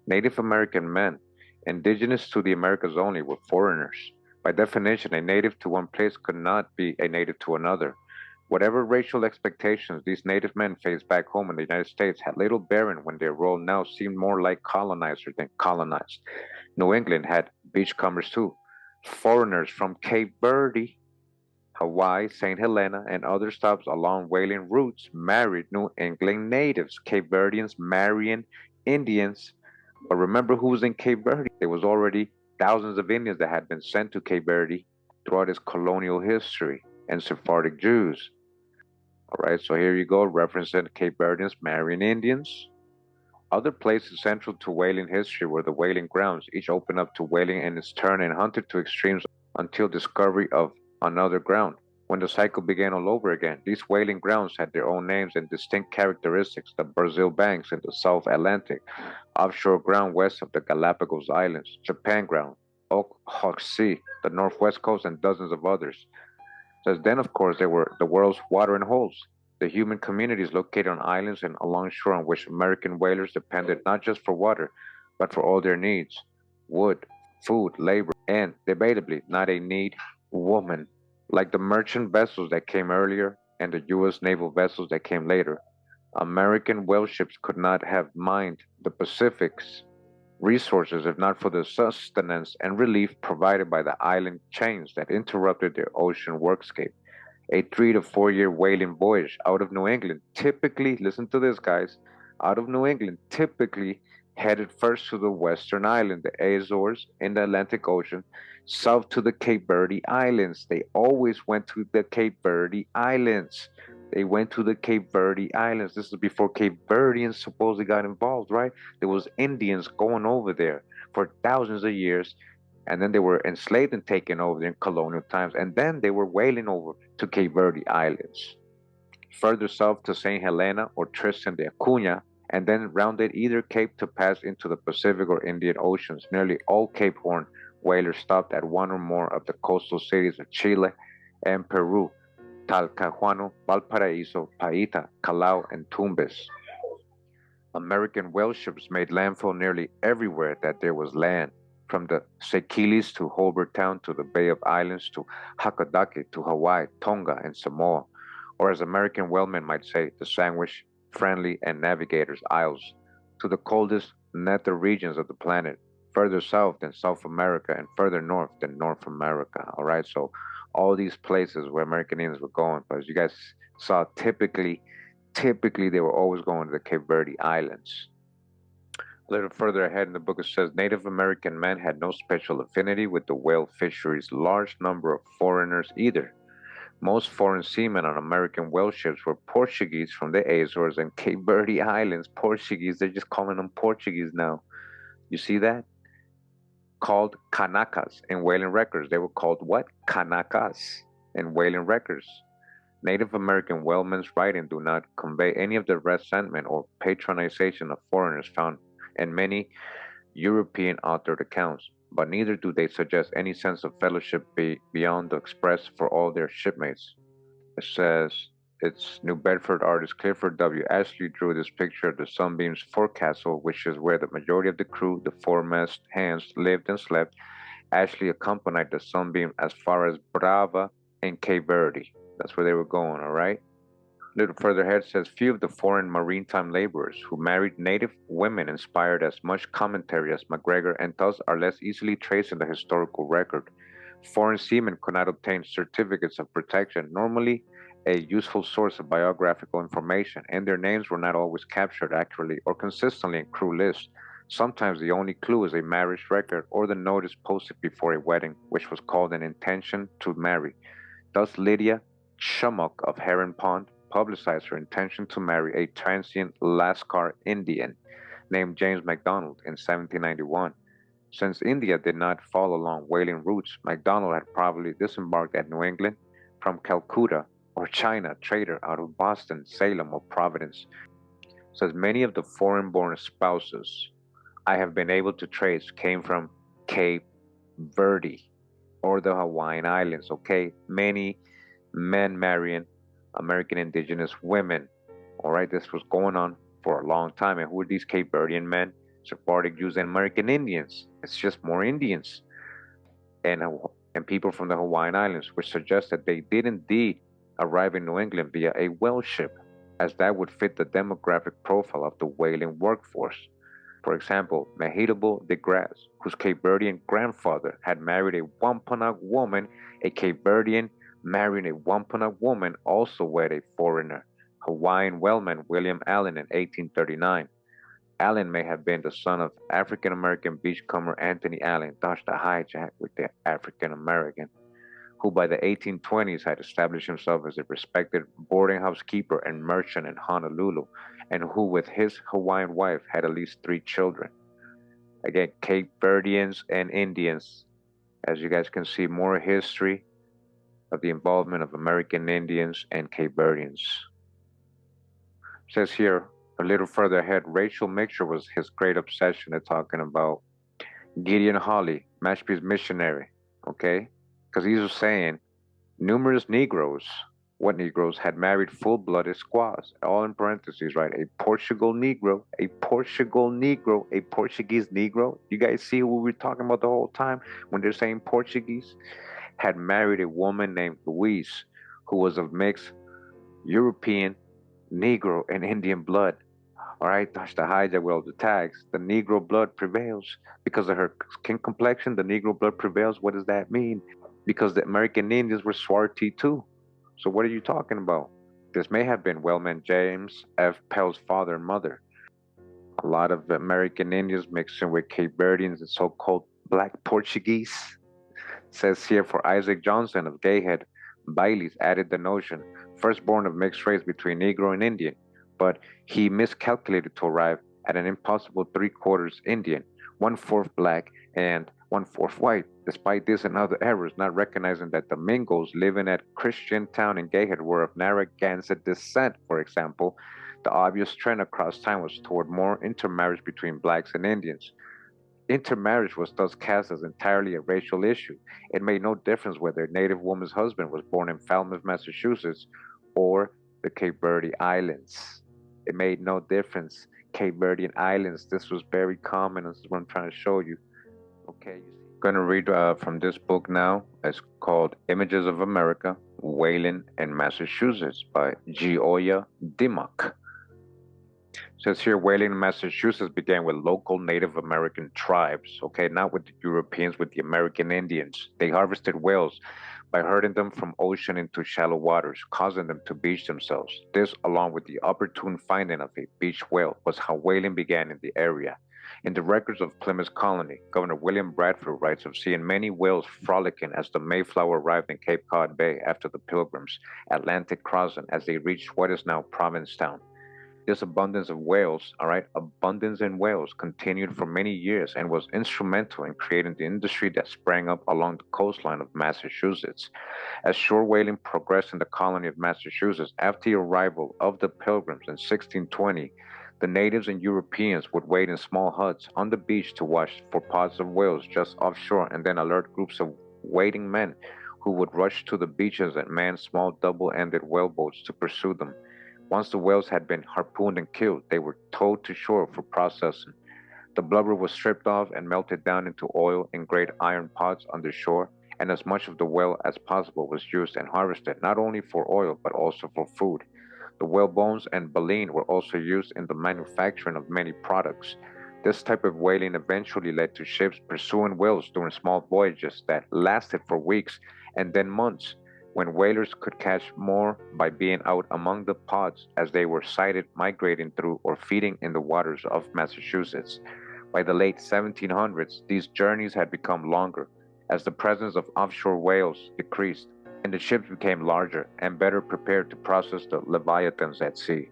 Native American men, indigenous to the Americas only, were foreigners. By definition, a native to one place could not be a native to another. Whatever racial expectations these native men faced back home in the United States had little bearing when their role now seemed more like colonizer than colonized. New England had beachcombers too. Foreigners from Cape Verde, Hawaii, St. Helena, and other stops along whaling routes married New England natives, Cape Verdeans marrying Indians. But remember who was in Cape Verde? There was already thousands of Indians that had been sent to Cape Verde throughout its colonial history, and Sephardic Jews. All right, so here you go, referencing Cape Verdeans marrying Indians. Other places central to whaling history were the whaling grounds, each opened up to whaling in its turn and hunted to extremes until discovery of another ground. When the cycle began all over again, these whaling grounds had their own names and distinct characteristics: the Brazil Banks in the South Atlantic, offshore ground west of the Galapagos Islands, Japan ground, Okhotsk, the northwest coast, and dozens of others. Says then, of course, there were the world's watering holes, the human communities located on islands and along shore on which American whalers depended not just for water, but for all their needs: wood, food, labor, and, debatably, not a need, woman. Like the merchant vessels that came earlier and the U.S. naval vessels that came later, American whale ships could not have mined the Pacific's resources if not for the sustenance and relief provided by the island chains that interrupted their ocean workscape. A 3 to 4 year whaling voyage out of New England typically, listen to this, guys, out of New England typically headed first to the western island, the Azores, in the Atlantic Ocean, south to the Cape Verde Islands. They always went to the Cape Verde Islands. They went to the Cape Verde Islands. This is before Cape Verdeans supposedly got involved, right? There was Indians going over there for thousands of years, and then they were enslaved and taken over in colonial times, and then they were whaling over to Cape Verde Islands. Further south to St. Helena or Tristan de Acunha, and then rounded either cape to pass into the Pacific or Indian Oceans. Nearly all Cape Horn whalers stopped at one or more of the coastal cities of Chile and Peru: Talcahuano, Valparaiso, Paita, Callao, and Tumbes. American whale ships made landfall nearly everywhere that there was land, from the Seychelles to Hobart Town to the Bay of Islands to Hakodate to Hawaii, Tonga, and Samoa, or as American whalemen might say, the Sandwich, Friendly, and Navigator's Isles, to the coldest nether regions of the planet, further south than South America and further north than North America. All right, so all these places where American Indians were going, but as you guys saw, typically they were always going to the Cape Verde Islands. A little further ahead in the book, it says Native American men had no special affinity with the whale fishery's large number of foreigners either. Most foreign seamen on American whale ships were Portuguese from the Azores and Cape Verde Islands. Portuguese, they're just calling them Portuguese now. You see that? Called Kanakas in whaling records. They were called what? Kanakas in whaling records. Native American whalemen's writings do not convey any of the resentment or patronization of foreigners found in many European authored accounts, but neither do they suggest any sense of fellowship beyond the express for all their shipmates. It says its New Bedford artist Clifford W. Ashley drew this picture of the Sunbeam's forecastle, which is where the majority of the crew, the foremast hands, lived and slept. Ashley accompanied the Sunbeam as far as Brava and Cape Verde. That's where they were going, all right? A little further ahead says few of the foreign maritime laborers who married native women inspired as much commentary as MacGregor and thus are less easily traced in the historical record. Foreign seamen could not obtain certificates of protection, normally a useful source of biographical information, and their names were not always captured accurately or consistently in crew lists. Sometimes the only clue is a marriage record or the notice posted before a wedding, which was called an intention to marry. Thus Lydia Shummock of Heron Pond publicized her intention to marry a transient Lascar Indian named James MacDonald in 1791. Since India did not follow along whaling routes, MacDonald had probably disembarked at New England from Calcutta or China, trader out of Boston, Salem, or Providence. Says many of the foreign-born spouses I have been able to trace came from Cape Verde or the Hawaiian Islands, okay? Many men marrying American indigenous women. All right, this was going on for a long time. And who are these Cape Verdean men? Sephardic Jews and American Indians. It's just more Indians and people from the Hawaiian Islands, which suggests that they did indeed arrive in New England via a whale ship, as that would fit the demographic profile of the whaling workforce. For example, Mehitable de Grasse, whose Cape Verdean grandfather had married a Wampanoag woman, a Cape Verdean marrying a Wampanoag woman also wed a foreigner, Hawaiian whaleman William Allen in 1839. Allen may have been the son of African-American beachcomber Anthony Allen, thus the hijack with the African-American, who by the 1820s had established himself as a respected boarding house keeper and merchant in Honolulu, and who with his Hawaiian wife had at least 3 children. Again, Cape Verdeans and Indians. As you guys can see, more history of the involvement of American Indians and Cape Verdeans. It says here, a little further ahead, racial mixture was his great obsession. They're talking about Gideon Hawley, Mashpee's missionary, okay? Because he was saying numerous Negroes, what Negroes, had married full-blooded squaws, all in parentheses, right? A Portugal Negro, a Portugal Negro, a Portuguese Negro. You guys see what we were talking about the whole time when they're saying Portuguese? Had married a woman named Louise, who was of mixed European, Negro, and Indian blood. All right, that's the hijack with all the tags. The Negro blood prevails because of her skin complexion. The Negro blood prevails. What does that mean? Because the American Indians were swarthy too. So what are you talking about? This may have been whaleman James F. Pell's father and mother. A lot of American Indians mixing with Cape Verdeans and so-called Black Portuguese. It says here for Isaac Johnson of Gayhead, Bailey's added the notion, firstborn of mixed race between Negro and Indian, but he miscalculated to arrive at an impossible 3/4 Indian, 1/4 black, and 1/4 white. Despite this and other errors, not recognizing that the Mingos living at Christian Town and Gayhead were of Narragansett descent, for example, the obvious trend across time was toward more intermarriage between blacks and Indians. Intermarriage was thus cast as entirely a racial issue. It made no difference whether a native woman's husband was born in Falmouth, Massachusetts, or the Cape Verde Islands. It made no difference. Cape Verdean Islands, this was very common. This is what I'm trying to show you. Okay, I'm going to read from this book now. It's called Images of America, Whaling in Massachusetts by Gioia Dimmock. It says here, whaling in Massachusetts began with local Native American tribes, okay, not with the Europeans, with the American Indians. They harvested whales by herding them from ocean into shallow waters, causing them to beach themselves. This, along with the opportune finding of a beach whale, was how whaling began in the area. In the records of Plymouth Colony, Governor William Bradford writes of seeing many whales frolicking as the Mayflower arrived in Cape Cod Bay after the Pilgrims' Atlantic crossing as they reached what is now Provincetown. This abundance of whales, all right, abundance in whales continued for many years and was instrumental in creating the industry that sprang up along the coastline of Massachusetts. As shore whaling progressed in the colony of Massachusetts after the arrival of the Pilgrims in 1620, the natives and Europeans would wait in small huts on the beach to watch for pods of whales just offshore and then alert groups of waiting men who would rush to the beaches and man small double-ended whaleboats to pursue them. Once the whales had been harpooned and killed, they were towed to shore for processing. The blubber was stripped off and melted down into oil in great iron pots on the shore, and as much of the whale as possible was used and harvested, not only for oil but also for food. The whale bones and baleen were also used in the manufacturing of many products. This type of whaling eventually led to ships pursuing whales during small voyages that lasted for weeks and then months, when whalers could catch more by being out among the pods as they were sighted migrating through or feeding in the waters of Massachusetts. By the late 1700s, these journeys had become longer as the presence of offshore whales decreased, and the ships became larger and better prepared to process the leviathans at sea.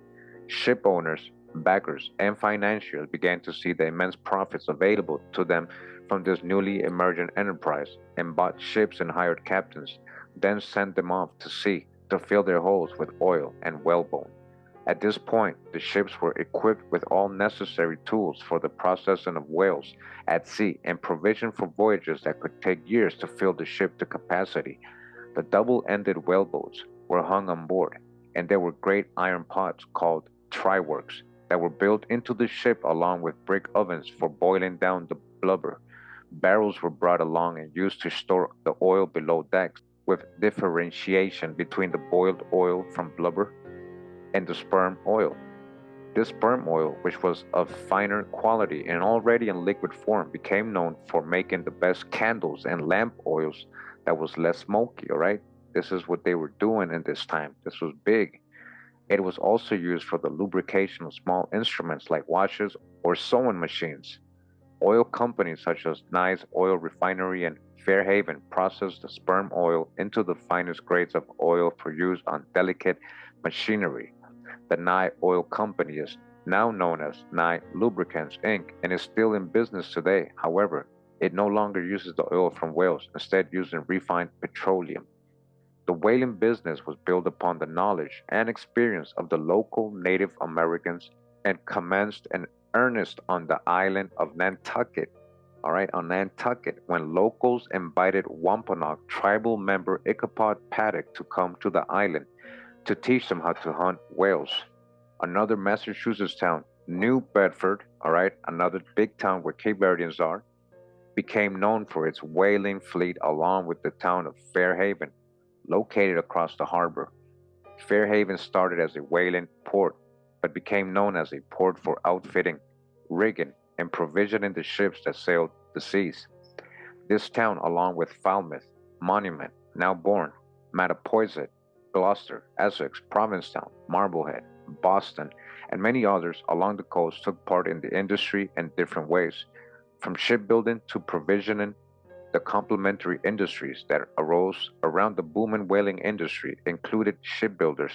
Ship owners, backers, and financiers began to see the immense profits available to them from this newly emergent enterprise and bought ships and hired captains, then sent them off to sea to fill their holds with oil and whalebone. At this point, the ships were equipped with all necessary tools for the processing of whales at sea and provision for voyages that could take years to fill the ship to capacity. The double-ended whaleboats were hung on board, and there were great iron pots called tryworks that were built into the ship along with brick ovens for boiling down the blubber. Barrels were brought along and used to store the oil below decks, with differentiation between the boiled oil from blubber and the sperm oil. This sperm oil, which was of finer quality and already in liquid form, became known for making the best candles and lamp oils that was less smoky, all right? This is what they were doing in this time. This was big. It was also used for the lubrication of small instruments like watches or sewing machines. Oil companies such as Nye's Oil Refinery and Fairhaven processed the sperm oil into the finest grades of oil for use on delicate machinery. The Nye Oil Company is now known as Nye Lubricants Inc. and is still in business today. However, it no longer uses the oil from whales, instead using refined petroleum. The whaling business was built upon the knowledge and experience of the local Native Americans and commenced in earnest on the island of Nantucket. All right, on Nantucket, when locals invited Wampanoag tribal member Ichabod Paddock to come to the island to teach them how to hunt whales. Another Massachusetts town, New Bedford, all right, another big town where Cape Verdeans are, became known for its whaling fleet along with the town of Fairhaven, located across the harbor. Fairhaven started as a whaling port, but became known as a port for outfitting, rigging, and provisioning the ships that sailed the seas. This town, along with Falmouth, Monument, Now Bourne, Mattapoisett, Gloucester, Essex, Provincetown, Marblehead, Boston, and many others along the coast took part in the industry in different ways, from shipbuilding to provisioning. The complementary industries that arose around the booming whaling industry included shipbuilders,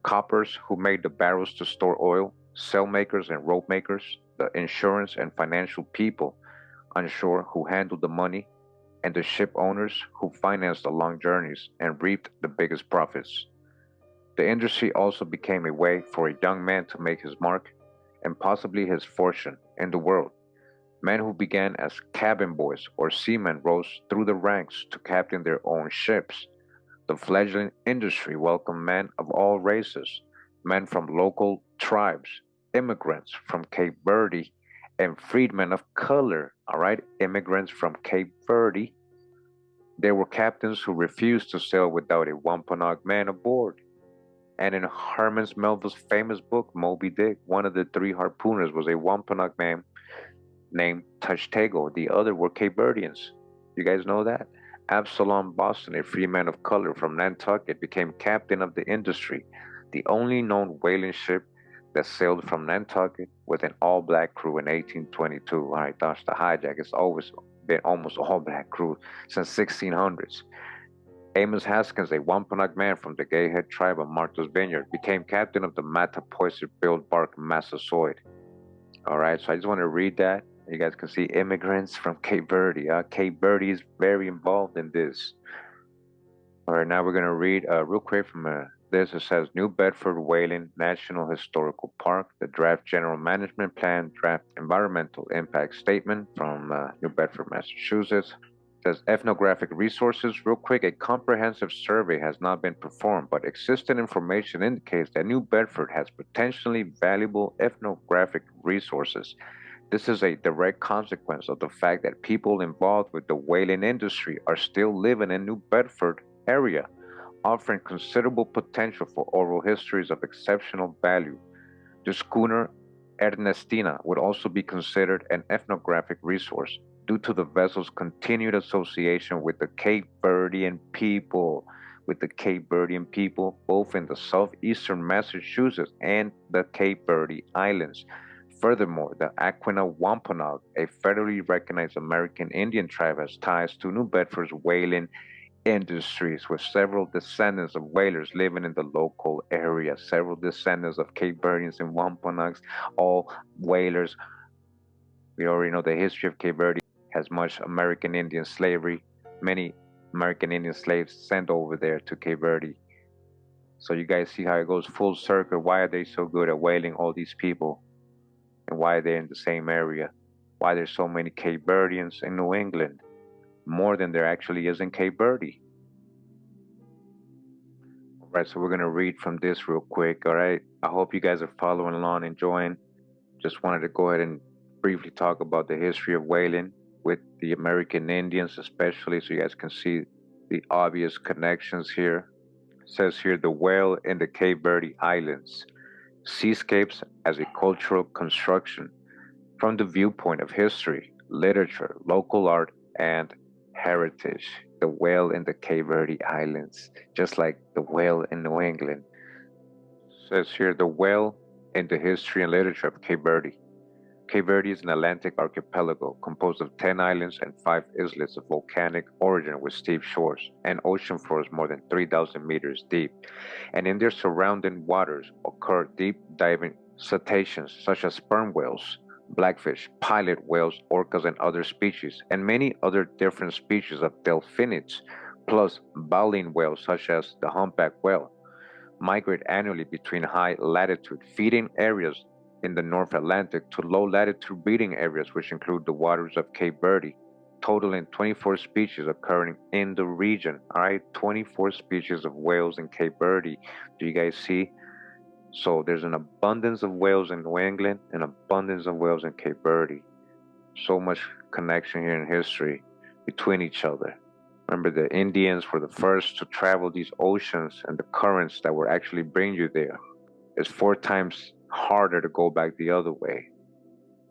coppers who made the barrels to store oil, sail makers and rope makers, the insurance and financial people on shore who handled the money, and the ship owners who financed the long journeys and reaped the biggest profits. The industry also became a way for a young man to make his mark and possibly his fortune in the world. Men who began as cabin boys or seamen rose through the ranks to captain their own ships. The fledgling industry welcomed men of all races, men from local tribes, immigrants from Cape Verde, and freedmen of color, all right, immigrants from Cape Verde. There were captains who refused to sail without a Wampanoag man aboard. And in Herman Melville's famous book, Moby Dick, one of the three harpooners was a Wampanoag man named Tashtego. The other were Cape Verdeans. You guys know that? Absalom Boston, a free man of color from Nantucket, became captain of the industry, the only known whaling ship that sailed from Nantucket with an all-black crew in 1822. All right, that's the hijack. It's always been almost all-black crew since 1600s. Amos Haskins, a Wampanoag man from the Gayhead tribe of Martha's Vineyard, became captain of the Mattapoisett-built bark Massasoit. All right, so I just want to read that. You guys can see immigrants from Cape Verde. Cape Verde is very involved in this. All right, now we're going to read real quick from this. It says New Bedford Whaling National Historical Park, the draft general management plan, draft environmental impact statement from New Bedford, Massachusetts. It says ethnographic resources. Real quick, a comprehensive survey has not been performed, but existing information indicates that New Bedford has potentially valuable ethnographic resources. This is a direct consequence of the fact that people involved with the whaling industry are still living in New Bedford area, offering considerable potential for oral histories of exceptional value. The schooner Ernestina would also be considered an ethnographic resource due to the vessel's continued association with the Cape Verdean people, both in the southeastern Massachusetts and the Cape Verde Islands. Furthermore, the Aquinnah Wampanoag, a federally recognized American Indian tribe, has ties to New Bedford's whaling industries, with several descendants of whalers living in the local area. Several descendants of Cape Verdeans and Wampanoags, all whalers. We already know the history of Cape Verde has much American Indian slavery. Many American Indian slaves sent over there to Cape Verde. So you guys see how it goes full circle. Why are they so good at whaling all these people? And why they're in the same area, why there's so many Cape Verdeans in New England, more than there actually is in Cape Verde. All right, so we're going to read from this real quick, all right? I hope you guys are following along, enjoying. Just wanted to go ahead and briefly talk about the history of whaling with the American Indians especially, so you guys can see the obvious connections here. It says here, the whale in the Cape Verde Islands. Seascapes as a cultural construction from the viewpoint of history, literature, local art, and heritage. The whale in the Cape Verde Islands, just like the whale in New England. Says here, the whale in the history and literature of Cape Verde. Cape Verde is an Atlantic archipelago composed of 10 islands and 5 islets of volcanic origin with steep shores and ocean floors more than 3,000 meters deep. And in their surrounding waters occur deep diving cetaceans such as sperm whales, blackfish, pilot whales, orcas, and other species, and many other different species of delphinids, plus baleen whales such as the humpback whale, migrate annually between high latitude feeding areas in the North Atlantic to low latitude breeding areas, which include the waters of Cape Verde, totaling 24 species occurring in the region. All right, 24 species of whales in Cape Verde. Do you guys see? So there's an abundance of whales in New England, an abundance of whales in Cape Verde. So much connection here in history between each other. Remember, the Indians were the first to travel these oceans, and the currents that will actually bring you there. It's 4 times harder to go back the other way.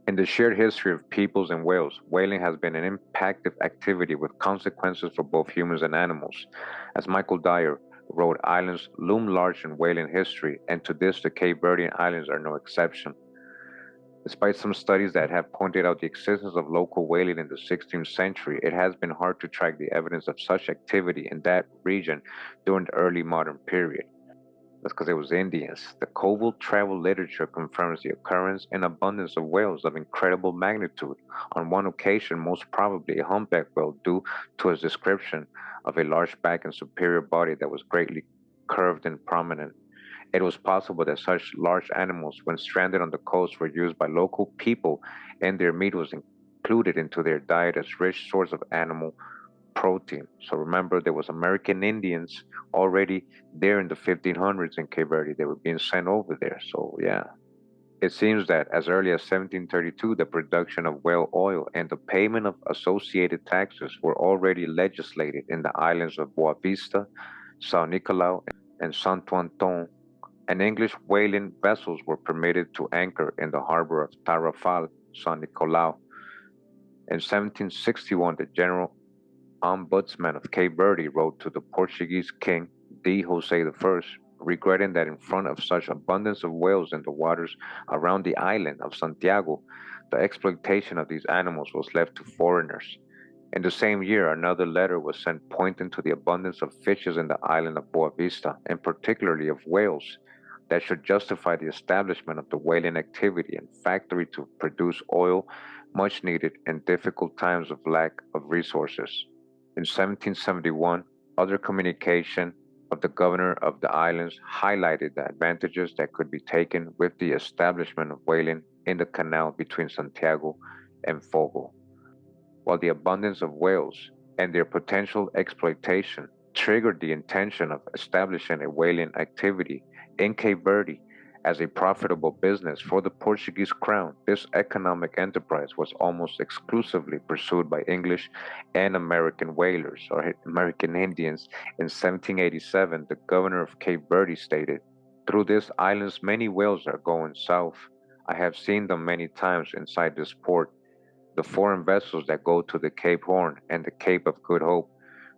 In the shared history of peoples and whales, whaling has been an impactful activity with consequences for both humans and animals. As Michael Dyer wrote, islands loom large in whaling history, and to this the Cape Verdean Islands are no exception. Despite some studies that have pointed out the existence of local whaling in the 16th century, it has been hard to track the evidence of such activity in that region during the early modern period. That's because it was Indians. The Coval travel literature confirms the occurrence and abundance of whales of incredible magnitude. On one occasion, most probably a humpback whale, due to his description of a large back and superior body that was greatly curved and prominent. It was possible that such large animals, when stranded on the coast, were used by local people, and their meat was included into their diet as rich source of animal protein. So remember, there was American Indians already there in the 1500s in Cape Verde. They were being sent over there. So yeah, it seems that as early as 1732, the production of whale oil and the payment of associated taxes were already legislated in the islands of Boa Vista, São Nicolau, and Santo Antão, and English whaling vessels were permitted to anchor in the harbor of Tarrafal, San Nicolau. In 1761, the General ombudsman of Cape Verde wrote to the Portuguese king, D. Jose I, regretting that in front of such abundance of whales in the waters around the island of Santiago, the exploitation of these animals was left to foreigners. In the same year, another letter was sent pointing to the abundance of fishes in the island of Boa Vista, and particularly of whales, that should justify the establishment of the whaling activity and factory to produce oil much needed in difficult times of lack of resources. In 1771, other communication of the governor of the islands highlighted the advantages that could be taken with the establishment of whaling in the canal between Santiago and Fogo, while the abundance of whales and their potential exploitation triggered the intention of establishing a whaling activity in Cape Verde as a profitable business for the Portuguese crown. This economic enterprise was almost exclusively pursued by English and American whalers or American Indians. In 1787, the governor of Cape Verde stated, "Through this island's many whales are going south. I have seen them many times inside this port. The foreign vessels that go to the Cape Horn and the Cape of Good Hope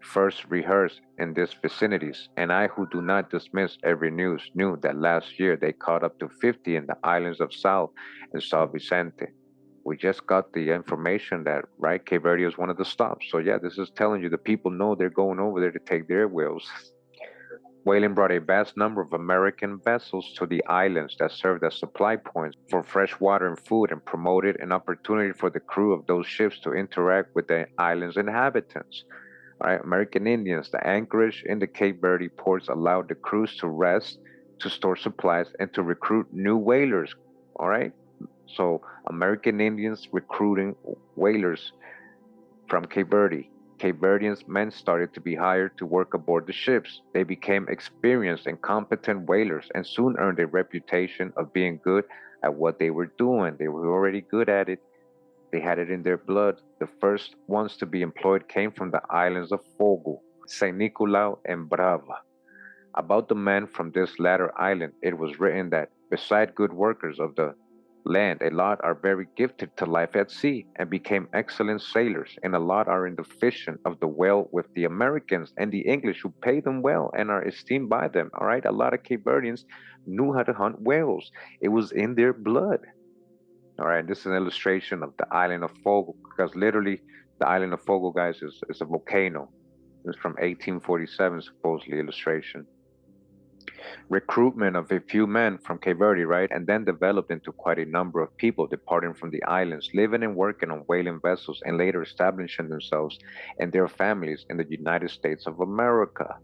first rehearsed in these vicinities, and I, who do not dismiss every news, knew that last year they caught up to 50 in the islands of Sal and Sao Vicente." We just got the information that, right, Cape Verde is one of the stops. So yeah, this is telling you the people know they're going over there to take their whales. Whaling brought a vast number of American vessels to the islands that served as supply points for fresh water and food, and promoted an opportunity for the crew of those ships to interact with the island's inhabitants. All right, American Indians, the anchorage in the Cape Verde ports allowed the crews to rest, to store supplies, and to recruit new whalers. All right, so American Indians recruiting whalers from Cape Verde. Cape Verdeans men started to be hired to work aboard the ships. They became experienced and competent whalers and soon earned a reputation of being good at what they were doing. They were already good at it. They had it in their blood. The first ones to be employed came from the islands of Fogo, Saint Nicolau, and Brava. About the men from this latter island, it was written that, beside good workers of the land, a lot are very gifted to life at sea and became excellent sailors, and a lot are in the fishing of the whale with the Americans and the English, who pay them well and are esteemed by them. All right, a lot of Cape Verdeans knew how to hunt whales. It was in their blood. All right, this is an illustration of the island of Fogo, because literally the island of Fogo, guys, is a volcano. It's from 1847, supposedly, illustration. Recruitment of a few men from Cape Verde, right, and then developed into quite a number of people departing from the islands, living and working on whaling vessels, and later establishing themselves and their families in the United States of America.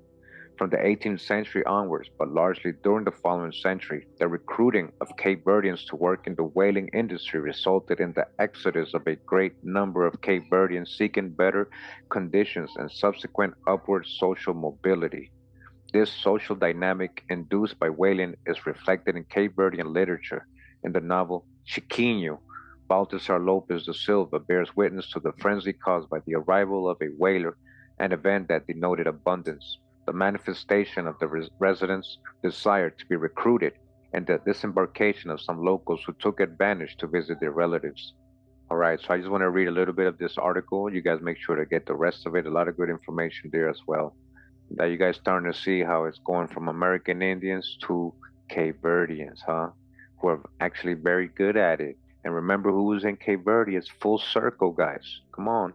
From the 18th century onwards, but largely during the following century, the recruiting of Cape Verdeans to work in the whaling industry resulted in the exodus of a great number of Cape Verdeans seeking better conditions and subsequent upward social mobility. This social dynamic induced by whaling is reflected in Cape Verdean literature. In the novel Chiquinho, Baltasar Lopes da Silva bears witness to the frenzy caused by the arrival of a whaler, an event that denoted abundance, the manifestation of the residents' desire to be recruited, and the disembarkation of some locals who took advantage to visit their relatives. All right, so I just want to read a little bit of this article. You guys make sure to get the rest of it. A lot of good information there as well. Now you guys starting to see how it's going from American Indians to Cape Verdeans, huh? Who are actually very good at it. And remember who was in Cape Verde. It's full circle, guys. Come on.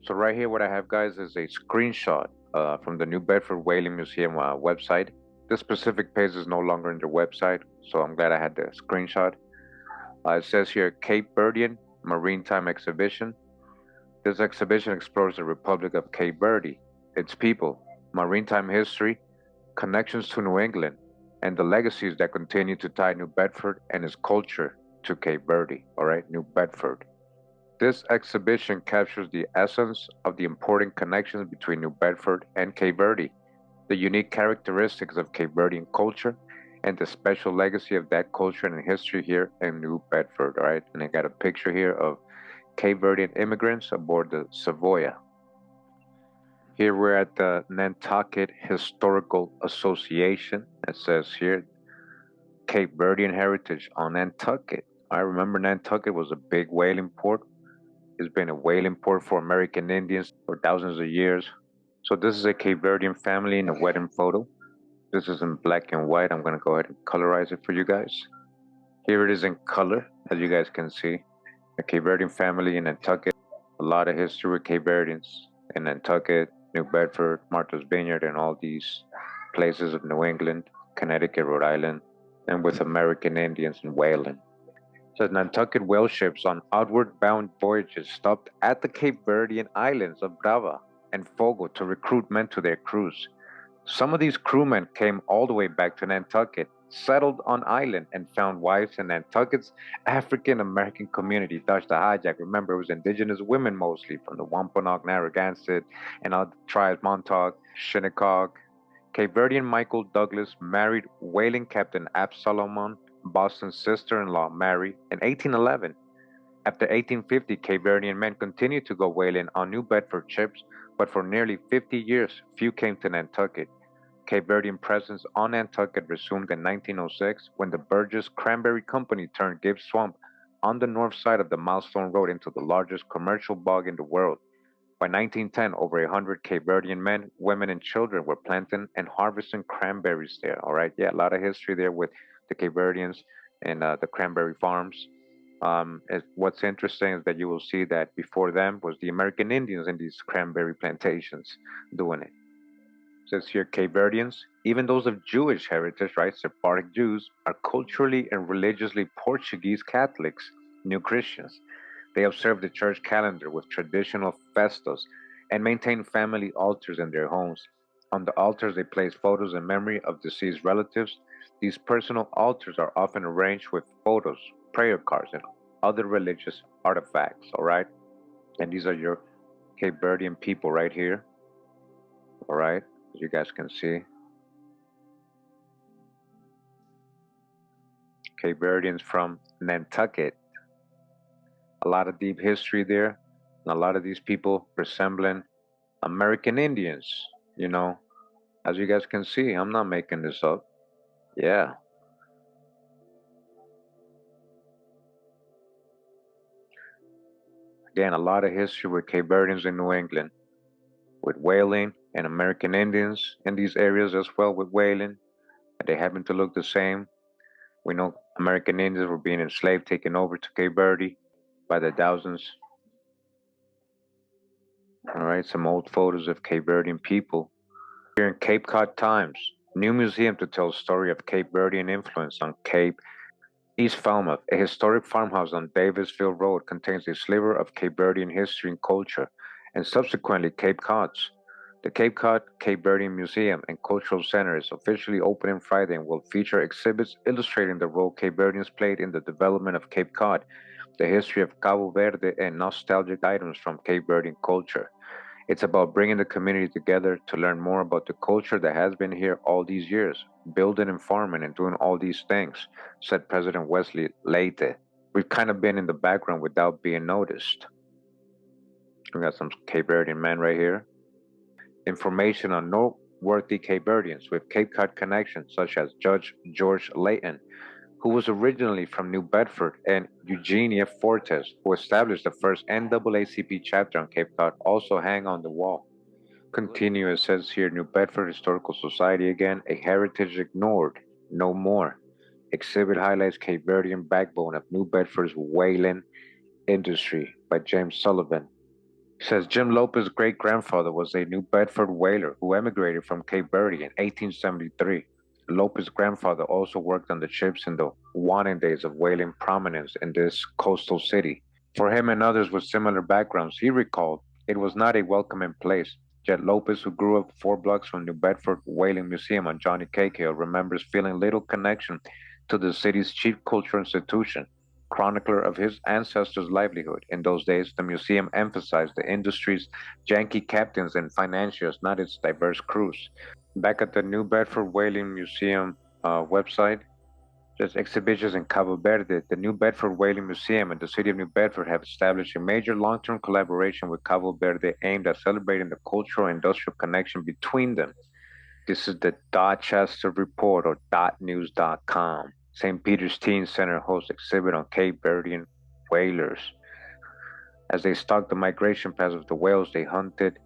So right here, what I have, guys, is a screenshot from the New Bedford Whaling Museum website. This specific page is no longer in their website, so I'm glad I had the screenshot. It says here, Cape Verdean Maritime Exhibition. This exhibition explores the Republic of Cape Verde, its people, maritime history, connections to New England, and the legacies that continue to tie New Bedford and its culture to Cape Verde. All right, New Bedford. This exhibition captures the essence of the important connections between New Bedford and Cape Verde, the unique characteristics of Cape Verdean culture, and the special legacy of that culture and history here in New Bedford. All right, and I got a picture here of Cape Verdean immigrants aboard the Savoia. Here we're at the Nantucket Historical Association. It says here, Cape Verdean heritage on Nantucket. I remember Nantucket was a big whaling port. It's been a whaling port for American Indians for thousands of years. So this is a Cape Verdean family in a wedding photo. This is in black and white. I'm gonna go ahead and colorize it for you guys. Here it is in color, as you guys can see. A Cape Verdean family in Nantucket. A lot of history with Cape Verdeans in Nantucket, New Bedford, Martha's Vineyard, and all these places of New England, Connecticut, Rhode Island, and with American Indians in whaling. So Nantucket whale ships on outward bound voyages stopped at the Cape Verdean Islands of Brava and Fogo to recruit men to their crews. Some of these crewmen came all the way back to Nantucket, settled on island, and found wives in Nantucket's African American community. Dutch the hijack. Remember, it was indigenous women mostly from the Wampanoag, Narragansett, and other tribes, Montauk, Shinnecock. Cape Verdean Michael Douglas married whaling captain Absalomon, Boston's sister-in-law Mary, in 1811. After 1850, Cape Verdean men continued to go whaling on New Bedford ships, but for nearly 50 years, few came to Nantucket. Cape Verdean presence on Nantucket resumed in 1906 when the Burgess Cranberry Company turned Gibbs Swamp on the north side of the Milestone Road into the largest commercial bog in the world. By 1910, over 100 Cape Verdean men, women, and children were planting and harvesting cranberries there. All right, yeah, a lot of history there with the Cape Verdeans and the cranberry farms. What's interesting is that you will see that before them was the American Indians in these cranberry plantations doing it. It says here, Cape Verdeans, even those of Jewish heritage, right, Sephardic Jews, are culturally and religiously Portuguese Catholics, New Christians. They observe the church calendar with traditional festos and maintain family altars in their homes. On the altars, they place photos in memory of deceased relatives. These personal altars are often arranged with photos, prayer cards, and other religious artifacts, all right? And these are your Cape Verdean people right here, all right? As you guys can see. Cape Verdeans from Nantucket. A lot of deep history there, and a lot of these people resembling American Indians, you know. As you guys can see, I'm not making this up. Yeah. Again, a lot of history with Cape Verdeans in New England, with whaling and American Indians in these areas as well with whaling. And they happen to look the same. We know American Indians were being enslaved, taken over to Cape Verde by the thousands. All right, some old photos of Cape Verdean people. Here in Cape Cod Times, new museum to tell story of Cape Verdean influence on Cape. East Falmouth, a historic farmhouse on Davisville Road, contains a sliver of Cape Verdean history and culture, and subsequently Cape Cod's. The Cape Cod Cape Verdean Museum and Cultural Center is officially opening Friday and will feature exhibits illustrating the role Cape Verdeans played in the development of Cape Cod, the history of Cabo Verde, and nostalgic items from Cape Verdean culture. It's about bringing the community together to learn more about the culture that has been here all these years, building and farming and doing all these things, said President Wesley Leite. We've kind of been in the background without being noticed. We got some Cape Verdean men right here. Information on noteworthy Cape Verdeans with Cape Cod connections, such as Judge George Layton, who was originally from New Bedford, and Eugenia Fortes, who established the first NAACP chapter on Cape Cod, also hang on the wall. Continue, it says here, New Bedford Historical Society again, a heritage ignored, no more. Exhibit highlights Cape Verdean backbone of New Bedford's whaling industry by James Sullivan. It says Jim Lopez's great-grandfather was a New Bedford whaler who emigrated from Cape Verde in 1873. Lopez's grandfather also worked on the ships in the waning days of whaling prominence in this coastal city. For him and others with similar backgrounds, he recalled, it was not a welcoming place. Yet Lopez, who grew up 4 blocks from New Bedford Whaling Museum on Johnny Cake Hill, remembers feeling little connection to the city's chief cultural institution, chronicler of his ancestors' livelihood. In those days, the museum emphasized the industry's janky captains and financiers, not its diverse crews. Back at the New Bedford Whaling Museum website, there's exhibitions in Cabo Verde. The New Bedford Whaling Museum and the city of New Bedford have established a major long-term collaboration with Cabo Verde aimed at celebrating the cultural and industrial connection between them. This is the Dorchester Report or .news.com. St. Peter's Teen Center hosts exhibit on Cape Verdean whalers. As they stalked the migration paths of the whales, they hunted.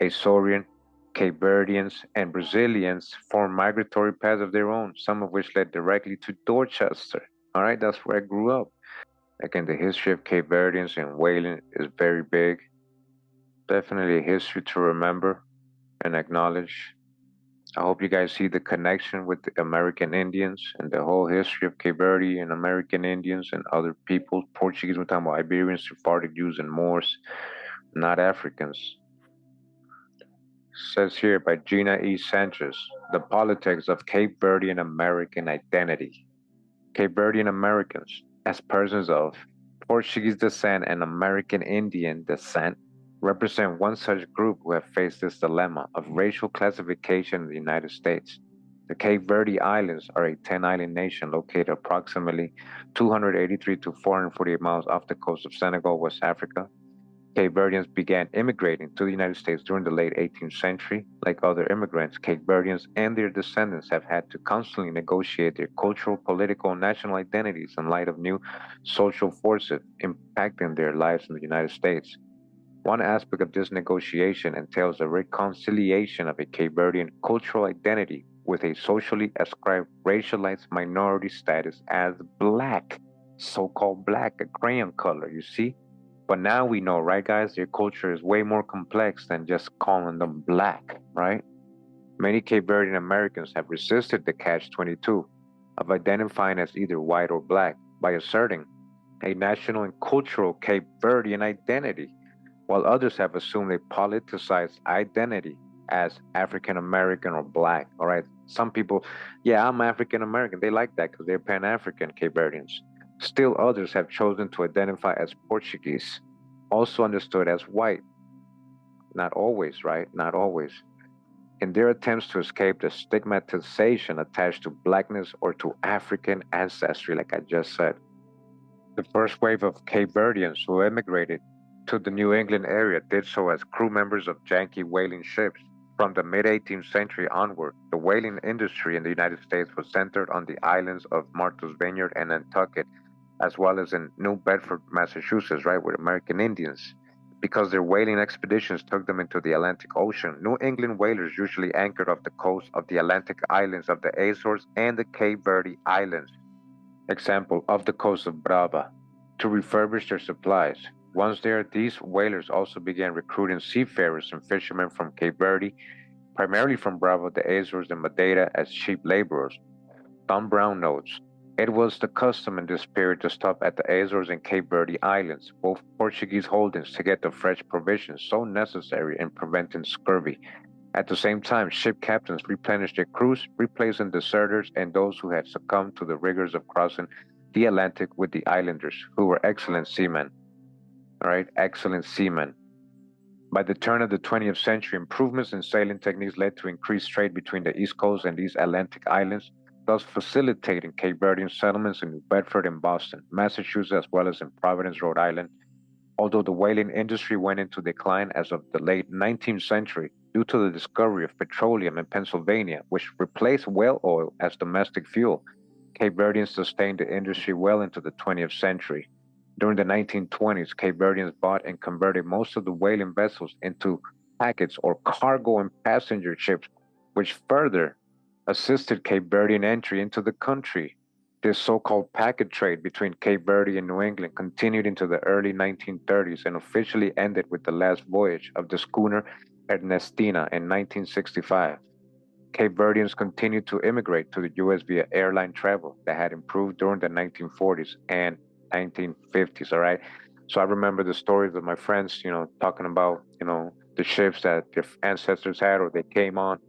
Azorian, Cape Verdeans, and Brazilians formed migratory paths of their own, some of which led directly to Dorchester. All right, that's where I grew up. Again, the history of Cape Verdeans and whaling is very big. Definitely a history to remember and acknowledge. I hope you guys see the connection with the American Indians and the whole history of Cape Verde and American Indians and other people. Portuguese, we're talking about Iberians, Sephardic Jews, and Moors, not Africans. Says here by Gina E. Sanchez, The Politics of Cape Verdean American Identity. Cape Verdean Americans, as persons of Portuguese descent and American Indian descent, represent one such group who have faced this dilemma of racial classification in the United States. The Cape Verde Islands are a 10-island nation located approximately 283 to 448 miles off the coast of Senegal, West Africa. Cape Verdeans began immigrating to the United States during the late 18th century. Like other immigrants, Cape Verdeans and their descendants have had to constantly negotiate their cultural, political, and national identities in light of new social forces impacting their lives in the United States. One aspect of this negotiation entails the reconciliation of a Cape Verdean cultural identity with a socially ascribed racialized minority status as black, so-called black, a crayon color, you see? But now we know, right, guys, their culture is way more complex than just calling them black, right? Many Cape Verdean Americans have resisted the catch-22 of identifying as either white or black by asserting a national and cultural Cape Verdean identity, while others have assumed a politicized identity as African American or black, all right? Some people, yeah, I'm African American. They like that because they're Pan-African Cape Verdeans. Still others have chosen to identify as Portuguese, also understood as white. Not always, right? Not always. In their attempts to escape the stigmatization attached to blackness or to African ancestry, like I just said. The first wave of Cape Verdeans who immigrated to the New England area did so as crew members of janky whaling ships. From the mid-18th century onward, the whaling industry in the United States was centered on the islands of Martha's Vineyard and Nantucket, as well as in New Bedford, Massachusetts, right, with American Indians. Because their whaling expeditions took them into the Atlantic Ocean, New England whalers usually anchored off the coast of the Atlantic islands of the Azores and the Cape Verde Islands. Example, off the coast of Brava, to refurbish their supplies. Once there, these whalers also began recruiting seafarers and fishermen from Cape Verde, primarily from Brava, the Azores, and Madeira as cheap laborers. Tom Brown notes, it was the custom in this period to stop at the Azores and Cape Verde Islands, both Portuguese holdings, to get the fresh provisions so necessary in preventing scurvy. At the same time, ship captains replenished their crews, replacing deserters and those who had succumbed to the rigors of crossing the Atlantic with the islanders, who were excellent seamen. All right, excellent seamen. By the turn of the 20th century, improvements in sailing techniques led to increased trade between the East Coast and these Atlantic islands, thus facilitating Cape Verdean settlements in New Bedford and Boston, Massachusetts, as well as in Providence, Rhode Island. Although the whaling industry went into decline as of the late 19th century due to the discovery of petroleum in Pennsylvania, which replaced whale oil as domestic fuel, Cape Verdeans sustained the industry well into the 20th century. During the 1920s, Cape Verdeans bought and converted most of the whaling vessels into packets or cargo and passenger ships, which further assisted Cape Verdean entry into the country. This so-called packet trade between Cape Verde and New England continued into the early 1930s and officially ended with the last voyage of the schooner Ernestina in 1965. Cape Verdeans continued to immigrate to the U.S. via airline travel that had improved during the 1940s and 1950s, all right? So I remember the stories of my friends, talking about, the ships that their ancestors had or they came on,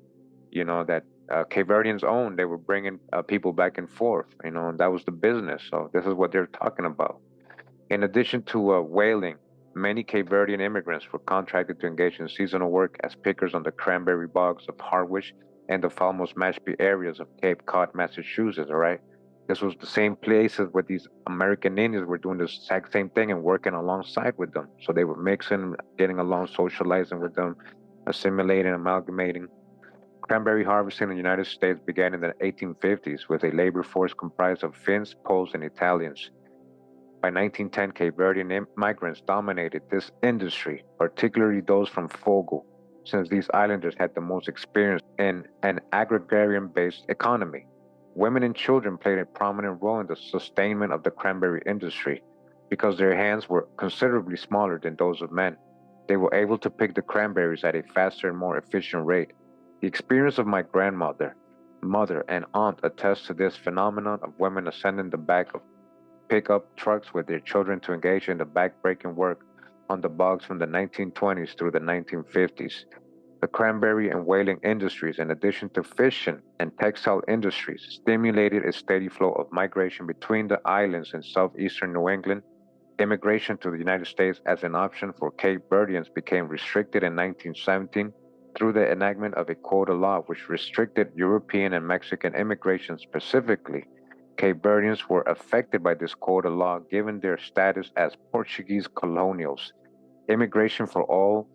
that Cape Verdeans owned. They were bringing people back and forth, and that was the business. So this is what they're talking about. In addition to whaling, many Cape Verdean immigrants were contracted to engage in seasonal work as pickers on the cranberry bogs of Harwich and the Falmouth Mashpee areas of Cape Cod, Massachusetts, all right? This was the same places where these American Indians were doing the exact same thing and working alongside with them. So they were mixing, getting along, socializing with them, assimilating, amalgamating. Cranberry harvesting in the United States began in the 1850s with a labor force comprised of Finns, Poles, and Italians. By 1910, Cape Verdean migrants dominated this industry, particularly those from Fogo, since these islanders had the most experience in an agrarian-based economy. Women and children played a prominent role in the sustainment of the cranberry industry. Because their hands were considerably smaller than those of men, they were able to pick the cranberries at a faster and more efficient rate. The experience of my grandmother, mother, and aunt attest to this phenomenon of women ascending the back of pickup trucks with their children to engage in the back-breaking work on the bogs from the 1920s through the 1950s. The cranberry and whaling industries, in addition to fishing and textile industries, stimulated a steady flow of migration between the islands in southeastern New England. Immigration to the United States as an option for Cape Verdeans became restricted in 1917 through the enactment of a quota law which restricted European and Mexican immigration specifically. Cape Verdeans were affected by this quota law given their status as Portuguese colonials. Immigration for all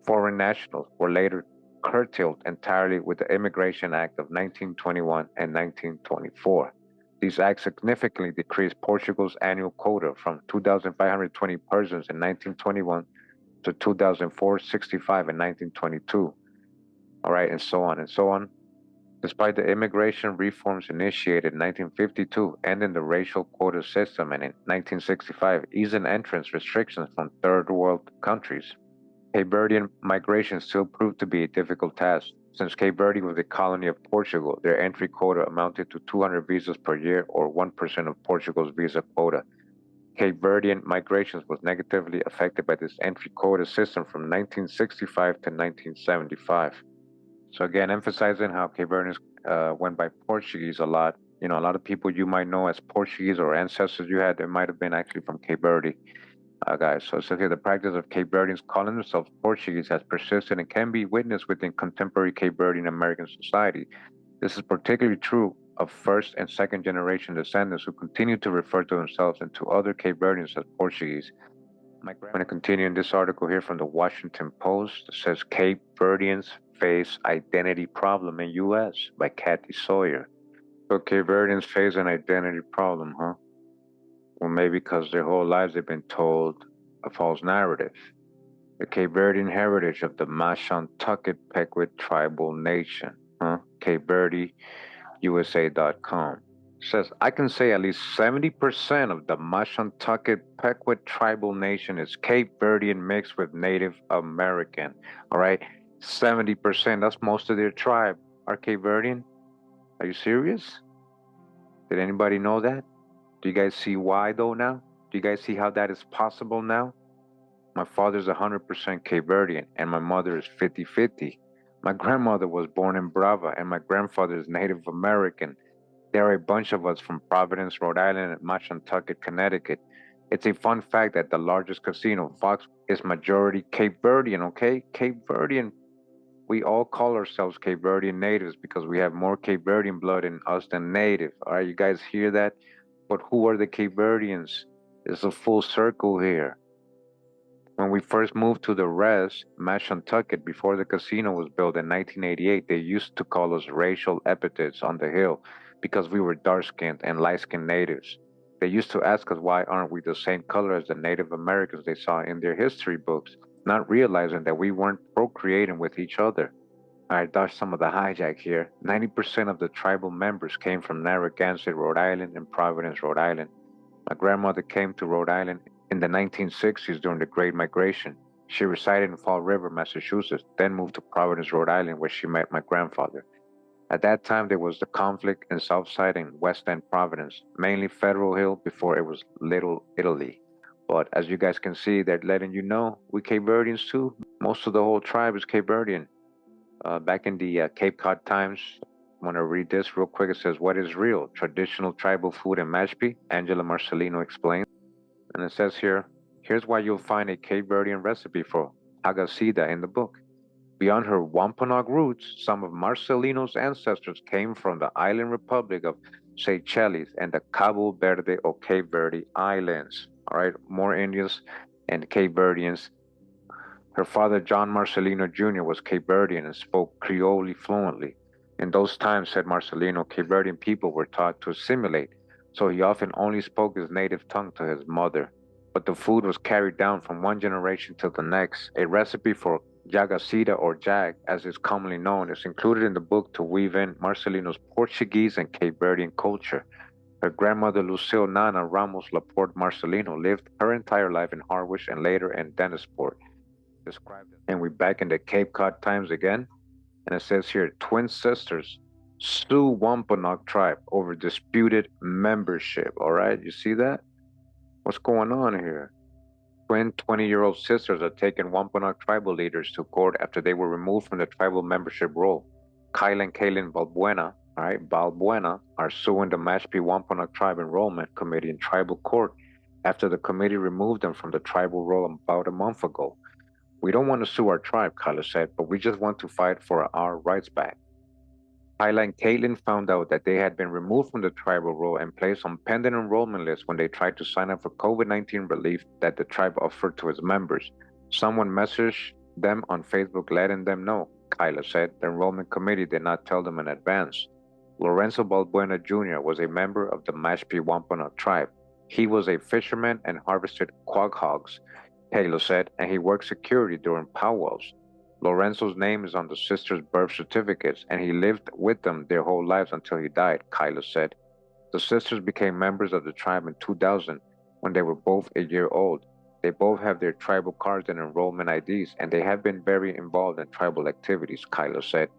foreign nationals were later curtailed entirely with the Immigration Act of 1921 and 1924. These acts significantly decreased Portugal's annual quota from 2,520 persons in 1921 to 2,465 in 1922. All right, and so on and so on. Despite the immigration reforms initiated in 1952, ending the racial quota system, and in 1965, easing entrance restrictions from third world countries, Cape Verdean migration still proved to be a difficult task. Since Cape Verde was a colony of Portugal, their entry quota amounted to 200 visas per year, or 1% of Portugal's visa quota. Cape Verdean migrations was negatively affected by this entry quota system from 1965 to 1975. So again, emphasizing how Cape Verdeans went by Portuguese a lot. You know, a lot of people you might know as Portuguese or ancestors you had, they might have been actually from Cape Verde. Guys, so it says here the practice of Cape Verdeans calling themselves Portuguese has persisted and can be witnessed within contemporary Cape Verdean American society. This is particularly true of first and second generation descendants who continue to refer to themselves and to other Cape Verdeans as Portuguese. I'm going to continue in this article here from the Washington Post. It says Cape Verdeans face identity problem in U.S. by Kathy Sawyer. So Cape Verdeans face an identity problem, huh? Well, maybe because their whole lives they've been told a false narrative. The Cape Verdean heritage of the Mashantucket Pequot tribal nation, huh? Cape Verde, USA.com. Says, I can say at least 70% of the Mashantucket Pequot tribal nation is Cape Verdean mixed with Native American. All right, 70%, that's most of their tribe are Cape Verdean. Are you serious? Did anybody know that? Do you guys see why though now? Do you guys see how that is possible now? My father's 100% Cape Verdean and my mother is 50-50. My grandmother was born in Brava and my grandfather is Native American. There are a bunch of us from Providence, Rhode Island and Mashantucket, Connecticut. It's a fun fact that the largest casino, Fox, is majority Cape Verdean, okay? Cape Verdean. We all call ourselves Cape Verdean natives because we have more Cape Verdean blood in us than native. All right, you guys hear that? But who are the Cape Verdeans? It's a full circle here. When we first moved to the res, Mashantucket, before the casino was built in 1988, they used to call us racial epithets on the hill because we were dark-skinned and light-skinned natives. They used to ask us why aren't we the same color as the Native Americans they saw in their history books, not realizing that we weren't procreating with each other. I dodged some of the hijack here. 90% of the tribal members came from Narragansett, Rhode Island, and Providence, Rhode Island. My grandmother came to Rhode Island in the 1960s during the Great Migration. She resided in Fall River, Massachusetts, then moved to Providence, Rhode Island, where she met my grandfather. At that time, there was the conflict in Southside and West End Providence, mainly Federal Hill before it was Little Italy. But as you guys can see, they're letting you know, we Cape Verdeans too. Most of the whole tribe is Cape Verdean. Back in the Cape Cod Times, I want to read this real quick. It says, what is real? Traditional tribal food in Mashpee? Angela Marcelino explains. And it says here, here's why you'll find a Cape Verdean recipe for agacida in the book. Beyond her Wampanoag roots, some of Marcelino's ancestors came from the island republic of Seychelles and the Cabo Verde or Cape Verde Islands. All right, more Indians and Cape Verdeans. Her father, John Marcelino Jr., was Cape Verdean and spoke Creole fluently. In those times, said Marcelino, Cape Verdean people were taught to assimilate so he often only spoke his native tongue to his mother. But the food was carried down from one generation to the next. A recipe for jagacida or jag, as is commonly known, is included in the book to weave in Marcelino's Portuguese and Cape Verdean culture. Her grandmother Lucille Nana Ramos Laporte Marcelino lived her entire life in Harwich and later in Dennisport. And we're back in the Cape Cod times again. And it says here, twin sisters sue Wampanoag tribe over disputed membership. All right, you see that? What's going on here? Twin 20-year-old sisters are taking Wampanoag tribal leaders to court after they were removed from the tribal membership roll. Kyla and Kaylin Balbuena, all right, Balbuena, are suing the Mashpee Wampanoag Tribe Enrollment Committee in tribal court after the committee removed them from the tribal roll about a month ago. We don't want to sue our tribe, Kyla said, but we just want to fight for our rights back. Kyla and Caitlin found out that they had been removed from the tribal roll and placed on pending enrollment lists when they tried to sign up for COVID-19 relief that the tribe offered to its members. Someone messaged them on Facebook letting them know, Kyla said. The enrollment committee did not tell them in advance. Lorenzo Balbuena Jr. was a member of the Mashpee Wampanoag tribe. He was a fisherman and harvested quag hogs, Taylor said, and he worked security during powwows. Lorenzo's name is on the sisters' birth certificates, and he lived with them their whole lives until he died, Kyla said. The sisters became members of the tribe in 2000 when they were both a year old. They both have their tribal cards and enrollment IDs, and they have been very involved in tribal activities, Kyla said.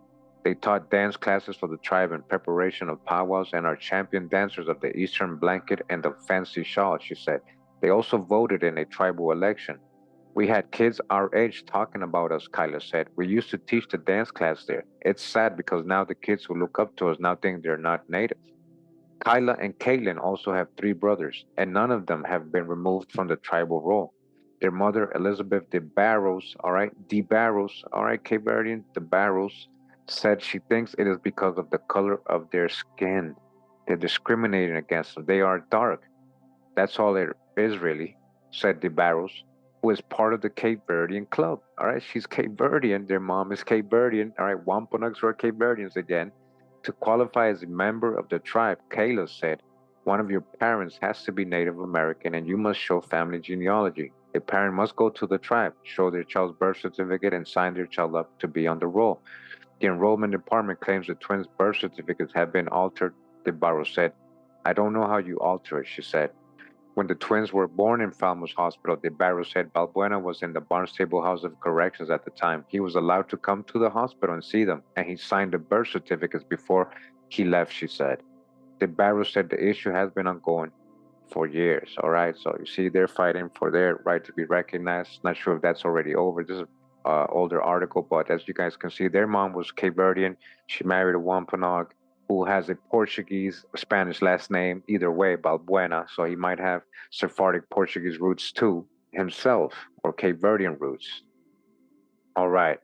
They taught dance classes for the tribe in preparation of powwows and are champion dancers of the Eastern blanket and the fancy shawl, she said. They also voted in a tribal election. We had kids our age talking about us, Kyla said. We used to teach the dance class there. It's sad because now the kids who look up to us now think they're not native. Kyla and Caitlin also have 3 brothers, and none of them have been removed from the tribal roll. Their mother, Elizabeth de Barros, Cape Verdean de Barros, said she thinks it is because of the color of their skin. They're discriminating against them. They are dark. That's all it is, really, said de Barros, who is part of the Cape Verdean Club. All right, she's Cape Verdean. Their mom is Cape Verdean. All right, Wampanoags are Cape Verdeans again. To qualify as a member of the tribe, Kayla said, one of your parents has to be Native American and you must show family genealogy. A parent must go to the tribe, show their child's birth certificate, and sign their child up to be on the roll. The enrollment department claims the twins' birth certificates have been altered, de Barros said. I don't know how you alter it, she said. When the twins were born in Falmouth Hospital, de Barros said Balbuena was in the Barnstable House of Corrections at the time. He was allowed to come to the hospital and see them, and he signed the birth certificates before he left, she said. De Barros said the issue has been ongoing for years, all right? So you see, they're fighting for their right to be recognized. Not sure if that's already over. This is an older article, but as you guys can see, their mom was Cape Verdean. She married a Wampanoag who has a Portuguese or Spanish last name, either way, Balbuena, so he might have Sephardic Portuguese roots too, himself, or Cape Verdean roots. All right.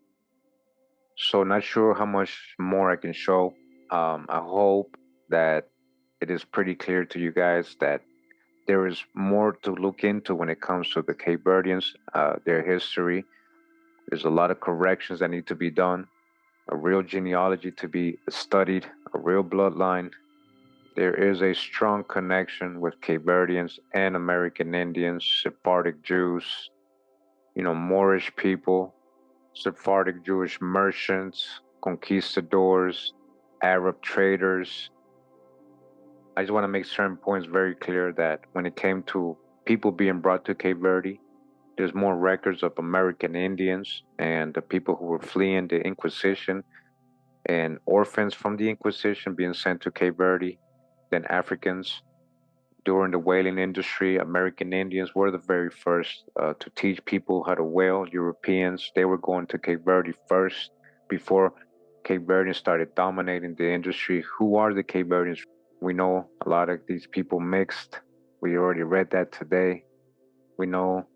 So not sure how much more I can show. I hope that it is pretty clear to you guys that there is more to look into when it comes to the Cape Verdeans, their history. There's a lot of corrections that need to be done, a real genealogy to be studied, a real bloodline. There is a strong connection with Cape Verdeans and American Indians, Sephardic Jews, Moorish people, Sephardic Jewish merchants, conquistadors, Arab traders. I just want to make certain points very clear that when it came to people being brought to Cape Verde, there's more records of American Indians and the people who were fleeing the Inquisition and orphans from the Inquisition being sent to Cape Verde than Africans. During the whaling industry, American Indians were the very first to teach people how to whale. Europeans, they were going to Cape Verde first before Cape Verdeans started dominating the industry. Who are the Cape Verdeans? We know a lot of these people mixed. We already read that today. We know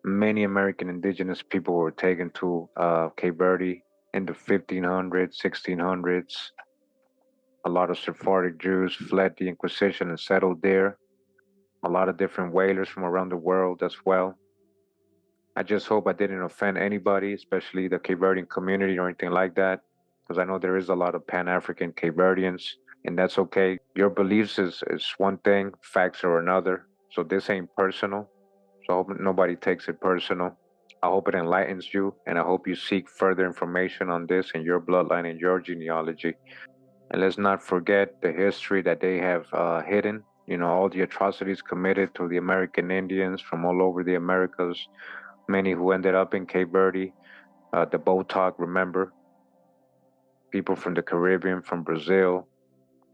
many American indigenous people were taken to Cape Verde in the 1500s, 1600s. A lot of Sephardic Jews fled the Inquisition and settled there. A lot of different whalers from around the world as well. I just hope I didn't offend anybody, especially the Cape Verdean community or anything like that, because I know there is a lot of Pan-African Cape Verdeans. and that's okay. Your beliefs is one thing, facts are another. So this ain't personal. So I hope nobody takes it personal. I hope it enlightens you, and I hope you seek further information on this in your bloodline and your genealogy. And let's not forget the history that they have hidden. You know, all the atrocities committed to the American Indians from all over the Americas, many who ended up in Cape Verde, the Botoc, remember? People from the Caribbean, from Brazil,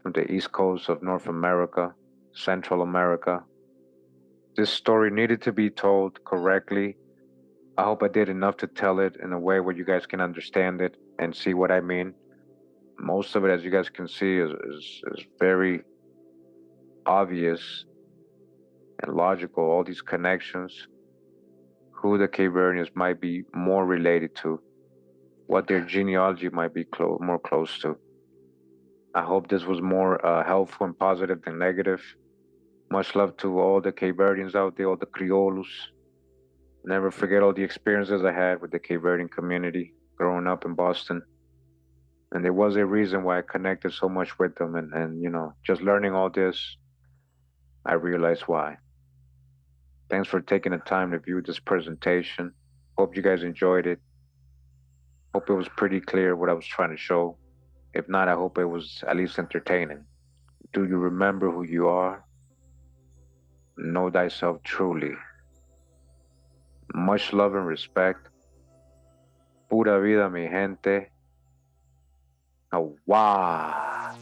from the east coast of North America, Central America. This story needed to be told correctly. I hope I did enough to tell it in a way where you guys can understand it and see what I mean. Most of it, as you guys can see, is very obvious and logical. All these connections, who the Cape Verdeans might be more related to, what their genealogy might be more close to. I hope this was more helpful and positive than negative. Much love to all the Cape Verdeans out there, all the Criollos. Never forget all the experiences I had with the Cape Verdean community growing up in Boston. And there was a reason why I connected so much with them. And you know, just learning all this, I realized why. Thanks for taking the time to view this presentation. Hope you guys enjoyed it. Hope it was pretty clear what I was trying to show. If not, I hope it was at least entertaining. Do you remember who you are? Know thyself truly. Much love and respect. Pura vida, mi gente. Wow.